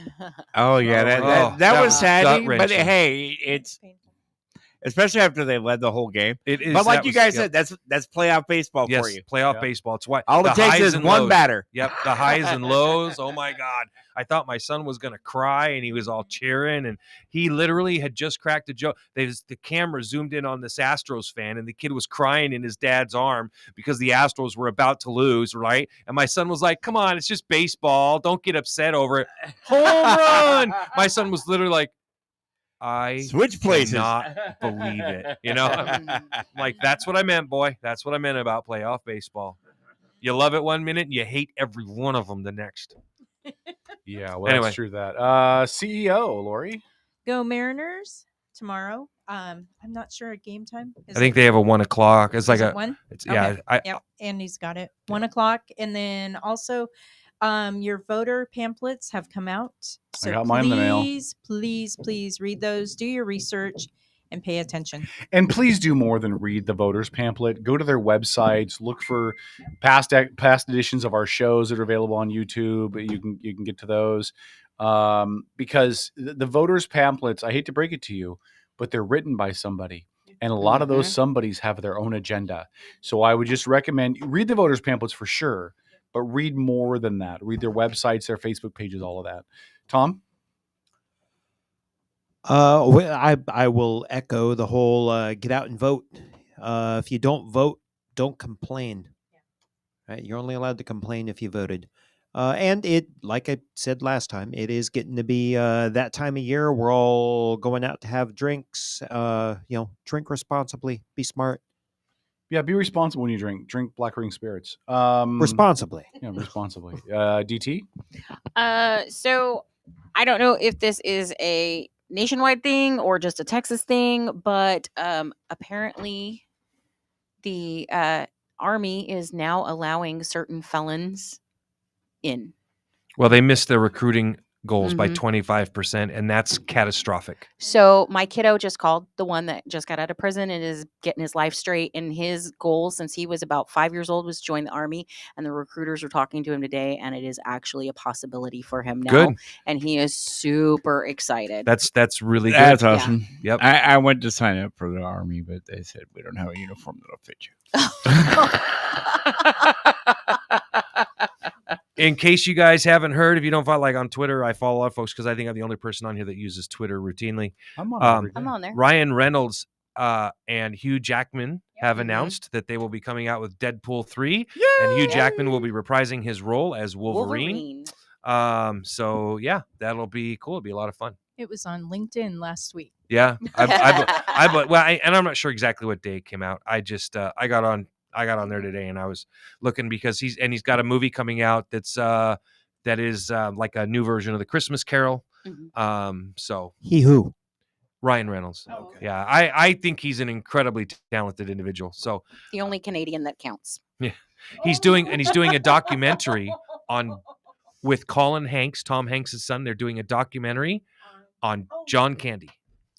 Oh yeah, that was saddening. But gut-wrenching. hey, it's. Especially after they led the whole game. It is, but like you guys yep. said, that's playoff baseball Yes, for you. playoff baseball. It's why All it the takes highs is and one lows. batter. Yep, the highs and lows. Oh my God! I thought my son was gonna cry, and he was all cheering, and he literally had just cracked a joke. The camera zoomed in on this Astros fan, and the kid was crying in his dad's arm because the Astros were about to lose, right? And my son was like, "Come on, it's just baseball. Don't get upset over it." Home run! My son was literally like, I switch places. Not believe it. I'm like, that's what I meant, boy. That's what I meant about playoff baseball. You love it one minute, and you hate every one of them the next. Yeah, well, Anyway. that's true. That CEO Lori. Go Mariners tomorrow. I'm not sure at game time. I think they have a 1 o'clock. It's like Is it a 1? It's yeah. Okay. Yep. Andy's got it. 1 o'clock, and then also. Your voter pamphlets have come out. So I got mine in the mail. Please read those. Do your research and pay attention. And please do more than read the voters pamphlet. Go to their websites. Look for past editions of our shows that are available on YouTube. You can get to those because the voters pamphlets. I hate to break it to you, but they're written by somebody. And a lot of those somebodies have their own agenda. So I would just recommend read the voters pamphlets for sure. But read more than that. Read their websites, their Facebook pages, all of that. Tom? I will echo the whole get out and vote. If you don't vote, don't complain. Right? You're only allowed to complain if you voted. And it, like I said last time, it is getting to be that time of year. We're all going out to have drinks. Drink responsibly. Be smart. Yeah, be responsible when you drink. Drink Black Ring spirits. Responsibly. Yeah, responsibly. DT? So I don't know if this is a nationwide thing or just a Texas thing, but apparently the Army is now allowing certain felons in. Well, they missed their recruiting goals by 25%, and that's catastrophic. So my kiddo just called, the one that just got out of prison and is getting his life straight. And his goal since he was about 5 years old was to join the Army. And the recruiters were talking to him today, and it is actually a possibility for him now. Good. And he is super excited. That's really good. That's awesome. Yeah. Yep. I went to sign up for the Army, but they said we don't have a uniform that'll fit you. In case you guys haven't heard, if you don't follow, like on Twitter, I follow our folks because I think I'm the only person on here that uses Twitter routinely. I'm on I'm on there. Ryan Reynolds and Hugh Jackman have announced that they will be coming out with Deadpool 3, and Hugh Jackman will be reprising his role as Wolverine. So yeah, that'll be cool. It'll be a lot of fun. It was on LinkedIn last week. Yeah, I'm not sure exactly what day it came out. I just I got on there today, and I was looking because he's got a movie coming out that is like a new version of the Christmas Carol. So who? Ryan Reynolds. Yeah, I think he's an incredibly talented individual. So The only Canadian that counts. yeah, he's doing a documentary with Colin Hanks, Tom Hanks' son. They're doing a documentary on John Candy.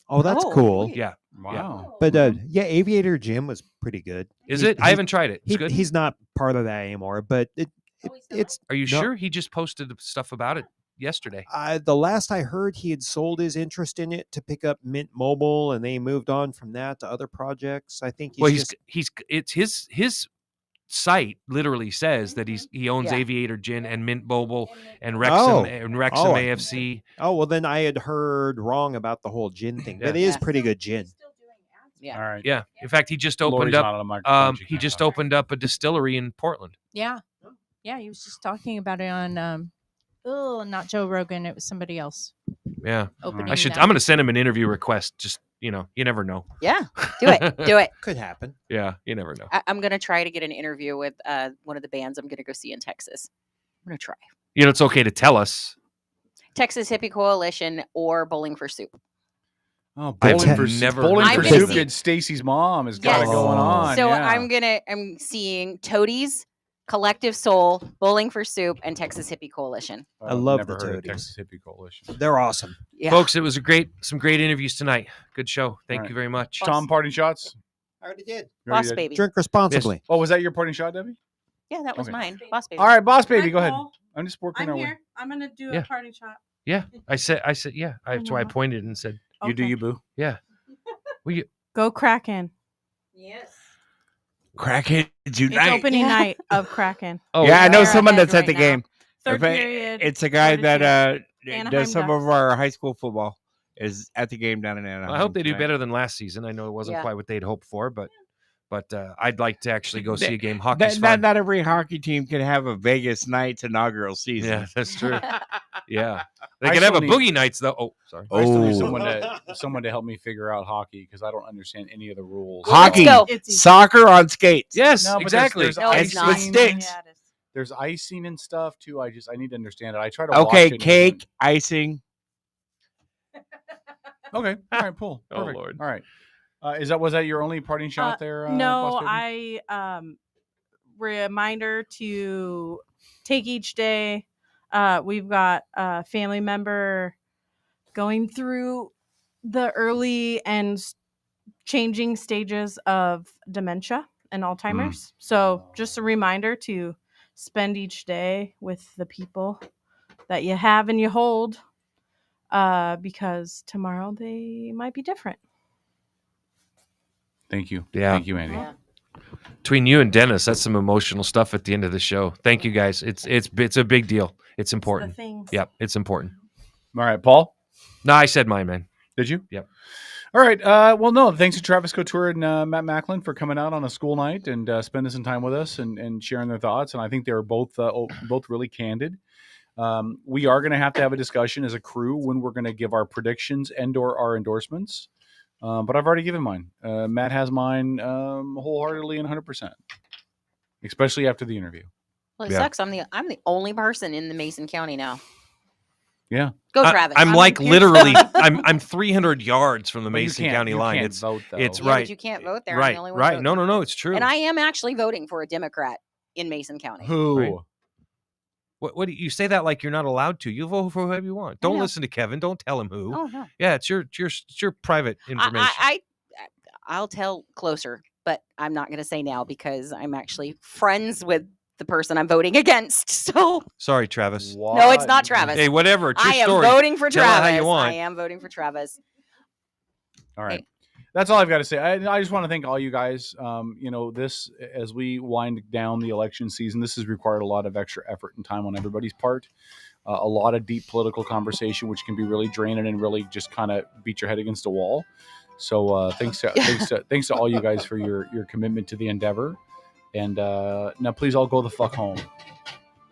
Oh, that's cool. Yeah. Wow. But Aviator Jim was pretty good. Is it? I haven't tried it. It's good. He's not part of that anymore, but it's. Are you sure? He just posted stuff about it yesterday. The last I heard, he had sold his interest in it to pick up Mint Mobile, and they moved on from that to other projects. I think it's his site literally says that he owns Aviator Gin and Mint Mobile and Wrexham AFC. Oh, well, then I had heard wrong about the whole gin thing, but it is pretty good gin. Yeah. All right. Yeah. In fact, he just opened Lori's not on a microphone. She can't opened up a distillery in Portland. Yeah. Yeah, he was just talking about it on not Joe Rogan, it was somebody else. Yeah. Opening I'm that. going to send him an interview request. Just, you never know. Yeah. Do it. Could happen. Yeah, you never know. I'm going to try to get an interview with one of the bands I'm going to go see in Texas. I'm going to try. It's okay to tell us. Texas Hippie Coalition or Bowling for Soup. Oh, Bowling for Soup. Good. Stacy's mom has got it going on. So I'm seeing Toadies, Collective Soul, Bowling for Soup, and Texas Hippie Coalition. I love never the heard of Toadies. Texas Hippie Coalition. They're awesome. Yeah. Folks, it was some great interviews tonight. Good show. Thank you very much. Tom, parting shots? I already did. Boss Baby. Drink responsibly. Yes. Oh, was that your parting shot, Debbie? Yeah, that was Okay. mine. Boss Baby. All right, Boss Baby, Hi, go ahead. Paul. I'm just working I'm our way. here. I'm going to do Yeah. a parting shot. Yeah, I said, yeah. That's why I pointed and said, "You do Okay. you, boo." Yeah. Well, Go Kraken. Yes. Crackheads Unite. It's opening night of Kraken. Oh, yeah, I know They're someone ahead that's at the right now. game. Third period. It's a guy that Anaheim does some of Ducks. our high school football. Is at the game down in Anaheim. I hope they do tonight. better than last season. I know it wasn't Yeah. quite what they'd hoped for, but I'd like to actually go see a game. Hockey's Not, fun. not every hockey team can have a Vegas Knights inaugural season. Yeah, that's true. Yeah, they I can have a still need- boogie nights though. Oh, sorry. I still need someone to help me figure out hockey because I don't understand any of the rules. Hockey, soccer on skates. Yes, No, but exactly. There's It's icing, with sticks. There's icing and stuff too. I need to understand it. I try to. Okay, watch it cake, icing. Okay. All right. Cool. Oh, Perfect. Lord. All right. Was that your only parting shot there? No, Boss Baby? reminder to take each day. We've got a family member going through the early and changing stages of dementia and Alzheimer's. So just a reminder to spend each day with the people that you have and you hold, because tomorrow they might be different. Thank you. Yeah. Thank you, Andy. Yeah. Between you and Dennis, that's some emotional stuff at the end of the show. Thank you guys. It's a big deal. It's important. things. Yep, it's important. All right, Paul. No, I said mine, man. Did you? Yep. All right. Well, no. Thanks to Travis Couture and Matt Macklin for coming out on a school night and spending some time with us and sharing their thoughts. And I think they were both really candid. We are going to have a discussion as a crew when we're going to give our predictions and/or our endorsements. But I've already given mine. Matt has mine wholeheartedly and 100%, especially after the interview. Well, it sucks. I'm the only person in the Mason County now. Yeah. Go, Travis. I'm like literally, I'm 300 yards from the But you Mason can't- County you line. can't It's vote, though. it's Yeah, right. but you can't vote there. I'm Right, the only one right. voting. No, it's true. And I am actually voting for a Democrat in Mason County. Who? Right. What do you say that like you're not allowed to? You vote for whoever you want. Don't know. listen to Kevin. Don't tell him who. Oh, no. Yeah, it's your private information. I'll tell closer, but I'm not going to say now because I'm actually friends with the person I'm voting against. So Sorry, Travis. no, it's not Travis. Hey, whatever. It's your I am story. voting for Tell it Travis. how you want. I am voting for Travis. All right. That's all I've got to say. I just want to thank all you guys. This, as we wind down the election season, this has required a lot of extra effort and time on everybody's part. A lot of deep political conversation, which can be really draining and really just kind of beat your head against a wall. So thanks to all you guys for your commitment to the endeavor. And now please all go the fuck home.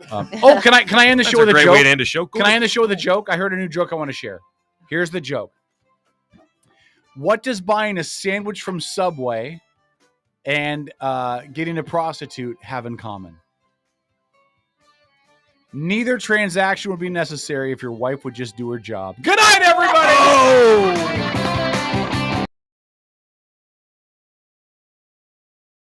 Can I end the show with a joke? Great way to end a show. Cool. Can I end the show with a joke? I heard a new joke I want to share. Here's the joke. What does buying a sandwich from Subway and getting a prostitute have in common? Neither transaction would be necessary if your wife would just do her job. Good night, everybody! Oh!